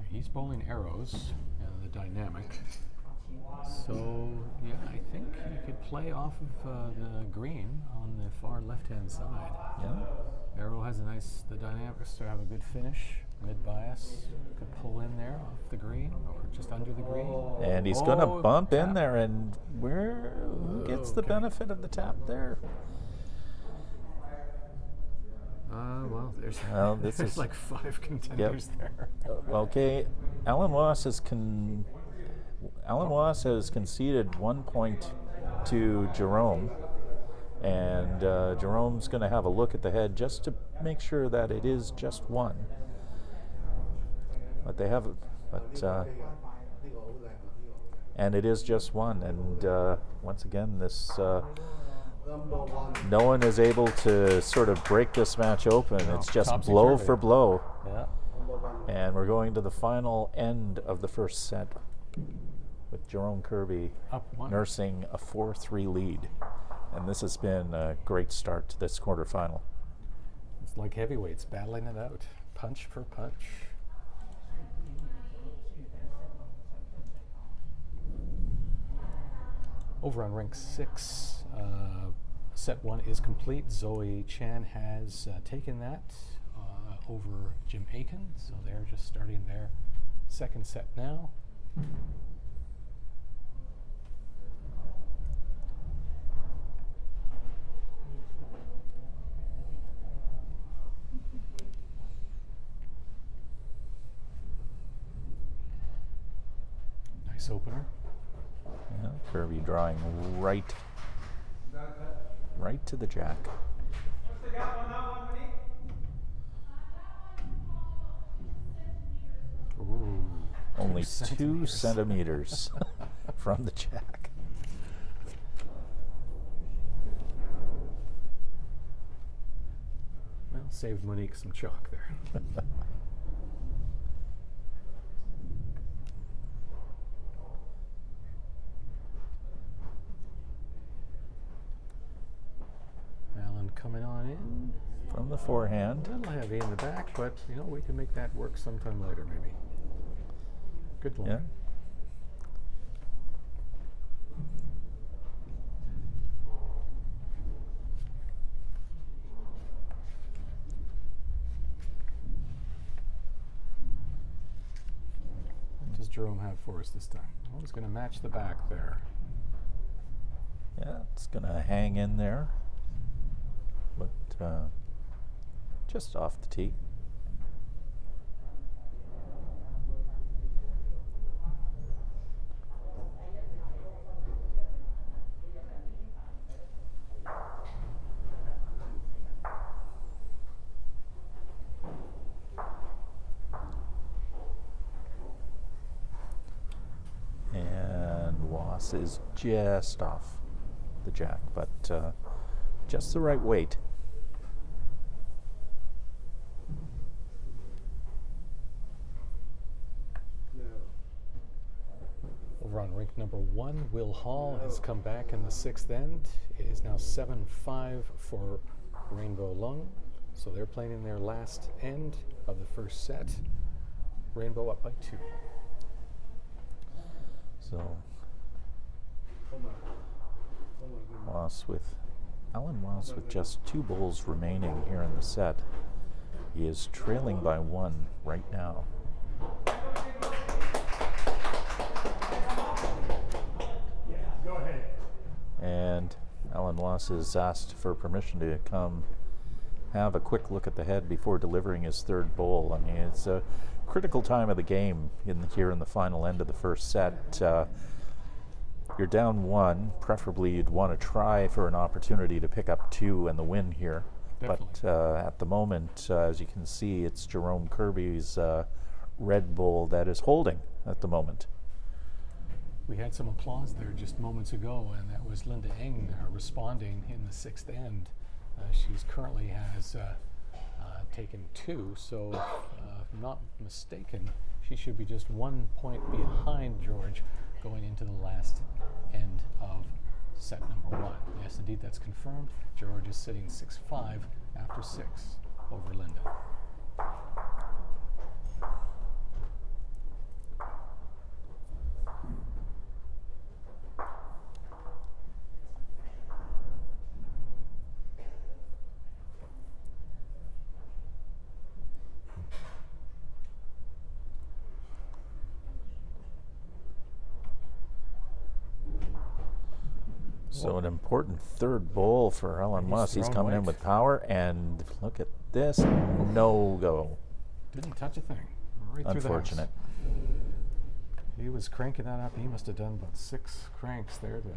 He's bowling arrows, the dynamic. So, yeah, I think he could play off of the green on the far left-hand side. Yeah. Arrow has the dynamics to have a good finish, mid-bias. Could pull in there off the green or just under the green. And he's going to bump in there, and who gets the benefit of the tap there? Well, there's, Well, this there's is- like 5 contenders there. Okay, Alan Wass has conceded 1 point to Jerome, and Jerome's going to have a look at the head just to make sure that it is just one. But they have, and it is just one. And once again, this no one is able to sort of break this match open. No, It's just topsy-turvy. blow for blow. Yeah. And we're going to the final end of the first set with Jerome Kirby Up 1. nursing a 4-3 lead. And this has been a great start to this quarterfinal. It's like heavyweights battling it out, punch for punch. Over on rink 6, set 1 is complete. Zoe Chan has taken that over Jim Aiken, so they're just starting their second set now. Nice opener. Yeah, Kirby drawing right to the jack. What's the gap on that one, Monique? Ooh, Only 2 2 centimeters from the jack. Well, saved Monique some chalk there. Alan coming on in. From the forehand. A little heavy in the back, but you know, we can make that work sometime later, maybe. Good one. Yeah. What does Jerome have for us this time? Oh, he's going to match the back there. Yeah, it's going to hang in there. But just off the tee. And Wass is just off the jack, but just the right weight. Over on rink number 1, Will Hall has come back in the 6th end. It is now 7-5 for Rainbow Lung. So they're playing in their last end of the first set. Rainbow up by 2. So Alan Wass with just 2 bowls remaining here in the set. He is trailing by 1 right now. Go ahead. And Alan Wass is asked for permission to come have a quick look at the head before delivering his 3rd bowl. I mean, it's a critical time of the game here in the final end of the first set. You're down 1. Preferably, you'd want to try for an opportunity to pick up 2 and the win here. Definitely. But at the moment, as you can see, it's Jerome Kirby's red bowl that is holding at the moment. We had some applause there just moments ago, and that was Linda Eng responding in the 6th end. She's currently has taken 2, so if I'm not mistaken, she should be just 1 point behind George going into the last end of set number 1. Yes, indeed, that's confirmed. George is sitting 6-5 after 6 over Linda. So an important third bowl for Alan He's Moss. He's thrown coming in white. with power, and look at this, no go. Didn't touch a thing. Right through the house. Unfortunate. He was cranking that up. He must have done about 6 cranks there to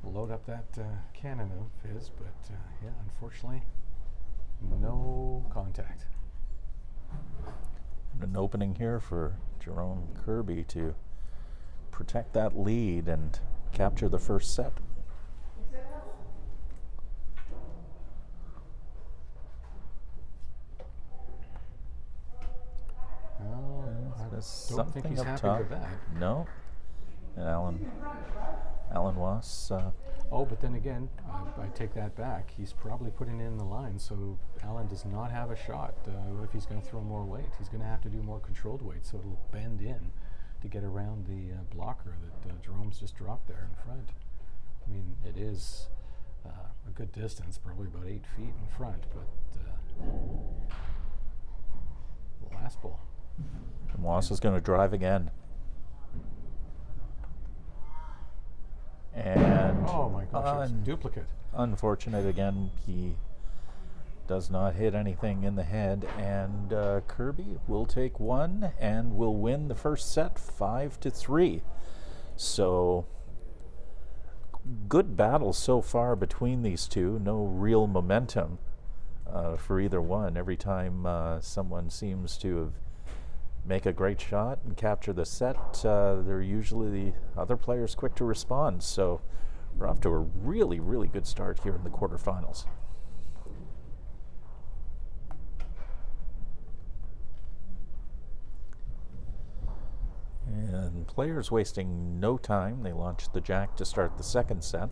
load up that cannon of his, but yeah, unfortunately, no contact. An opening here for Jerome Kirby to protect that lead and capture the first set. I don't think he's happy with that. No. And Alan Wass. Oh, but then again, I take that back. He's probably putting in the line, so Alan does not have a shot if he's going to throw more weight. He's going to have to do more controlled weight, so it'll bend in to get around the blocker that Jerome's just dropped there in front. I mean, it is a good distance, probably about 8 feet in front, but the last ball. And Wass is going to drive again. And oh my gosh, it's duplicate. Unfortunate again. He does not hit anything in the head, and Kirby will take one and will win the first set 5-3. So good battle so far between these two. No real momentum for either one. Every time someone seems to make a great shot and capture the set, they're usually the other players quick to respond. So we're off to a really, really good start here in the quarterfinals. And players wasting no time. They launched the jack to start the second set.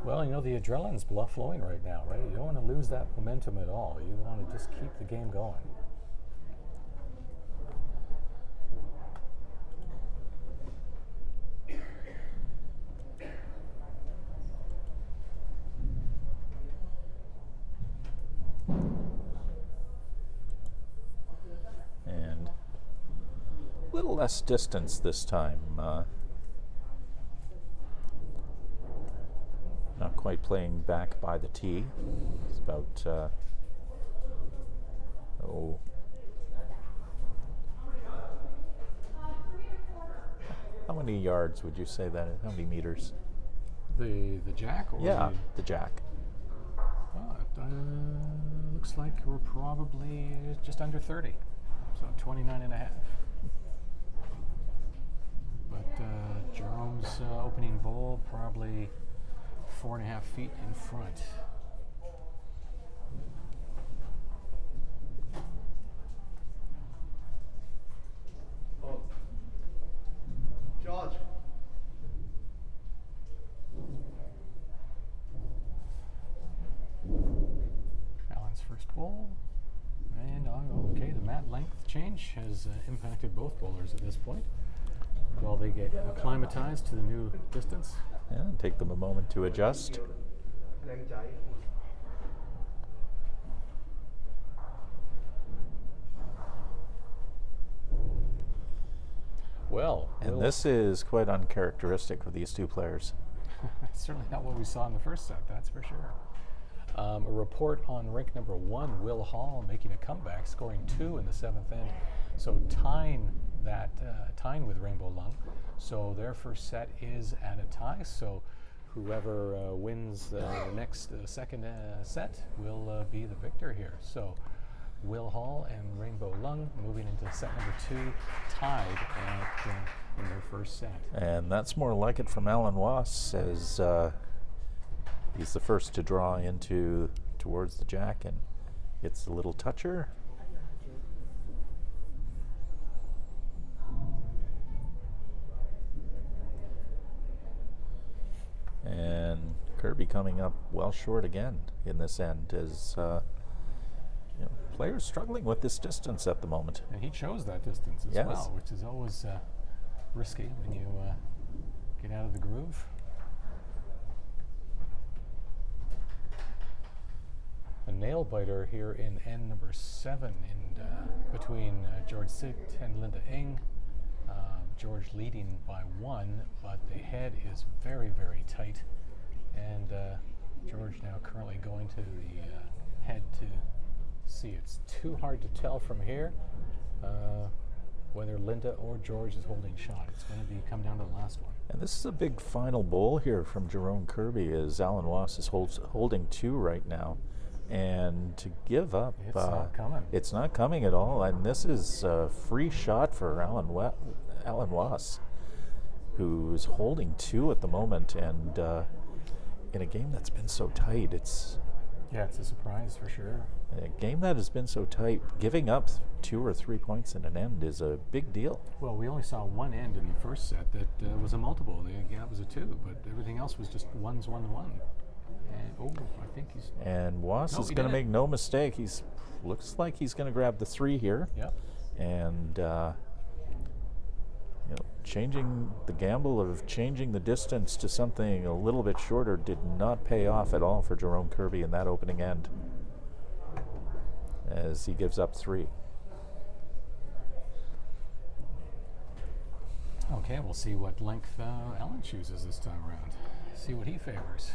Well, you know, the adrenaline's flowing right now, right? You don't want to lose that momentum at all. You want to just keep the game going. And a little less distance this time. Not quite playing back by the tee. It's about, how many yards would you say that is? How many meters? The jack? Or Yeah, the jack. Looks like we're probably just under 30, so 29 and a half. But Jerome's opening bowl probably 4.5 feet in front. George. Alan's first bowl. And okay, the mat length change has impacted both bowlers at this point. While they get acclimatized to the new distance. Yeah, take them a moment to adjust. Well, And this is quite uncharacteristic of these two players. certainly not what we saw in the first set, that's for sure. A report on rink number 1, Will Hall making a comeback, scoring 2 in the 7th end. So tying with Rainbow Lung. So their first set is at a tie. So whoever wins the next second set will be the victor here. So Will Hall and Rainbow Lung moving into set number 2, tied in their first set. And that's more like it from Alan Wass, as he's the first to draw into towards the jack and gets the little toucher. And Kirby coming up well short again in this end, as players struggling with this distance at the moment. And he chose that distance as well, which is always risky when you get out of the groove. A nail biter here in end number 7 in between George Sitt and Linda Ng. George leading by 1, but the head is very, very tight. And George now currently going to the head to see. It's too hard to tell from here whether Linda or George is holding shot. It's going to come down to the last one. And this is a big final bowl here from Jerome Kirby, as Alan Wass is holding 2 right now. And to give up, It's not coming. It's not coming at all. And this is a free shot for Alan Wass, who's holding 2 at the moment. And in a game that's been so tight, it's a surprise for sure. a game that has been so tight. Giving up 2 or 3 points in an end is a big deal. Well, we only saw one end in the first set that was a multiple. That was a 2, but everything else was just 1s, 1, 1. And I think he's. And Wass is going to make no mistake. Looks like he's going to grab the 3 here. Yep. And changing the gamble of changing the distance to something a little bit shorter did not pay off at all for Jerome Kirby in that opening end, as he gives up 3. Okay, we'll see what length Alan chooses this time around. See what he favors.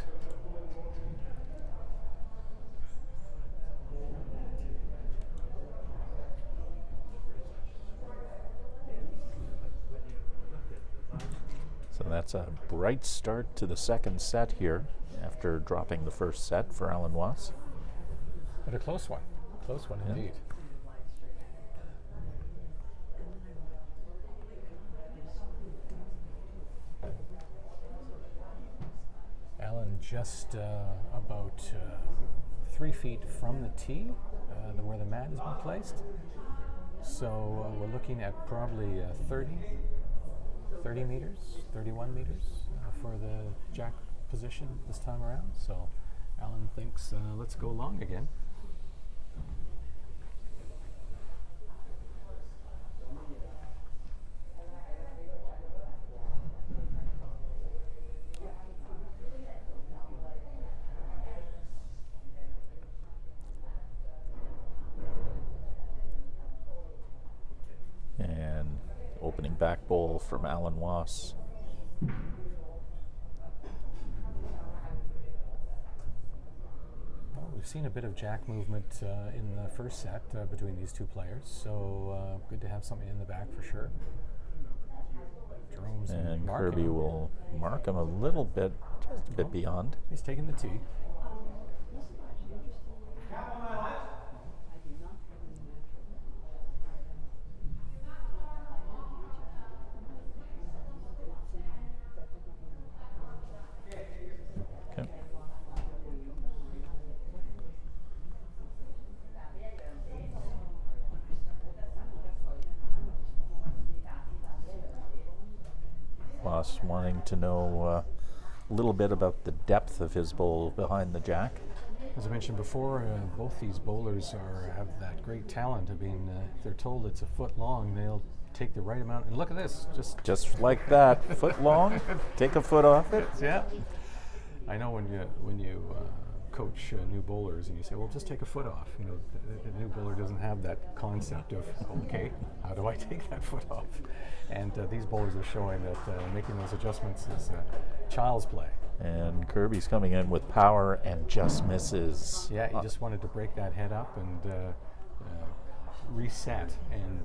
So that's a bright start to the second set here after dropping the first set for Alan Wass. But a close one. Close one indeed. Alan just about 3 feet from the tee, where the mat has been placed. So we're looking at probably 30 meters, 31 meters for the jack position this time around. So Alan thinks, let's go long again. And opening back bowl from Alan Wass. Well, we've seen a bit of jack movement in the first set between these 2 players, so good to have something in the back for sure. Jerome's And marking Kirby him. will mark him a little bit, just a bit beyond. He's taking the tee. Okay. Wass wanting to know a little bit about the depth of his bowl behind the jack. As I mentioned before, both these bowlers have that great talent of being, if they're told it's a foot long, they'll take the right amount. And look at this, Just like that, foot long, take a foot off it. yeah. I know when you coach new bowlers and you say, well, just take a foot off. You know, the new bowler doesn't have that concept of, okay, how do I take that foot off? And these bowlers are showing that making those adjustments is child's play. And Kirby's coming in with power and just misses. Yeah, he just wanted to break that head up and reset, and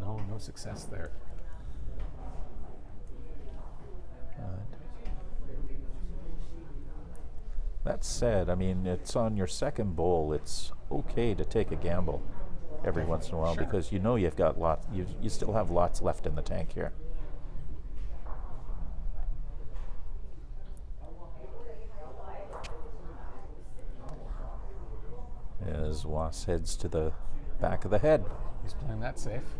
no success there. That said, I mean, it's on your second bowl. It's okay to take a gamble every once in a while, Sure. because you know you've got lots. You still have lots left in the tank here. As Wass heads to the back of the head. He's playing that safe.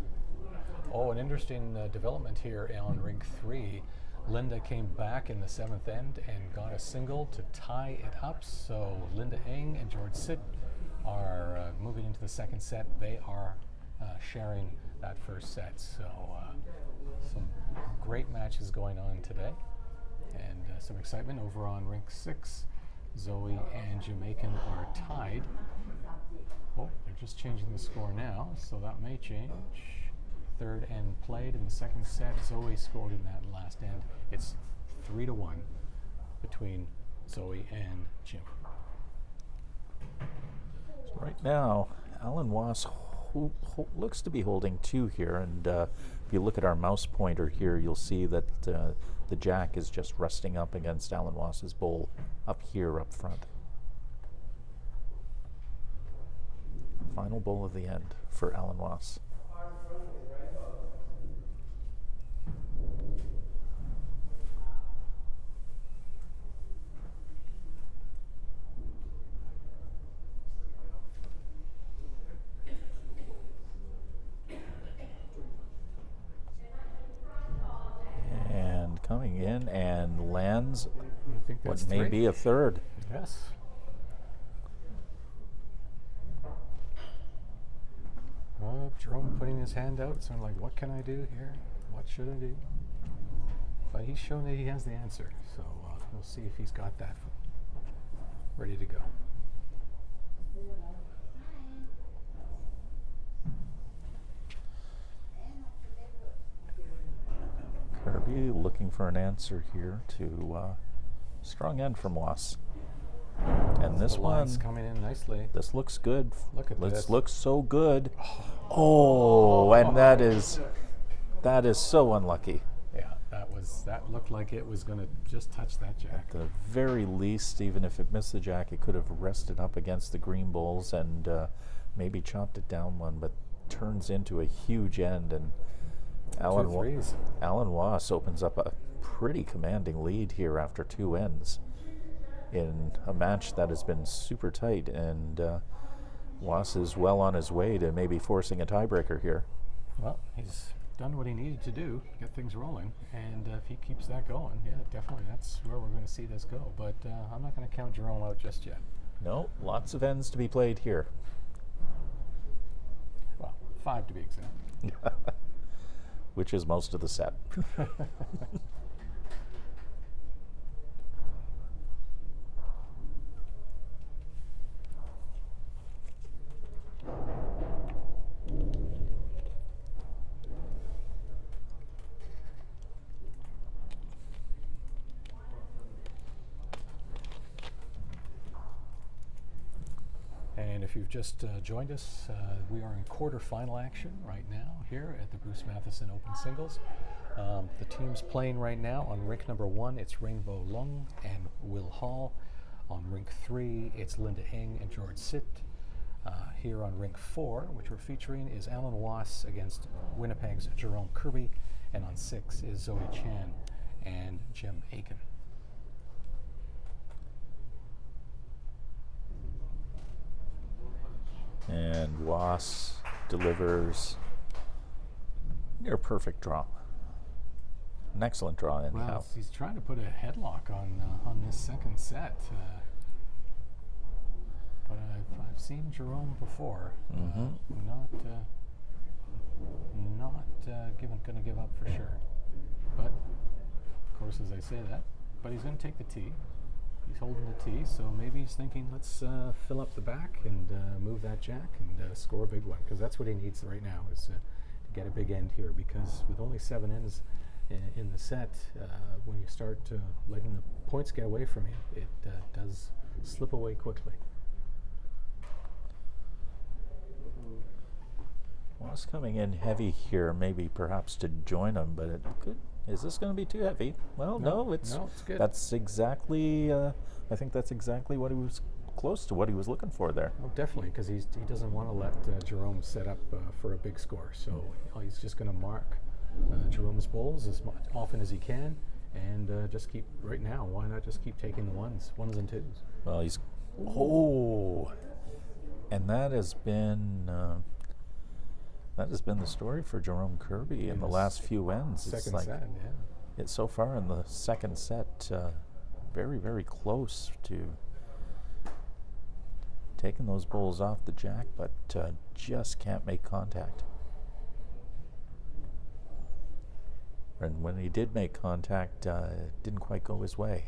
Oh, an interesting development here on ring 3. Linda came back in the 7th end and got a single to tie it up. So Linda Ng and George Sid are moving into the second set. They are sharing that first set. So some great matches going on today, and some excitement over on ring 6. Zoe and Jamaican are tied. Oh, they're just changing the score now, so that may change. third end played. In the second set, Zoe scored in that last end. It's 3-1 between Zoe and Jim. So right now, Alan Wass looks to be holding 2 here, and if you look at our mouse pointer here, you'll see that the jack is just resting up against Alan Wass's bowl up here up front. Final bowl of the end for Alan Wass. And coming in and lands I think that's what may 3. be a third. Yes. Jerome putting his hand out, sort of like, what can I do here? What should I do? But he's shown that he has the answer, so we'll see if he's got that ready to go. Kirby looking for an answer here to strong end from Wass. And this The one, line's coming in nicely. this looks good. Look at This this. looks so good. Oh, and that is so unlucky. Yeah, that looked like it was going to just touch that jack. At the very least, even if it missed the jack, it could have rested up against the green bowls and maybe chopped it down one, but turns into a huge end, and Alan Wass opens up a pretty commanding lead here after 2 ends in a match that has been super tight, and Wass is well on his way to maybe forcing a tiebreaker here. Well, he's done what he needed to do to get things rolling, and if he keeps that going, yeah, definitely that's where we're going to see this go. But I'm not going to count Jerome out just yet. No, lots of ends to be played here. Well, 5 to be exact. Which is most of the set. And if you've just joined us, we are in quarterfinal action right now here at the Bruce Matheson Open Singles. The teams playing right now on rink number 1, it's Rainbow Lung and Will Hall. On rink 3, it's Linda Eng and George Sitt. Here on rink 4, which we're featuring, is Alan Wass against Winnipeg's Jerome Kirby. And on 6 is Zoe Chan and Jim Aiken. And Wass delivers near perfect draw. An excellent draw anyhow. Well, he's trying to put a headlock on this second set. But I've seen Jerome before. Not going to give up for sure. But of course, as I say that, but he's going to take the tee. He's holding the tee, so maybe he's thinking, let's fill up the back and move that jack and score a big one, because that's what he needs right now, is to get a big end here, because with only 7 ends in the set, when you start letting the points get away from you, it does slip away quickly. Wass coming in heavy here, maybe perhaps to join him, but it could. Is this going to be too heavy? Well, no, it's good. That's exactly. I think that's exactly what he was close to what he was looking for there. Well, definitely, because he doesn't want to let Jerome set up for a big score. So he's just going to mark Jerome's bowls as often as he can, and just keep right now. Why not just keep taking the ones and twos? Well, he's and that has been. That has been the story for Jerome Kirby in the last few ends. Second set, yeah. It's so far in the second set, very, very close to taking those bowls off the jack, but just can't make contact. And when he did make contact, it didn't quite go his way.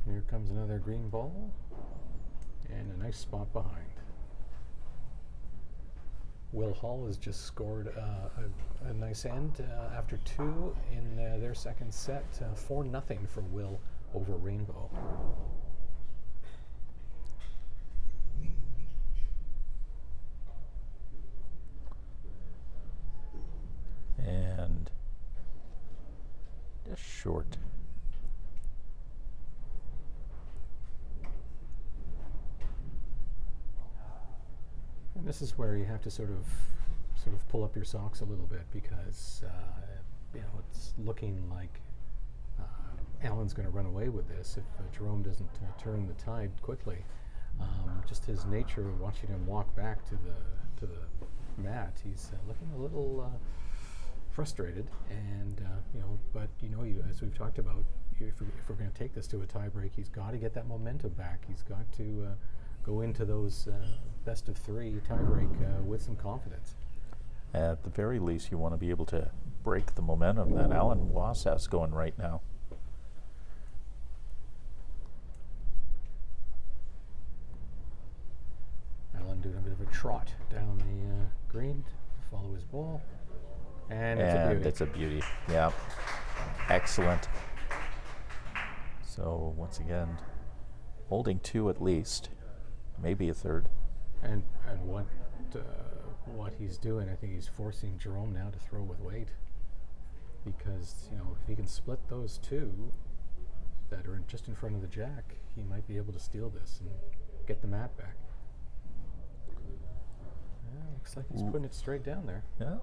Here comes another green ball, and a nice spot behind. Will Hall has just scored a nice end after 2 in their second set. 4-0 for Will over Rainbow. And just short. And this is where you have to sort of pull up your socks a little bit, because it's looking like Alan's going to run away with this if Jerome doesn't turn the tide quickly. Just his nature, watching him walk back to the mat, he's looking a little frustrated, and but as we've talked about, if we're going to take this to a tiebreak, he's got to get that momentum back. He's got to go into those best of 3 tiebreak with some confidence. At the very least, you want to be able to break the momentum that Alan Wass has going right now. Alan doing a bit of a trot down the green to follow his ball. And it's a beauty. It's a beauty. Yeah. Excellent. So once again, holding 2 at least, maybe a third. And what he's doing, I think he's forcing Jerome now to throw with weight, because if he can split those 2 that are just in front of the jack, he might be able to steal this and get the mat back. Yeah, looks like he's putting it straight down there. Yeah.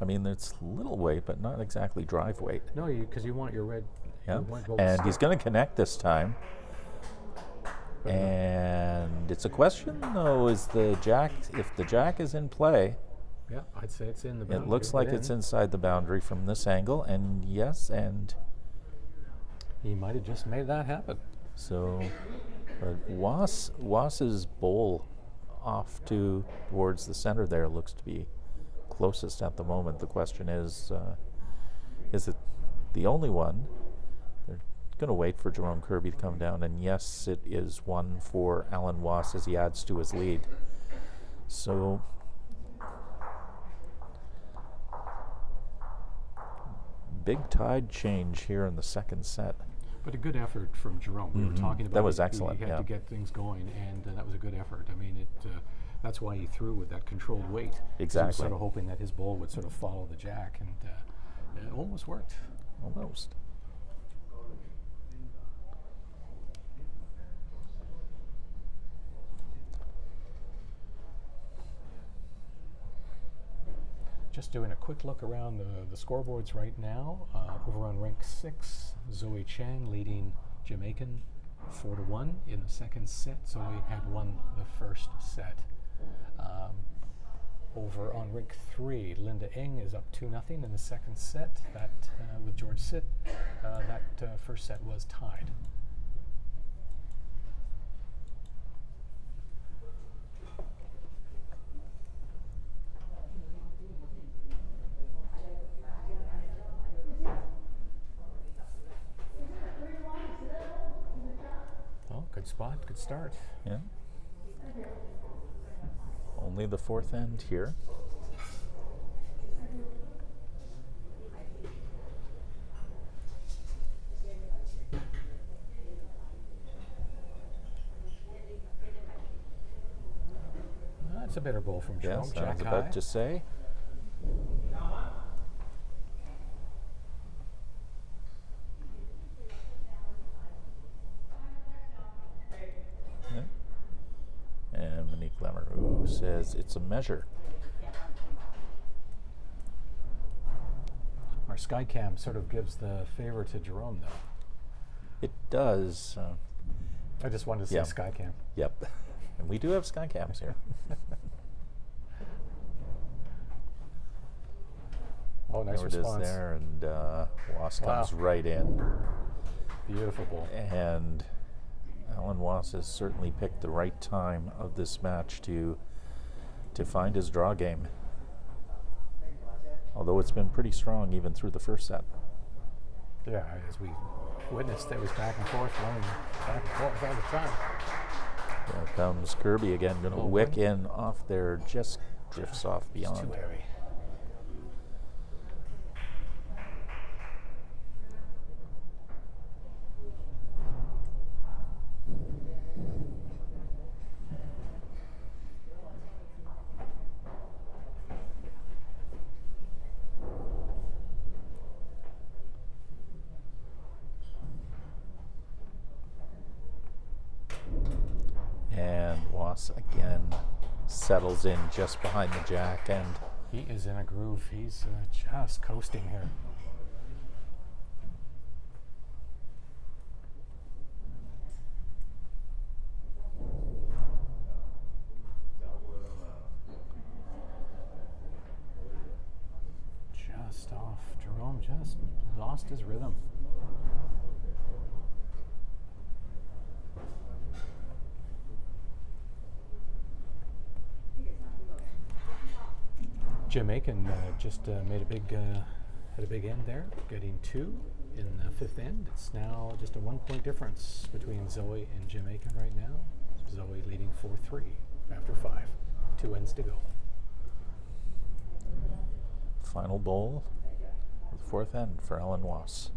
I mean, it's little weight, but not exactly drive weight. No, because you want your red. Yeah. You want gold And stick. he's going to connect this time. And it's a question, though, if the jack is in play, yeah, I'd say it's in the boundary. it looks like it's inside the boundary from this angle, and yes, and he might have just made that happen. so, but Wass's bowl off towards the center there looks to be closest at the moment. The question is it the only one? They're going to wait for Jerome Kirby to come down, and yes, it is one for Alan Wass as he adds to his lead. So big tide change here in the second set. But a good effort from Jerome. We were talking about That was he excellent, had yeah. to get things going, and that was a good effort. I mean, that's why he threw with that controlled weight. Exactly. He was sort of hoping that his ball would sort of follow the jack, and it almost worked. Almost. Just doing a quick look around the scoreboards right now. Over on rank 6, Zoe Chan leading Jamaican 4-1 in the second set. Zoe had won the first set. Over on rank 3, Linda Ng is up 2-0 in the second set. That with George Sitt, that first set was tied. Oh, good spot, good start. Yeah. Only the fourth end here. That's a better ball from Jerome. Yes, I Jack was high. about to say. Yeah. And Monique Lemerou says it's a measure. Our Skycam sort of gives the favor to Jerome, though. It does. I just wanted to say Yeah. Skycam. Yep. And we do have sky cams here. Oh, nice There it is response. there, and Wass comes Wow. right in. Beautiful ball. And Alan Wass has certainly picked the right time of this match to find his draw game. Although it's been pretty strong even through the first set. Yeah, as we witnessed, it was back and forth, one back and forth all the time. There comes Kirby again, going to Oh, wick right. in off there, just drifts off It's beyond. too heavy. And Was again settles in just behind the jack end. He is in a groove. He's just coasting here. Just off. Jerome just lost his rhythm. Jamaican just made a big, had a big end there, getting 2 in the 5th end. It's now just a 1-point difference between Zoe and Jamaican right now. Zoe leading 4-3 after 5. 2 ends to go. Final bowl of the 4th end for Ellen Was.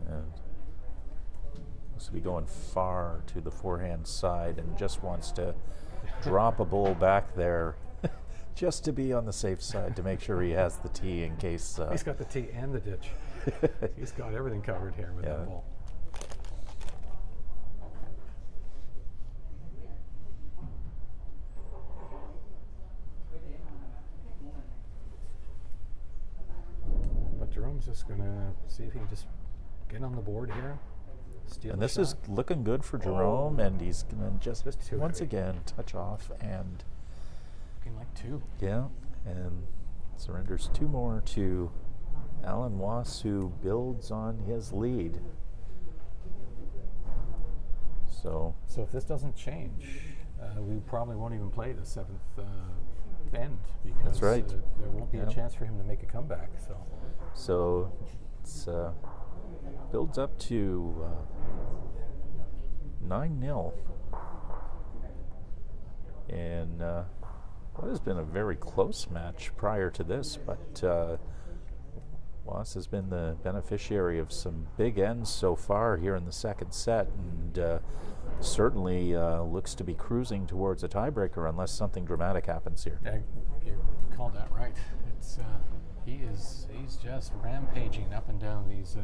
And this will be going far to the forehand side and just wants to drop a bowl back there just to be on the safe side to make sure he has the tee in case. He's got the tee and the ditch. He's got everything covered here with that ball. But Jerome's just going to see if he can just get on the board here. And this is looking good for Jerome, and he's going to just once heavy. again touch off and Looking like 2. yeah, and surrenders 2 more to Alan Was, who builds on his lead. So if this doesn't change, we probably won't even play the 7th end because That's right. There won't be a chance for him to make a comeback. So it's builds up to 9-0, and what has been a very close match prior to this, but Was has been the beneficiary of some big ends so far here in the 2nd set, and certainly looks to be cruising towards a tiebreaker unless something dramatic happens here. Yeah, you called that right. It's he's just rampaging up and down these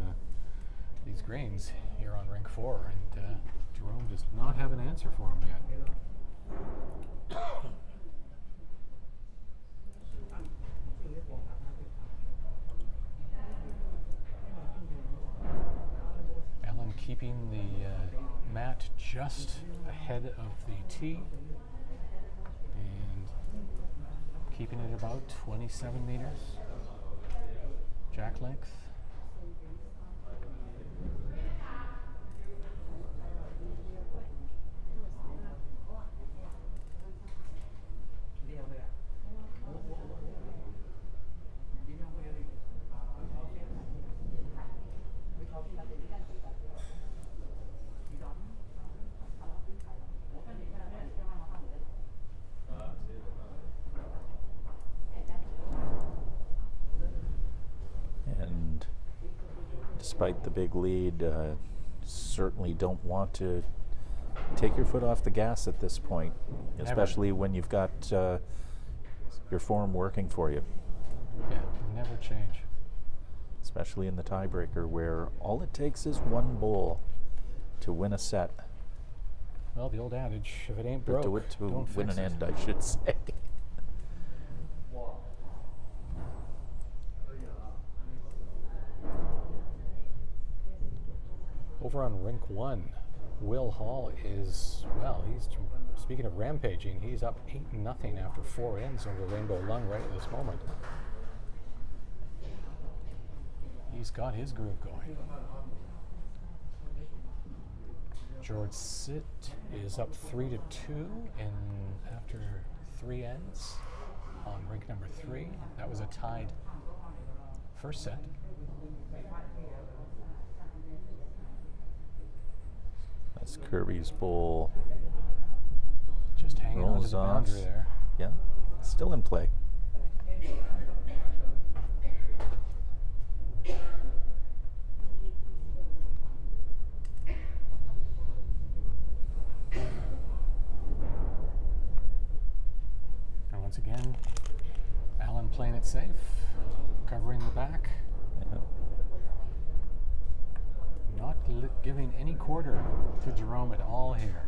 greens here on rink 4, and Jerome does not have an answer for him yet. Ellen keeping the mat just ahead of the tee and keeping it about 27 meters. Jack length. And despite the big lead, certainly don't want to take your foot off the gas at this point, especially when you've got your form working for you. Yeah, never change. Especially in the tiebreaker, where all it takes is 1 bowl to win a set. Well, the old adage, if it ain't Or broke, do it to don't win fix an it. end, I should say. Over on rink 1, Will Hall is, well, he's, speaking of rampaging, he's up 8-0 after 4 ends over Rainbow Lung right at this moment. He's got his groove going. George Sitt is up 3-2 after 3 ends on rink number 3. That was a tied first set. As Kirby's bowl Just hanging on to rolls the off. boundary there. Yeah, still in play. And once again, Alan playing it safe, covering the back, Yeah. not giving any quarter to Jerome at all here.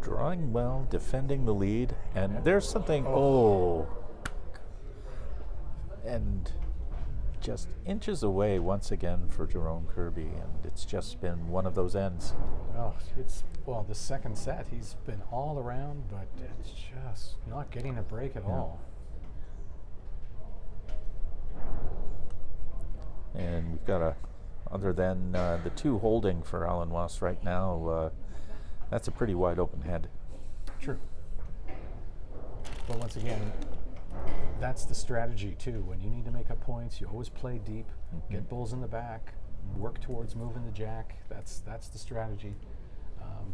Drawing well, defending the lead, and there's something, and just inches away once again for Jerome Kirby, and it's just been one of those ends. Oh, well, the second set, he's been all around, but it's just not getting a break at all. And we've got other than the two holding for Alan Wass right now, that's a pretty wide open head. True. But once again, that's the strategy too. When you need to make up points, you always play deep, get bulls in the back, work towards moving the jack. That's the strategy.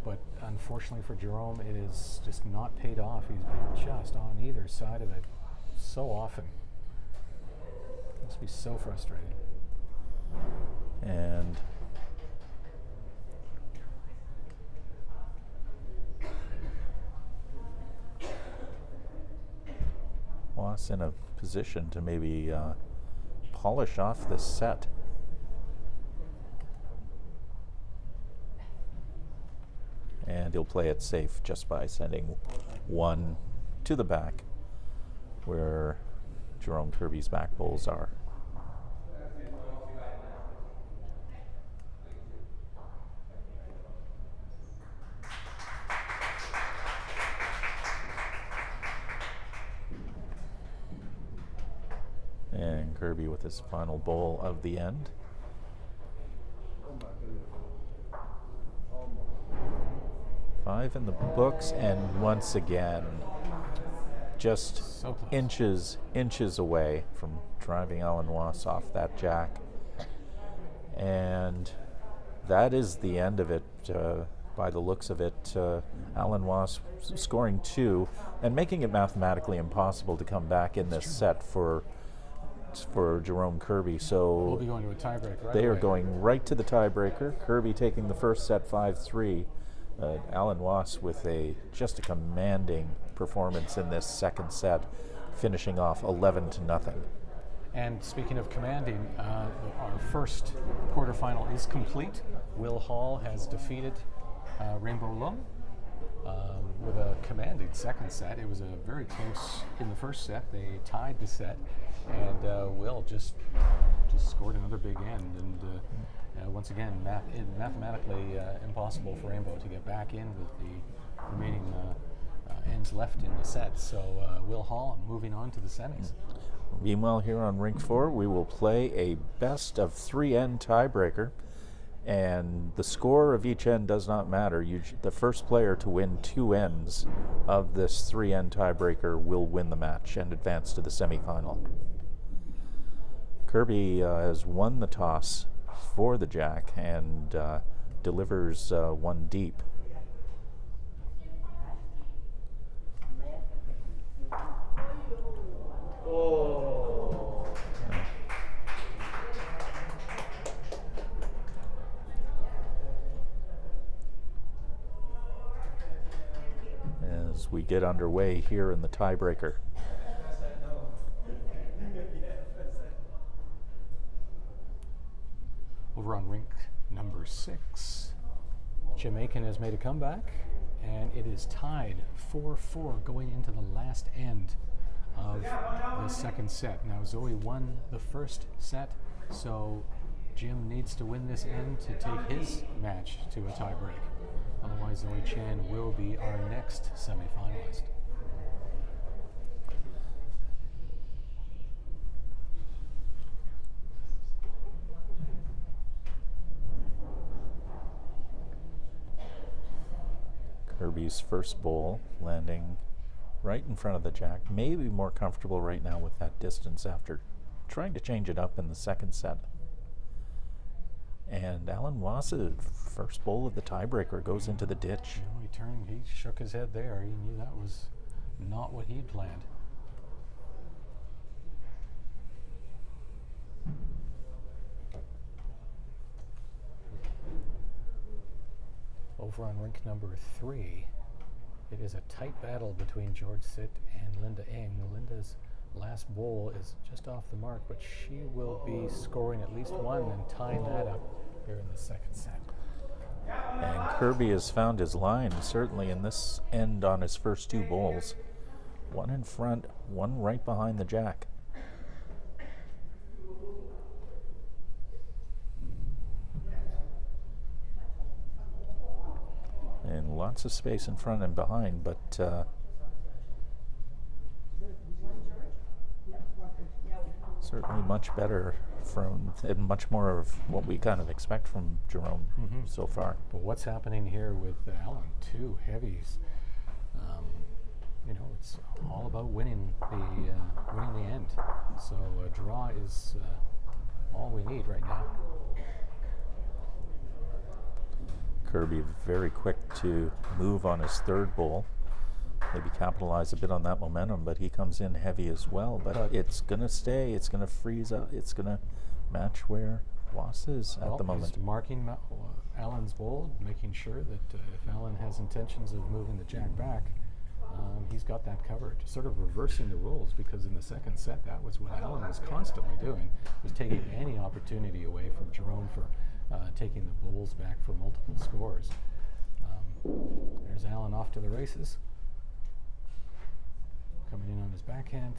But unfortunately for Jerome, it is just not paid off. He's been just on either side of it so often. Must be so frustrating. And Wass in a position to maybe polish off this set. And he'll play it safe just by sending one to the back where Jerome Kirby's back bowls are. And Kirby with his final bowl of the end. Five in the books, and once again, just So close. inches away from driving Alan Wass off that jack. And that is the end of it. By the looks of it, Alan Wass scoring two and making it mathematically impossible to come back in this set for Jerome Kirby. So We'll be going to a tiebreak right they are away. going right to the tiebreaker. Kirby taking the first set 5-3. Alan Wass with just a commanding performance in this second set, finishing off 11-0. And speaking of commanding, our first quarterfinal is complete. Will Hall has defeated Rainbow Lung with a commanding second set. It was a very close in the first set. They tied the set, and Will just scored another big end. And once again, mathematically impossible for Rainbow to get back in with the remaining ends left in the set. So Will Hall moving on to the semis. Meanwhile, here on Rink 4, we will play a best of 3 end tiebreaker, and the score of each end does not matter. The first player to win 2 ends of this 3 end tiebreaker will win the match and advance to the semifinal. Kirby has won the toss for the jack and delivers one deep. As we get underway here in the tiebreaker. Over on rink number 6, Jamaican has made a comeback, and it is tied 4-4 going into the last end of the second set. Now Zoe won the first set, so Jim needs to win this end to take his match to a tiebreak. Otherwise, Zoe Chan will be our next semifinalist. Kirby's first bowl landing right in front of the jack. Maybe more comfortable right now with that distance after trying to change it up in the second set. And Alan Wass's first bowl of the tiebreaker goes into the ditch. You know, he turned, he shook his head there. He knew that was not what he'd planned. Over on rink number 3, it is a tight battle between George Sitt and Linda Eng. Linda's last bowl is just off the mark, but she will be scoring at least one and tying that up here in the second set. And Kirby has found his line, certainly in this end on his first 2 bowls. One in front, one right behind the jack. And lots of space in front and behind, but certainly much better from, and much more of what we kind of expect from Jerome so far. But what's happening here with Alan? 2 heavies. You know, it's all about winning the end. So a draw is all we need right now. Kirby very quick to move on his 3rd bowl. Maybe capitalize a bit on that momentum, but he comes in heavy as well. But it's going to stay. It's going to freeze up. It's going to match where Wass is at the moment. He's marking Alan's bowl, making sure that if Alan has intentions of moving the jack back, he's got that covered. Sort of reversing the rules, because in the second set, that was what Alan was constantly doing, was taking any opportunity away from Jerome for taking the bowls back for multiple scores. There's Alan off to the races. Coming in on his backhand.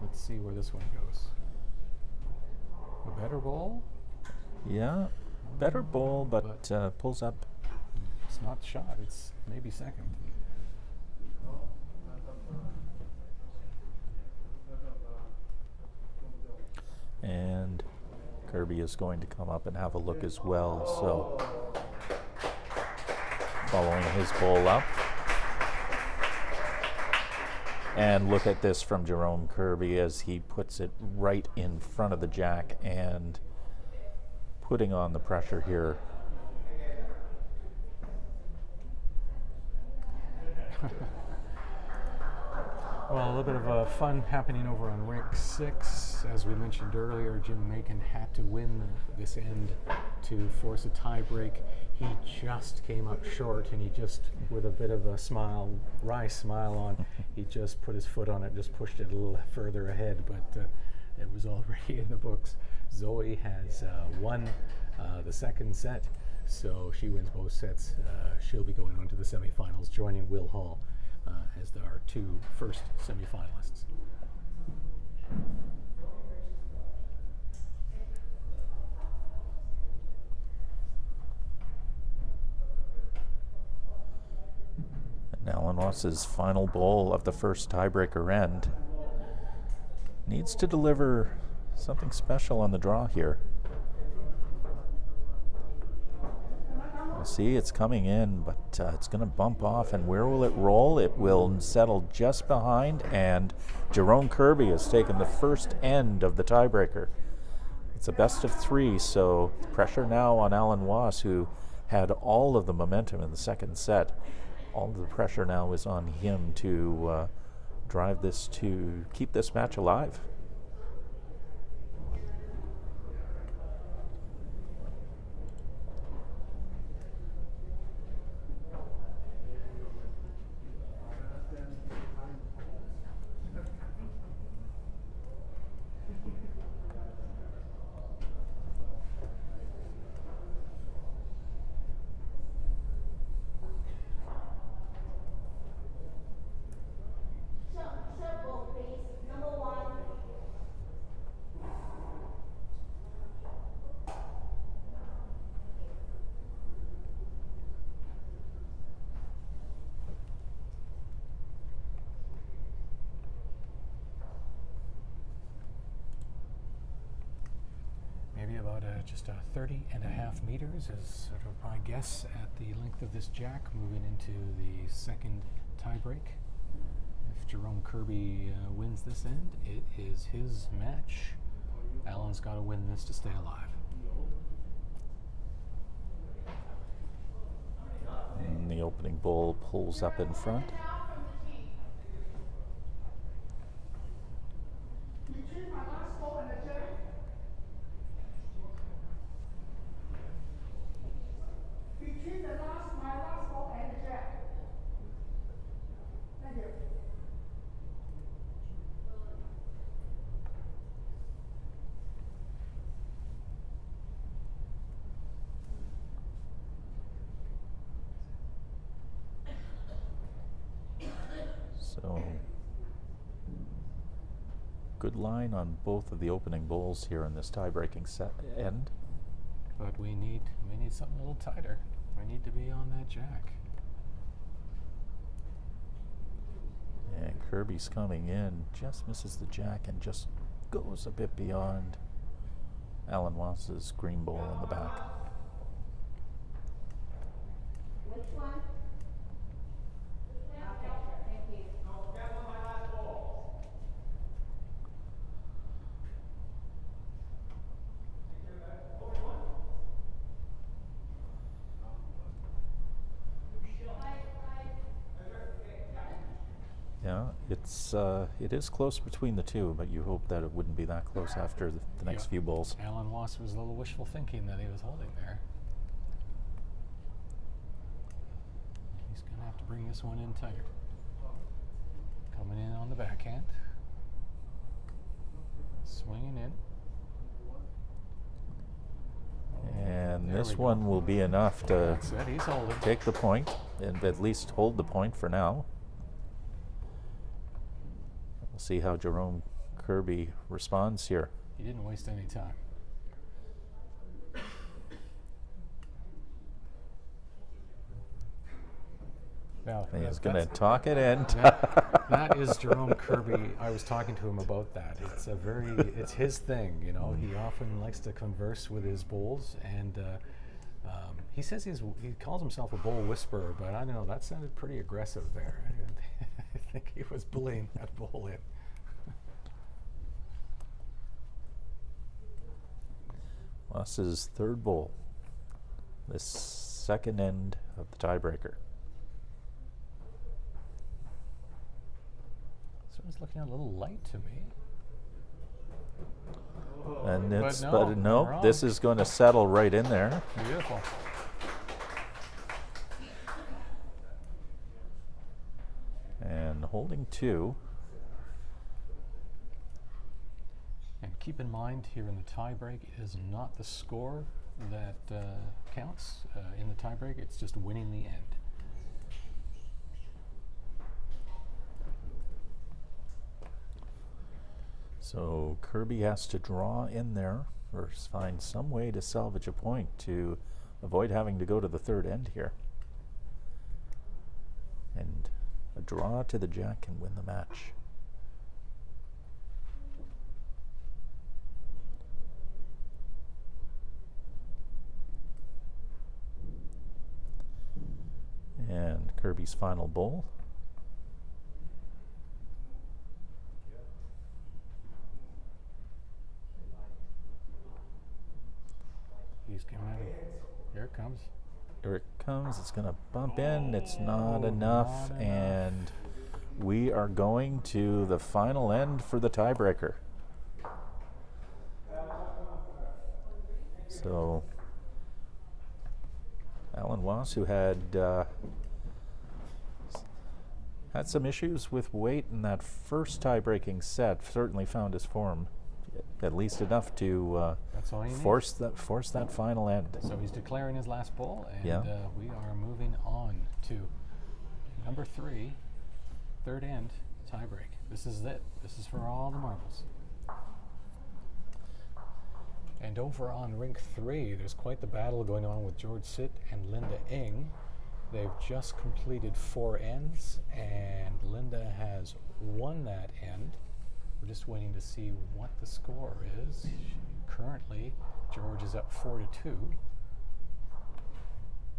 Let's see where this one goes. A better bowl? Yeah, better bowl, but pulls up. It's not shot, it's maybe second. And Kirby is going to come up and have a look as well. So following his bowl up. And look at this from Jerome Kirby as he puts it right in front of the jack and putting on the pressure here. Well, a little bit of fun happening over on rink 6. As we mentioned earlier, Jim Macon had to win this end to force a tie break. He just came up short, and he just, with a bit of a smile, wry smile on, he just put his foot on it, just pushed it a little further ahead, but it was already in the books. Zoe has won the second set, so she wins both sets. She'll be going on to the semifinals, joining Will Hall as our 2 first semifinalists. And Alan Wass's final bowl of the first tiebreaker end needs to deliver something special on the draw here. See, it's coming in, but it's going to bump off, and where will it roll? It will settle just behind, and Jerome Kirby has taken the first end of the tiebreaker. It's a best of 3, so pressure now on Alan Wass, who had all of the momentum in the second set. All of the pressure now is on him to drive this, to keep this match alive. About just 30.5 meters is sort of my guess at the length of this jack moving into the second tiebreak. If Jerome Kirby wins this end, it is his match. Alan's got to win this to stay alive. And the opening bull pulls up in front. So, good line on both of the opening bowls here in this tie-breaking set end. But we need something a little tighter. We need to be on that jack. And Kirby's coming in, just misses the jack and just goes a bit beyond Alan Wass's green bowl in the back. Which one? Okay, thank you. That was my last ball. Yeah, it is close between the two, but you hope that it wouldn't be that close after the next Yeah. few bowls. Alan Wass was a little wishful thinking that he was holding there. He's going to have to bring this one in tighter. Coming in on the backhand. Swinging in. And There this we go. one will be enough to That's it, he's holding. take the point and at least hold the point for now. We'll see how Jerome Kirby responds here. He didn't waste any time. Now, He's that- going to that's- talk it in. that is Jerome Kirby. I was talking to him about that. It's his thing, you know. He often likes to converse with his bulls, and he says he calls himself a bull whisperer, but I don't know, that sounded pretty aggressive there. I think he was bullying that bull in. Wass's third bowl, this second end of the tiebreaker. So it's looking a little light to me. And But it's, no, but no, wrong. this is going to settle right in there. Beautiful. And holding two. And keep in mind here in the tiebreak, it is not the score that counts in the tiebreak, it's just winning the end. So Kirby has to draw in there or find some way to salvage a point to avoid having to go to the third end here. And a draw to the jack can win the match. And Kirby's final bowl. He's coming out. Here it comes. Here it comes. It's going to bump in. It's not enough. not enough. And we are going to the final end for the tiebreaker. So Alan Wass, who had some issues with weight in that first tie-breaking set, certainly found his form at least enough to That's all you need. force that final end. So he's declaring his last bowl, and Yeah. We are moving on to number 3, third end tiebreak. This is it. This is for all the marbles. And over on rink 3, there's quite the battle going on with George Sitt and Linda Ng. They've just completed 4 ends, and Linda has won that end. We're just waiting to see what the score is. Currently, George is up 4-2.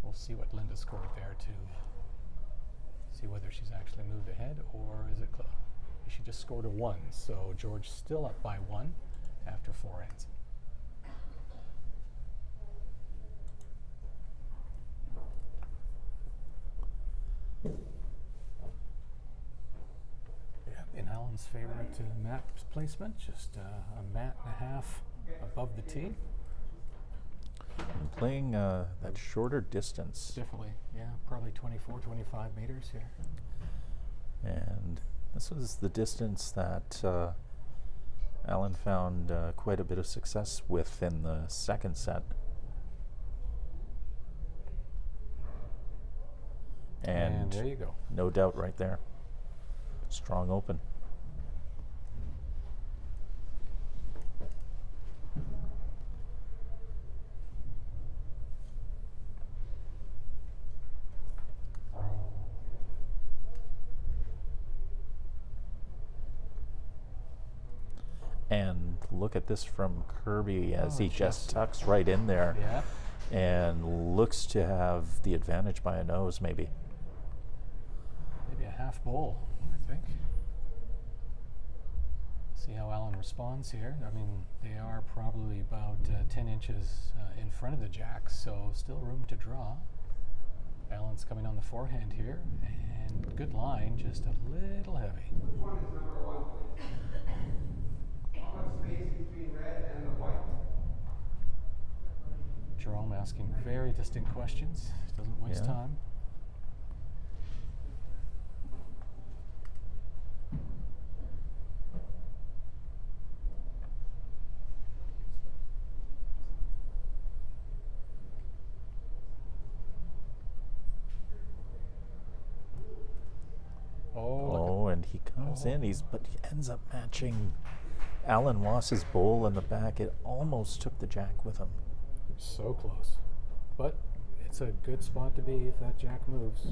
We'll see what Linda scored there to see whether she's actually moved ahead or is it close. She just scored a 1, so George still up by 1 after 4 ends. Alan's favorite mat placement, just a mat and a half above the tee. And playing that shorter distance. Definitely, yeah, probably 24, 25 meters here. And this was the distance that Alan found quite a bit of success with in the second set. And there you go. No doubt right there. Strong open. And look at this from Kirby as he just tucks right in there. Yeah. And looks to have the advantage by a nose, maybe. Maybe a half bowl, I think. See how Alan responds here. I mean, they are probably about 10 inches in front of the jacks, so still room to draw. Alan's coming on the forehand here, and good line, just a little heavy. Which one is number 1, please? How much space between red and the white? Jerome asking very distinct questions. Doesn't waste time. Oh, and he comes in, but he ends up matching Alan Wass's bowl in the back. It almost took the jack with him. So close. But it's a good spot to be if that jack moves.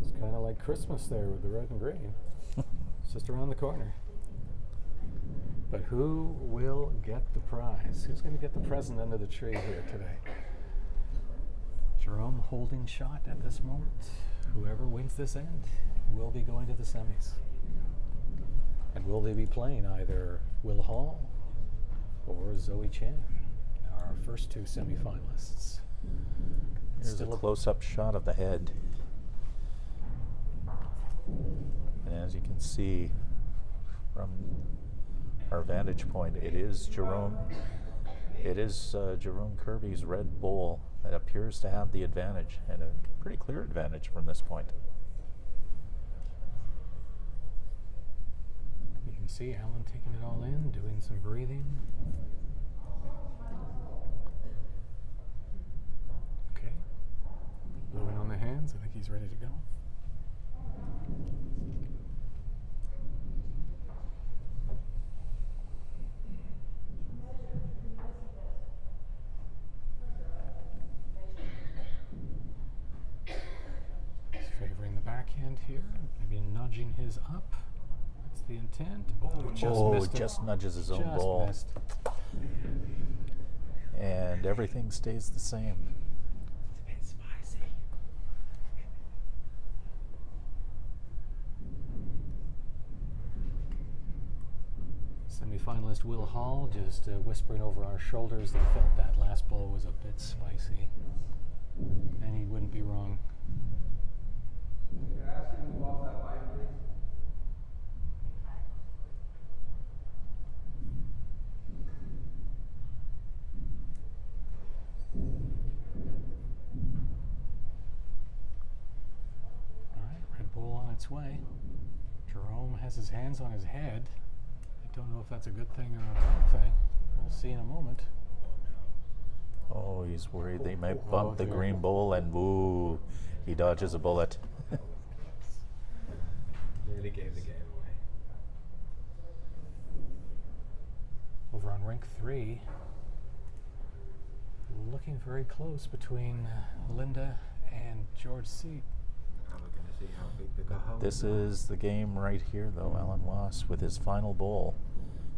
It's kind of like Christmas there with the red and green. It's just around the corner. But who will get the prize? Who's going to get the present under the tree here today? Jerome holding shot at this moment. Whoever wins this end will be going to the semis. And will they be playing either Will Hall or Zoe Chan, our first two semifinalists? Here's Still a close-up shot of the head. And as you can see from our vantage point, it is Jerome Kirby's red bowl that appears to have the advantage, and a pretty clear advantage from this point. You can see Alan taking it all in, doing some breathing. Okay. Blowing on the hands. I think he's ready to go. He's favoring the backhand here, maybe nudging his up. That's the intent. Oh, just missed it. Just nudges his own Just ball. missed. And everything stays the same. It's a bit spicy. Semi-finalist Will Hall just whispering over our shoulders that felt that last ball was a bit spicy. And he wouldn't be wrong. Could I ask you to move off that line, please? All right, red ball on its way. Jerome has his hands on his head. I don't know if that's a good thing or a bad thing. We'll see in a moment. Oh, he's worried they might bump the green bowl, and woo, he dodges a bullet. Nearly gave the game away. Over on rink 3, looking very close between Linda and George Seat. Now we're going to see how big the go. This is the game right here, though. Alan Wass with his final bowl,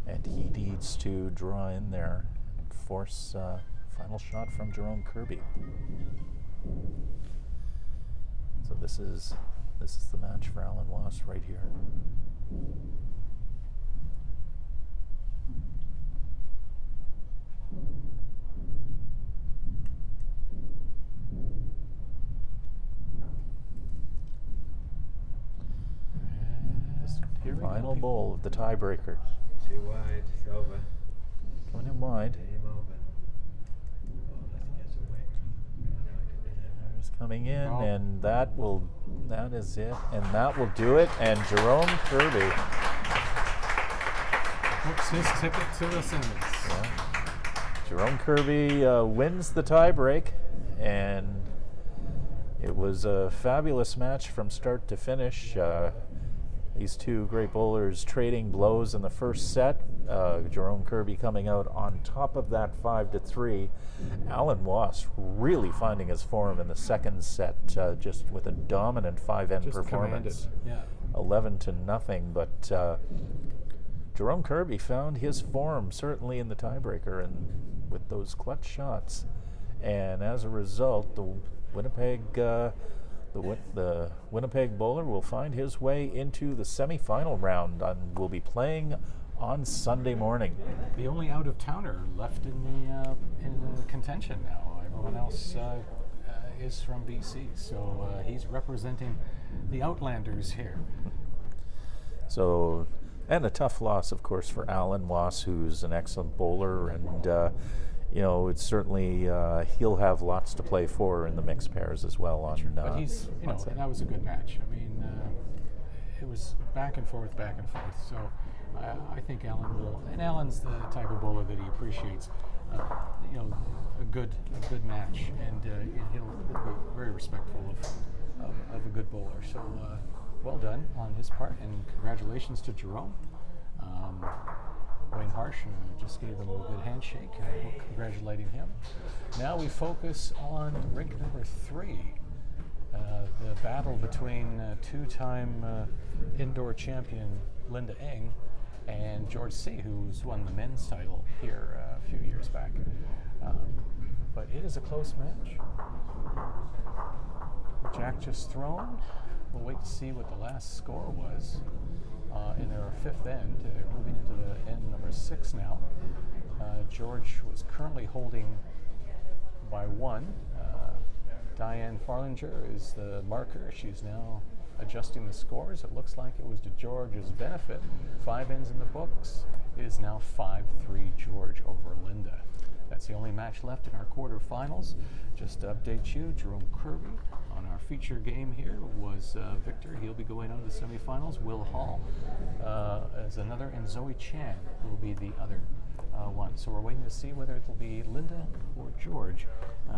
and he needs to draw in there and force final shot from Jerome Kirby. So this is the match for Alan Wass right here. Here we go. Final bowl of the tiebreaker. Too wide. It's over. Coming in wide. Game over. Oh, nothing gets away. There's coming in, Oh. and that is it, and that will do it. And Jerome Kirby. Books his ticket to the semis. Yeah. Jerome Kirby wins the tiebreak, and it was a fabulous match from start to finish. These two great bowlers trading blows in the first set. Jerome Kirby coming out on top of that 5-3. Alan Wass really finding his form in the second set, just with a dominant 5-end Just performance. commanded. Yeah. 11-0, but Jerome Kirby found his form certainly in the tiebreaker and with those clutch shots, and as a result, the Winnipeg bowler will find his way into the semifinal round and will be playing on Sunday morning. The only out-of-towner left in the contention now. Everyone else is from BC, so he's representing the Outlanders here. So, and a tough loss, of course, for Alan Wass, who's an excellent bowler, and it's certainly he'll have lots to play for in the mixed pairs as well. On, But he's, that was a good match. I mean, it was back and forth. So I think Alan will, and Alan's the type of bowler that he appreciates. A good match, and he'll be very respectful of a good bowler. So well done on his part, and congratulations to Jerome. Wayne Harsh just gave him a good handshake, congratulating him. Now we focus on rink number 3, the battle between two-time indoor champion Linda Eng and George C., who's won the men's title here a few years back. But it is a close match. Jack just thrown. We'll wait to see what the last score was in their 5th end. Moving into the end number 6 now. George was currently holding by 1. Diane Farlinger is the marker. She's now adjusting the scores. It looks like it was to George's benefit. 5 ends in the books. It is now 5-3 George over Linda. That's the only match left in our quarterfinals. Just to update you, Jerome Kirby on our feature game here was Victor. He'll be going on to the semifinals. Will Hall is another, and Zoe Chan will be the other one. So we're waiting to see whether it will be Linda or George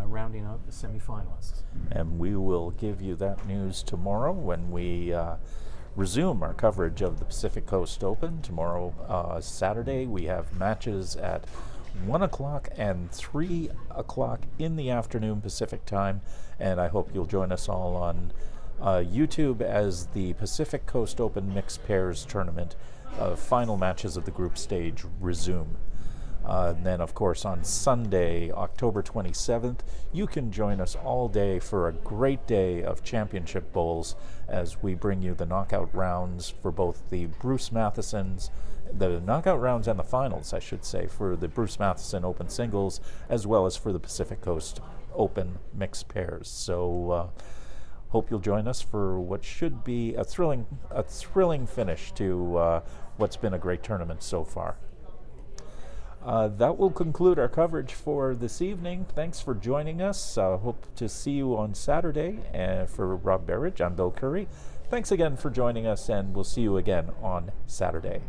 rounding out the semifinalists. And we will give you that news tomorrow when we resume our coverage of the Pacific Coast Open. Tomorrow, Saturday, we have matches at 1 o'clock and 3 o'clock in the afternoon Pacific time, and I hope you'll join us all on YouTube as the Pacific Coast Open Mixed Pairs Tournament final matches of the group stage resume. And then, of course, on Sunday, October 27th, you can join us all day for a great day of championship bowls as we bring you the knockout rounds for both the Bruce Matheson's, the knockout rounds and the finals, I should say, for the Bruce Matheson Open Singles, as well as for the Pacific Coast Open Mixed Pairs. So hope you'll join us for what should be a thrilling finish to what's been a great tournament so far. That will conclude our coverage for this evening. Thanks for joining us. Hope to see you on Saturday. And for Rob Berridge, I'm Bill Curry. Thanks again for joining us, and we'll see you again on Saturday.